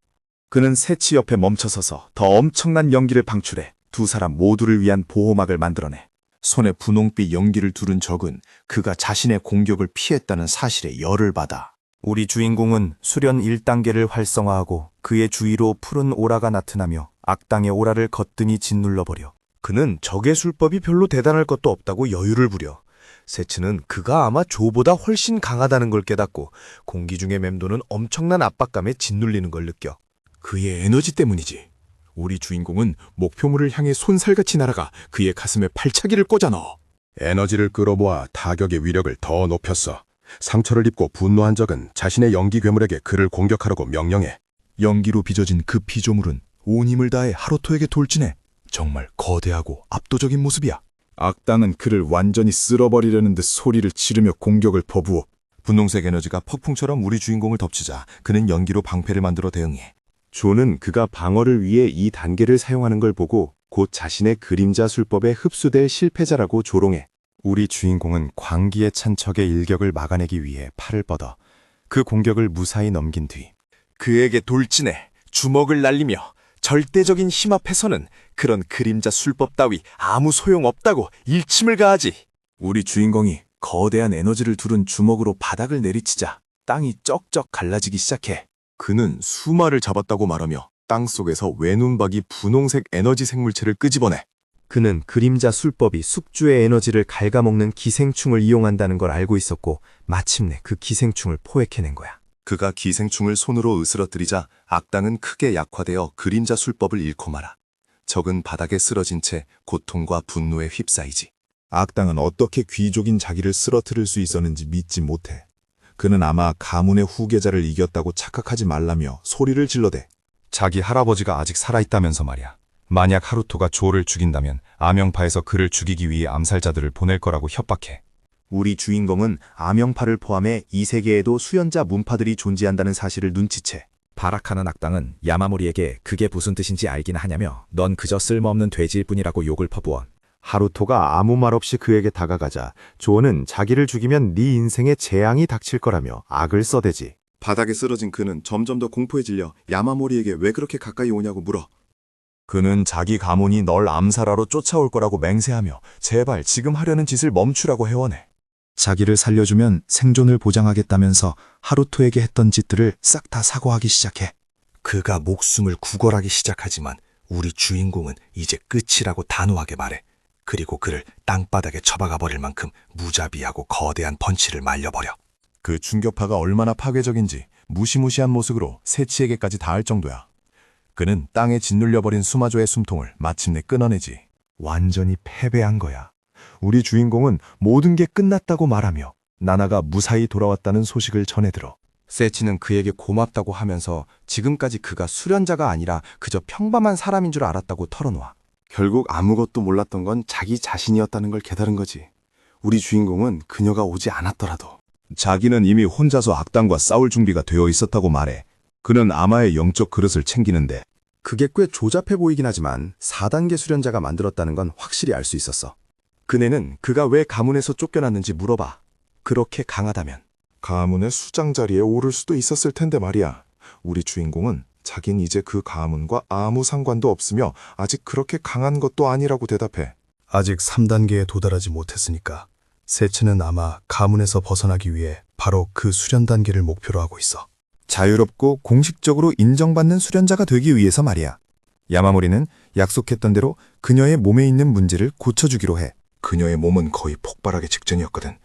그는 세치 옆에 멈춰서서 더 엄청난 연기를 방출해 두 사람 모두를 위한 보호막을 만들어내. 손에 분홍빛 연기를 두른 적은 그가 자신의 공격을 피했다는 사실에 열을 받아. 우리 주인공은 수련 1단계를 활성화하고 그의 주위로 푸른 오라가 나타나며 악당의 오라를 거뜬히 짓눌러버려. 그는 적의 술법이 별로 대단할 것도 없다고 여유를 부려. 세츠는 그가 아마 조보다 훨씬 강하다는 걸 깨닫고 공기 중에 맴도는 엄청난 압박감에 짓눌리는 걸 느껴. 그의 에너지 때문이지. 우리 주인공은 목표물을 향해 손살같이 날아가 그의 가슴에 팔차기를 꽂아 넣어. 에너지를 끌어모아 타격의 위력을 더 높였어. 상처를 입고 분노한 적은 자신의 연기 괴물에게 그를 공격하라고 명령해. 연기로 빚어진 그 피조물은 온 힘을 다해 하루토에게 돌진해. 정말 거대하고 압도적인 모습이야. 악당은 그를 완전히 쓸어버리려는 듯 소리를 지르며 공격을 퍼부어. 분홍색 에너지가 폭풍처럼 우리 주인공을 덮치자 그는 연기로 방패를 만들어 대응해. 조는 그가 방어를 위해 이 단계를 사용하는 걸 보고 곧 자신의 그림자 술법에 흡수될 실패자라고 조롱해. 우리 주인공은 광기에 찬 적의 일격을 막아내기 위해 팔을 뻗어 그 공격을 무사히 넘긴 뒤 그에게 돌진해 주먹을 날리며 절대적인 힘 앞에서는 그런 그림자 술법 따위 아무 소용없다고 일침을 가하지. 우리 주인공이 거대한 에너지를 두른 주먹으로 바닥을 내리치자 땅이 쩍쩍 갈라지기 시작해. 그는 수마를 잡았다고 말하며 땅 속에서 외눈박이 분홍색 에너지 생물체를 끄집어내. 그는 그림자 술법이 숙주의 에너지를 갉아먹는 기생충을 이용한다는 걸 알고 있었고 마침내 그 기생충을 포획해낸 거야. 그가 기생충을 손으로 으스러뜨리자 악당은 크게 약화되어 그림자 술법을 잃고 말아. 적은 바닥에 쓰러진 채 고통과 분노에 휩싸이지. 악당은 어떻게 귀족인 자기를 쓰러뜨릴 수 있었는지 믿지 못해. 그는 아마 가문의 후계자를 이겼다고 착각하지 말라며 소리를 질러대. 자기 할아버지가 아직 살아있다면서 말이야. 만약 하루토가 조를 죽인다면 아명파에서 그를 죽이기 위해 암살자들을 보낼 거라고 협박해. 우리 주인공은 아명파를 포함해 이 세계에도 수연자 문파들이 존재한다는 사실을 눈치채. 발악하는 악당은 야마모리에게 그게 무슨 뜻인지 알긴 하냐며 넌 그저 쓸모없는 돼지일 뿐이라고 욕을 퍼부어. 하루토가 아무 말 없이 그에게 다가가자 조는 자기를 죽이면 네 인생에 재앙이 닥칠 거라며 악을 써대지. 바닥에 쓰러진 그는 점점 더 공포에 질려 야마모리에게 왜 그렇게 가까이 오냐고 물어. 그는 자기 가문이 널 암살하러 쫓아올 거라고 맹세하며 제발 지금 하려는 짓을 멈추라고 해원해. 자기를 살려주면 생존을 보장하겠다면서 하루토에게 했던 짓들을 싹 다 사과하기 시작해. 그가 목숨을 구걸하기 시작하지만 우리 주인공은 이제 끝이라고 단호하게 말해. 그리고 그를 땅바닥에 처박아 버릴 만큼 무자비하고 거대한 펀치를 말려버려. 그 충격파가 얼마나 파괴적인지 무시무시한 모습으로 세치에게까지 닿을 정도야. 그는 땅에 짓눌려버린 수마조의 숨통을 마침내 끊어내지. 완전히 패배한 거야. 우리 주인공은 모든 게 끝났다고 말하며 나나가 무사히 돌아왔다는 소식을 전해들어. 세치는 그에게 고맙다고 하면서 지금까지 그가 수련자가 아니라 그저 평범한 사람인 줄 알았다고 털어놓아. 결국 아무것도 몰랐던 건 자기 자신이었다는 걸 깨달은 거지. 우리 주인공은 그녀가 오지 않았더라도. 자기는 이미 혼자서 악당과 싸울 준비가 되어 있었다고 말해. 그는 아마의 영적 그릇을 챙기는데 그게 꽤 조잡해 보이긴 하지만 4단계 수련자가 만들었다는 건 확실히 알 수 있었어. 그네는 그가 왜 가문에서 쫓겨났는지 물어봐. 그렇게 강하다면. 가문의 수장 자리에 오를 수도 있었을 텐데 말이야. 우리 주인공은 자긴 이제 그 가문과 아무 상관도 없으며 아직 그렇게 강한 것도 아니라고 대답해. 아직 3단계에 도달하지 못했으니까 세츠는 아마 가문에서 벗어나기 위해 바로 그 수련 단계를 목표로 하고 있어. 자유롭고 공식적으로 인정받는 수련자가 되기 위해서 말이야. 야마모리는 약속했던 대로 그녀의 몸에 있는 문제를 고쳐주기로 해. 그녀의 몸은 거의 폭발하기 직전이었거든.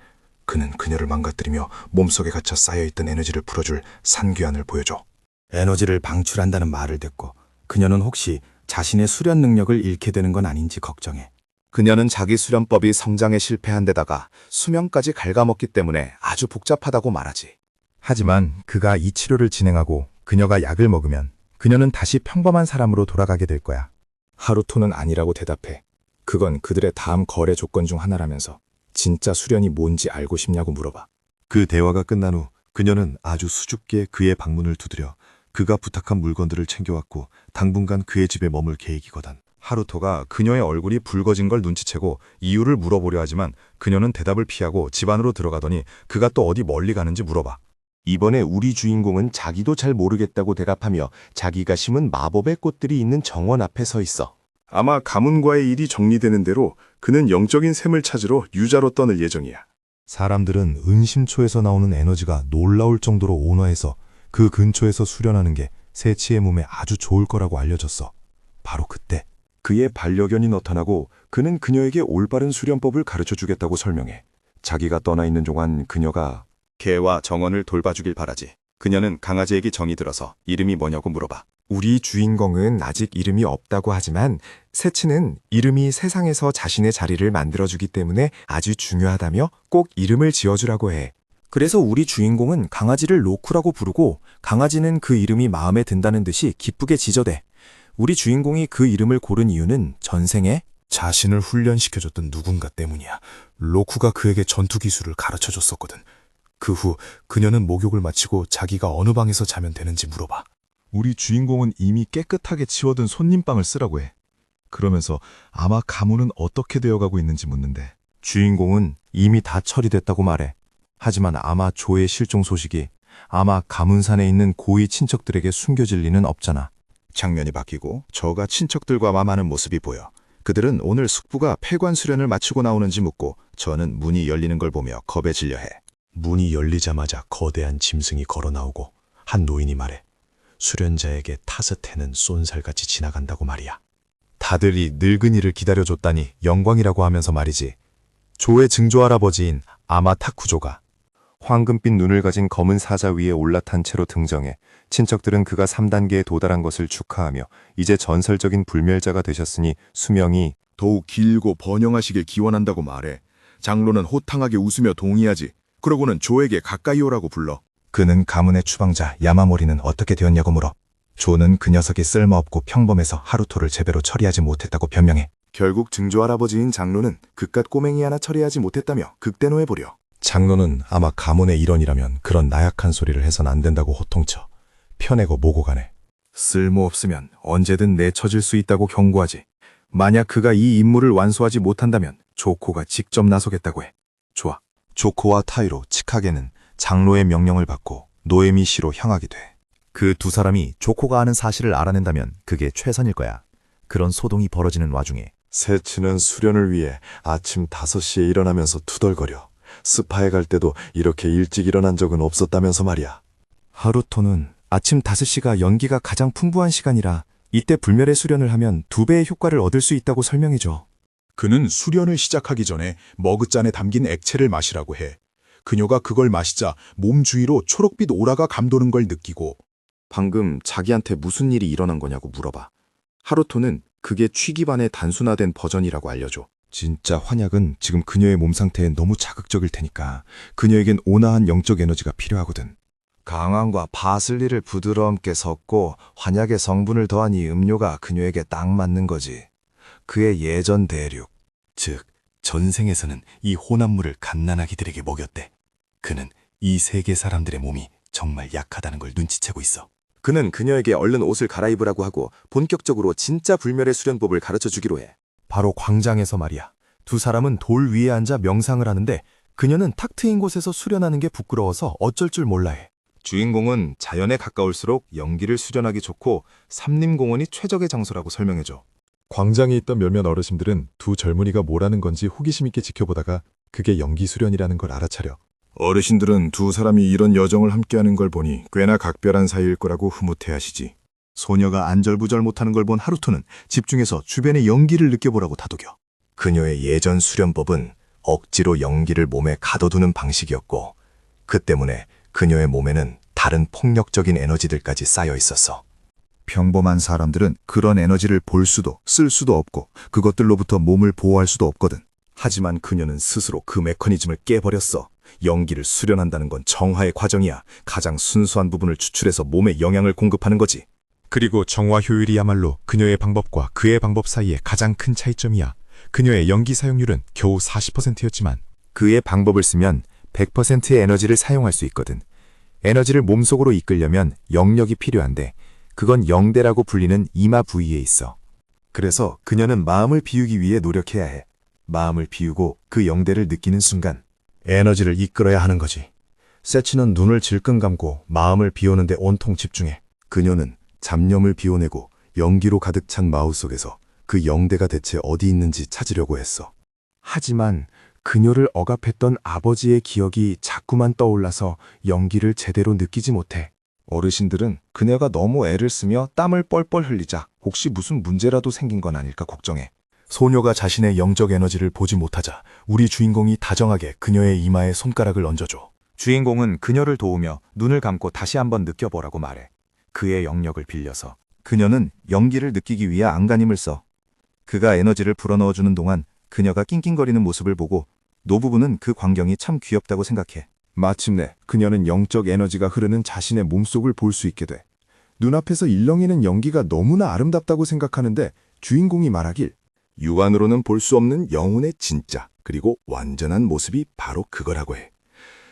그는 그녀를 망가뜨리며 몸속에 갇혀 쌓여있던 에너지를 풀어줄 산귀환을 보여줘. 에너지를 방출한다는 말을 듣고 그녀는 혹시 자신의 수련 능력을 잃게 되는 건 아닌지 걱정해. 그녀는 자기 수련법이 성장에 실패한 데다가 수명까지 갉아먹기 때문에 아주 복잡하다고 말하지. 하지만 그가 이 치료를 진행하고 그녀가 약을 먹으면 그녀는 다시 평범한 사람으로 돌아가게 될 거야. 하루토는 아니라고 대답해. 그건 그들의 다음 거래 조건 중 하나라면서 진짜 수련이 뭔지 알고 싶냐고 물어봐. 그 대화가 끝난 후 그녀는 아주 수줍게 그의 방문을 두드려 그가 부탁한 물건들을 챙겨왔고 당분간 그의 집에 머물 계획이거든. 하루토가 그녀의 얼굴이 붉어진 걸 눈치채고 이유를 물어보려 하지만 그녀는 대답을 피하고 집 안으로 들어가더니 그가 또 어디 멀리 가는지 물어봐. 이번에 우리 주인공은 자기도 잘 모르겠다고 대답하며 자기가 심은 마법의 꽃들이 있는 정원 앞에 서 있어. 아마 가문과의 일이 정리되는 대로 그는 영적인 샘을 찾으러 유자로 떠날 예정이야. 사람들은 은심초에서 나오는 에너지가 놀라울 정도로 온화해서 그 근처에서 수련하는 게 세치의 몸에 아주 좋을 거라고 알려졌어. 바로 그때 그의 반려견이 나타나고 그는 그녀에게 올바른 수련법을 가르쳐 주겠다고 설명해. 자기가 떠나 있는 동안 그녀가 개와 정원을 돌봐주길 바라지. 그녀는 강아지에게 정이 들어서 이름이 뭐냐고 물어봐. 우리 주인공은 아직 이름이 없다고 하지만 세치는 이름이 세상에서 자신의 자리를 만들어주기 때문에 아주 중요하다며 꼭 이름을 지어주라고 해. 그래서 우리 주인공은 강아지를 로쿠라고 부르고 강아지는 그 이름이 마음에 든다는 듯이 기쁘게 짖어대. 우리 주인공이 그 이름을 고른 이유는 전생에 자신을 훈련시켜줬던 누군가 때문이야. 로쿠가 그에게 전투 기술을 가르쳐줬었거든. 그 후 그녀는 목욕을 마치고 자기가 어느 방에서 자면 되는지 물어봐. 우리 주인공은 이미 깨끗하게 치워둔 손님방을 쓰라고 해. 그러면서 아마 가문은 어떻게 되어가고 있는지 묻는데 주인공은 이미 다 처리됐다고 말해. 하지만 아마 조의 실종 소식이 아마 가문산에 있는 고위 친척들에게 숨겨질 리는 없잖아. 장면이 바뀌고 저가 친척들과 마마하는 모습이 보여. 그들은 오늘 숙부가 폐관 수련을 마치고 나오는지 묻고 저는 문이 열리는 걸 보며 겁에 질려해. 문이 열리자마자 거대한 짐승이 걸어 나오고 한 노인이 말해 수련자에게 타스테는 쏜살같이 지나간다고 말이야. 다들 이 늙은이를 기다려줬다니 영광이라고 하면서 말이지. 조의 증조할아버지인 아마타쿠조가 황금빛 눈을 가진 검은 사자 위에 올라탄 채로 등정해 친척들은 그가 3단계에 도달한 것을 축하하며 이제 전설적인 불멸자가 되셨으니 수명이 더욱 길고 번영하시길 기원한다고 말해. 장로는 호탕하게 웃으며 동의하지. 그러고는 조에게 가까이 오라고 불러. 그는 가문의 추방자 야마모리는 어떻게 되었냐고 물어. 조는 그 녀석이 쓸모없고 평범해서 하루토를 제대로 처리하지 못했다고 변명해. 결국 증조할아버지인 장로는 그깟 꼬맹이 하나 처리하지 못했다며 극대노해보려. 장로는 아마 가문의 일원이라면 그런 나약한 소리를 해선 안 된다고 호통쳐 펴내고 모고 가네. 쓸모없으면 언제든 내쳐질 수 있다고 경고하지. 만약 그가 이 임무를 완수하지 못한다면 조코가 직접 나서겠다고 해. 좋아. 조코와 타이로, 치카게는 장로의 명령을 받고 노에미시로 향하게 돼. 그 두 사람이 조코가 아는 사실을 알아낸다면 그게 최선일 거야. 그런 소동이 벌어지는 와중에 세치는 수련을 위해 아침 5시에 일어나면서 투덜거려. 스파에 갈 때도 이렇게 일찍 일어난 적은 없었다면서 말이야. 하루토는 아침 5시가 연기가 가장 풍부한 시간이라 이때 불멸의 수련을 하면 2배의 효과를 얻을 수 있다고 설명해줘. 그는 수련을 시작하기 전에 머그잔에 담긴 액체를 마시라고 해. 그녀가 그걸 마시자 몸 주위로 초록빛 오라가 감도는 걸 느끼고 방금 자기한테 무슨 일이 일어난 거냐고 물어봐. 하루토는 그게 취기반의 단순화된 버전이라고 알려줘. 진짜 환약은 지금 그녀의 몸 상태에 너무 자극적일 테니까 그녀에겐 온화한 영적 에너지가 필요하거든. 강황과 파슬리를 부드럽게 섞고 환약의 성분을 더한 이 음료가 그녀에게 딱 맞는 거지. 그의 예전 대륙, 즉 전생에서는 이 혼합물을 갓난아기들에게 먹였대. 그는 이 세계 사람들의 몸이 정말 약하다는 걸 눈치채고 있어. 그는 그녀에게 얼른 옷을 갈아입으라고 하고 본격적으로 진짜 불멸의 수련법을 가르쳐 주기로 해. 바로 광장에서 말이야. 두 사람은 돌 위에 앉아 명상을 하는데 그녀는 탁 트인 곳에서 수련하는 게 부끄러워서 어쩔 줄 몰라 해. 주인공은 자연에 가까울수록 연기를 수련하기 좋고 삼림공원이 최적의 장소라고 설명해줘. 광장에 있던 몇몇 어르신들은 두 젊은이가 뭐라는 건지 호기심 있게 지켜보다가 그게 연기 수련이라는 걸 알아차려. 어르신들은 두 사람이 이런 여정을 함께하는 걸 보니 꽤나 각별한 사이일 거라고 흐뭇해하시지. 소녀가 안절부절 못하는 걸 본 하루토는 집중해서 주변의 연기를 느껴보라고 다독여. 그녀의 예전 수련법은 억지로 연기를 몸에 가둬두는 방식이었고 그 때문에 그녀의 몸에는 다른 폭력적인 에너지들까지 쌓여 있었어. 평범한 사람들은 그런 에너지를 볼 수도 쓸 수도 없고 그것들로부터 몸을 보호할 수도 없거든. 하지만 그녀는 스스로 그 메커니즘을 깨버렸어. 연기를 수련한다는 건 정화의 과정이야. 가장 순수한 부분을 추출해서 몸에 영향을 공급하는 거지. 그리고 정화 효율이야말로 그녀의 방법과 그의 방법 사이에 가장 큰 차이점이야. 그녀의 연기 사용률은 겨우 40%였지만 그의 방법을 쓰면 100%의 에너지를 사용할 수 있거든. 에너지를 몸속으로 이끌려면 영력이 필요한데 그건 영대라고 불리는 이마 부위에 있어. 그래서 그녀는 마음을 비우기 위해 노력해야 해. 마음을 비우고 그 영대를 느끼는 순간 에너지를 이끌어야 하는 거지. 세치는 눈을 질끈 감고 마음을 비우는데 온통 집중해. 그녀는 잡념을 비워내고 연기로 가득 찬 마음속에서 그 영대가 대체 어디 있는지 찾으려고 했어. 하지만 그녀를 억압했던 아버지의 기억이 자꾸만 떠올라서 연기를 제대로 느끼지 못해. 어르신들은 그녀가 너무 애를 쓰며 땀을 뻘뻘 흘리자 혹시 무슨 문제라도 생긴 건 아닐까 걱정해. 소녀가 자신의 영적 에너지를 보지 못하자 우리 주인공이 다정하게 그녀의 이마에 손가락을 얹어줘. 주인공은 그녀를 도우며 눈을 감고 다시 한번 느껴보라고 말해. 그의 영력을 빌려서. 그녀는 연기를 느끼기 위해 안간힘을 써. 그가 에너지를 불어넣어주는 동안 그녀가 낑낑거리는 모습을 보고 노부부는 그 광경이 참 귀엽다고 생각해. 마침내 그녀는 영적 에너지가 흐르는 자신의 몸속을 볼 수 있게 돼. 눈앞에서 일렁이는 연기가 너무나 아름답다고 생각하는데 주인공이 말하길 육안으로는 볼 수 없는 영혼의 진짜 그리고 완전한 모습이 바로 그거라고 해.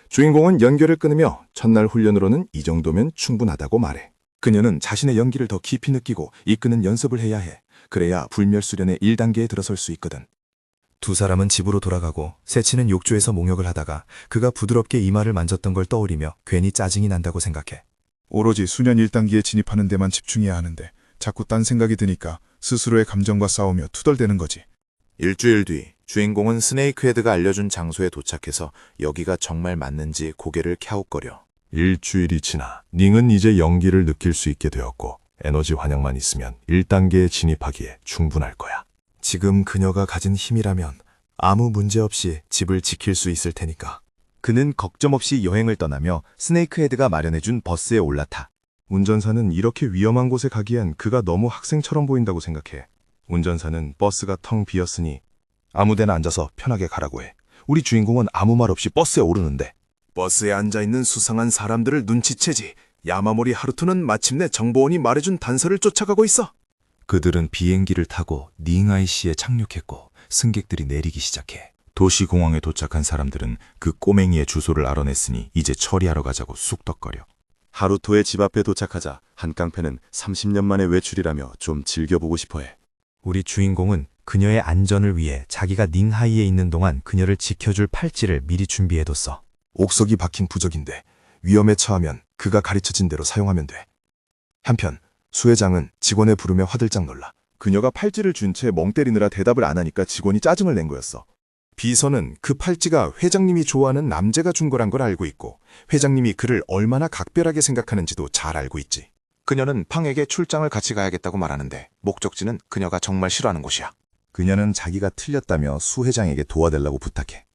주인공은 연결을 끊으며 첫날 훈련으로는 이 정도면 충분하다고 말해. 그녀는 자신의 연기를 더 깊이 느끼고 이끄는 연습을 해야 해. 그래야 불멸수련의 1단계에 들어설 수 있거든. 두 사람은 집으로 돌아가고 세치는 욕조에서 목욕을 하다가 그가 부드럽게 이마를 만졌던 걸 떠올리며 괜히 짜증이 난다고 생각해. 오로지 수련 1단계에 진입하는 데만 집중해야 하는데 자꾸 딴 생각이 드니까 스스로의 감정과 싸우며 투덜대는 거지. 일주일 뒤 주인공은 스네이크헤드가 알려준 장소에 도착해서 여기가 정말 맞는지 고개를 갸웃거려. 일주일이 지나 닝은 이제 연기를 느낄 수 있게 되었고 에너지 환영만 있으면 1단계에 진입하기에 충분할 거야. 지금 그녀가 가진 힘이라면 아무 문제 없이 집을 지킬 수 있을 테니까. 그는 걱정 없이 여행을 떠나며 스네이크헤드가 마련해준 버스에 올라타. 운전사는 이렇게 위험한 곳에 가기엔 그가 너무 학생처럼 보인다고 생각해. 운전사는 버스가 텅 비었으니 아무데나 앉아서 편하게 가라고 해. 우리 주인공은 아무 말 없이 버스에 오르는데 버스에 앉아있는 수상한 사람들을 눈치채지. 야마모리 하루토는 마침내 정보원이 말해준 단서를 쫓아가고 있어. 그들은 비행기를 타고 닝아이시에 착륙했고 승객들이 내리기 시작해. 도시공항에 도착한 사람들은 그 꼬맹이의 주소를 알아냈으니 이제 처리하러 가자고 쑥덕거려. 하루토의 집 앞에 도착하자 한 깡패는 30년 만의 외출이라며 좀 즐겨보고 싶어해. 우리 주인공은 그녀의 안전을 위해 자기가 닝하이에 있는 동안 그녀를 지켜줄 팔찌를 미리 준비해뒀어. 옥석이 박힌 부적인데 위험에 처하면 그가 가르쳐진 대로 사용하면 돼. 한편 수회장은 직원을 부르며 화들짝 놀라. 그녀가 팔찌를 준 채 멍 때리느라 대답을 안 하니까 직원이 짜증을 낸 거였어. 비서는 그 팔찌가 회장님이 좋아하는 남자가 준 거란 걸 알고 있고 회장님이 그를 얼마나 각별하게 생각하는지도 잘 알고 있지. 그녀는 팡에게 출장을 같이 가야겠다고 말하는데 목적지는 그녀가 정말 싫어하는 곳이야. 그녀는 자기가 틀렸다며 수 회장에게 도와달라고 부탁해.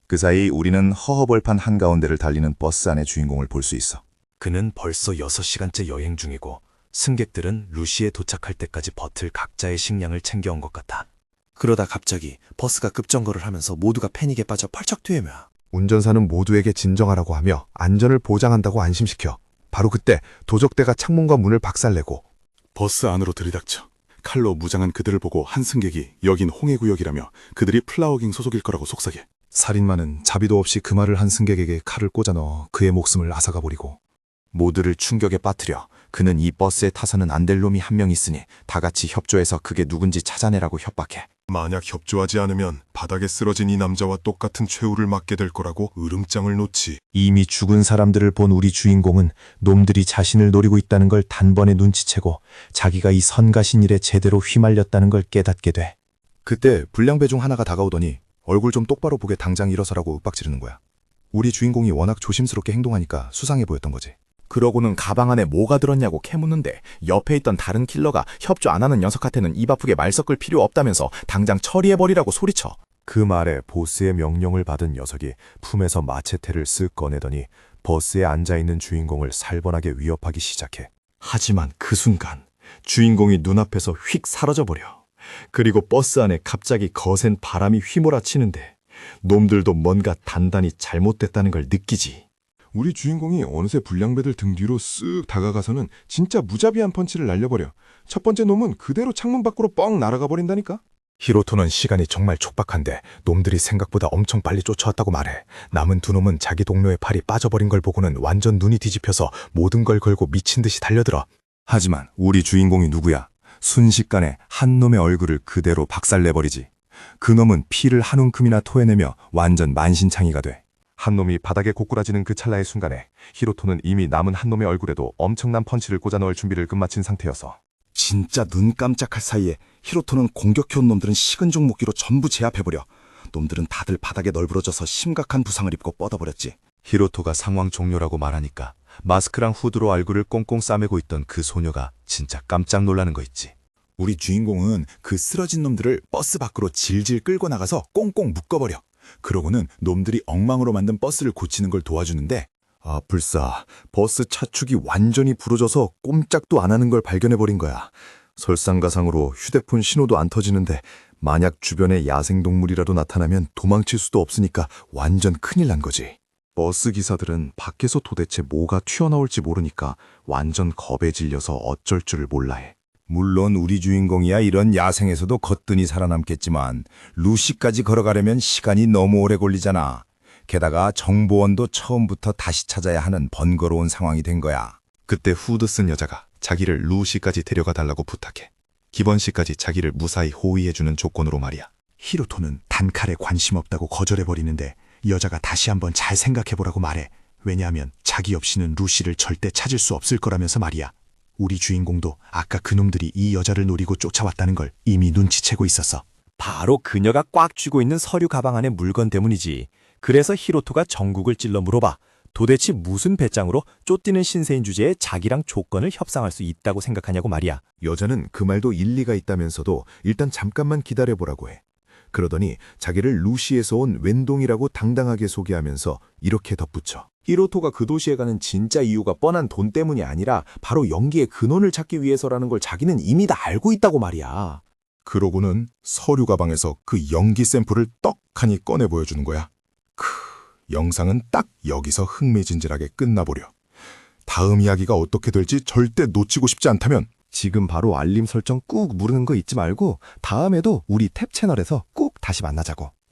그 사이 우리는 허허벌판 한가운데를 달리는 버스 안의 주인공을 볼 수 있어. 그는 벌써 6시간째 여행 중이고 승객들은 루시에 도착할 때까지 버틸 각자의 식량을 챙겨온 것 같아. 그러다 갑자기 버스가 급정거를 하면서 모두가 패닉에 빠져 펄쩍 뛰어며 운전사는 모두에게 진정하라고 하며 안전을 보장한다고 안심시켜. 바로 그때 도적대가 창문과 문을 박살내고 버스 안으로 들이닥쳐 칼로 무장한 그들을 보고 한 승객이 여긴 홍해구역이라며 그들이 플라워깅 소속일 거라고 속삭여. 살인마는 자비도 없이 그 말을 한 승객에게 칼을 꽂아 넣어 그의 목숨을 앗아가 버리고 모두를 충격에 빠뜨려 그는 이 버스에 타서는 안 될 놈이 한 명 있으니 다 같이 협조해서 그게 누군지 찾아내라고 협박해. 만약 협조하지 않으면 바닥에 쓰러진 이 남자와 똑같은 최후를 맞게 될 거라고 으름장을 놓지. 이미 죽은 사람들을 본 우리 주인공은 놈들이 자신을 노리고 있다는 걸 단번에 눈치채고 자기가 이 성가신 일에 제대로 휘말렸다는 걸 깨닫게 돼. 그때 불량배 중 하나가 다가오더니 얼굴 좀 똑바로 보게 당장 일어서라고 윽박지르는 거야. 우리 주인공이 워낙 조심스럽게 행동하니까 수상해 보였던 거지. 그러고는 가방 안에 뭐가 들었냐고 캐묻는데 옆에 있던 다른 킬러가 협조 안 하는 녀석한테는 입 아프게 말 섞을 필요 없다면서 당장 처리해버리라고 소리쳐. 그 말에 보스의 명령을 받은 녀석이 품에서 마체테를 쓱 꺼내더니 버스에 앉아있는 주인공을 살벌하게 위협하기 시작해. 하지만 그 순간 주인공이 눈앞에서 휙 사라져버려. 그리고 버스 안에 갑자기 거센 바람이 휘몰아치는데 놈들도 뭔가 단단히 잘못됐다는 걸 느끼지. 우리 주인공이 어느새 불량배들 등 뒤로 쓱 다가가서는 진짜 무자비한 펀치를 날려버려. 첫 번째 놈은 그대로 창문 밖으로 뻥 날아가 버린다니까? 히로토는 시간이 정말 촉박한데 놈들이 생각보다 엄청 빨리 쫓아왔다고 말해. 남은 두 놈은 자기 동료의 팔이 빠져버린 걸 보고는 완전 눈이 뒤집혀서 모든 걸 걸고 미친 듯이 달려들어. 하지만 우리 주인공이 누구야? 순식간에 한 놈의 얼굴을 그대로 박살내버리지. 그 놈은 피를 한 움큼이나 토해내며 완전 만신창이가 돼. 한 놈이 바닥에 고꾸라지는 그 찰나의 순간에 히로토는 이미 남은 한 놈의 얼굴에도 엄청난 펀치를 꽂아 넣을 준비를 끝마친 상태여서 진짜 눈 깜짝할 사이에 히로토는 공격해온 놈들은 식은 죽 먹기로 전부 제압해버려. 놈들은 다들 바닥에 널브러져서 심각한 부상을 입고 뻗어버렸지. 히로토가 상황 종료라고 말하니까 마스크랑 후드로 얼굴을 꽁꽁 싸매고 있던 그 소녀가 진짜 깜짝 놀라는 거 있지. 우리 주인공은 그 쓰러진 놈들을 버스 밖으로 질질 끌고 나가서 꽁꽁 묶어버려. 그러고는 놈들이 엉망으로 만든 버스를 고치는 걸 도와주는데 불사 버스 차축이 완전히 부러져서 꼼짝도 안 하는 걸 발견해버린 거야. 설상가상으로 휴대폰 신호도 안 터지는데 만약 주변에 야생동물이라도 나타나면 도망칠 수도 없으니까 완전 큰일 난 거지. 버스 기사들은 밖에서 도대체 뭐가 튀어나올지 모르니까 완전 겁에 질려서 어쩔 줄을 몰라 해. 물론 우리 주인공이야 이런 야생에서도 거뜬히 살아남겠지만 루시까지 걸어가려면 시간이 너무 오래 걸리잖아. 게다가 정보원도 처음부터 다시 찾아야 하는 번거로운 상황이 된 거야. 그때 후드 쓴 여자가 자기를 루시까지 데려가 달라고 부탁해. 기번씨까지 자기를 무사히 호위해주는 조건으로 말이야. 히로토는 단칼에 관심 없다고 거절해버리는데 여자가 다시 한번 잘 생각해보라고 말해. 왜냐하면 자기 없이는 루시를 절대 찾을 수 없을 거라면서 말이야. 우리 주인공도 아까 그놈들이 이 여자를 노리고 쫓아왔다는 걸 이미 눈치채고 있었어. 바로 그녀가 꽉 쥐고 있는 서류 가방 안의 물건 때문이지. 그래서 히로토가 정국을 찔러 물어봐. 도대체 무슨 배짱으로 쫓기는 신세인 주제에 자기랑 조건을 협상할 수 있다고 생각하냐고 말이야. 여자는 그 말도 일리가 있다면서도 일단 잠깐만 기다려보라고 해. 그러더니 자기를 루시에서 온 웬동이라고 당당하게 소개하면서 이렇게 덧붙여. 히로토가 그 도시에 가는 진짜 이유가 뻔한 돈 때문이 아니라 바로 연기의 근원을 찾기 위해서라는 걸 자기는 이미 다 알고 있다고 말이야. 그러고는 서류 가방에서 그 연기 샘플을 떡하니 꺼내 보여주는 거야. 영상은 딱 여기서 흥미진진하게 끝나보려. 다음 이야기가 어떻게 될지 절대 놓치고 싶지 않다면 지금 바로 알림 설정 꾹 누르는 거 잊지 말고 다음에도 우리 탭 채널에서 꼭 다시 만나자고.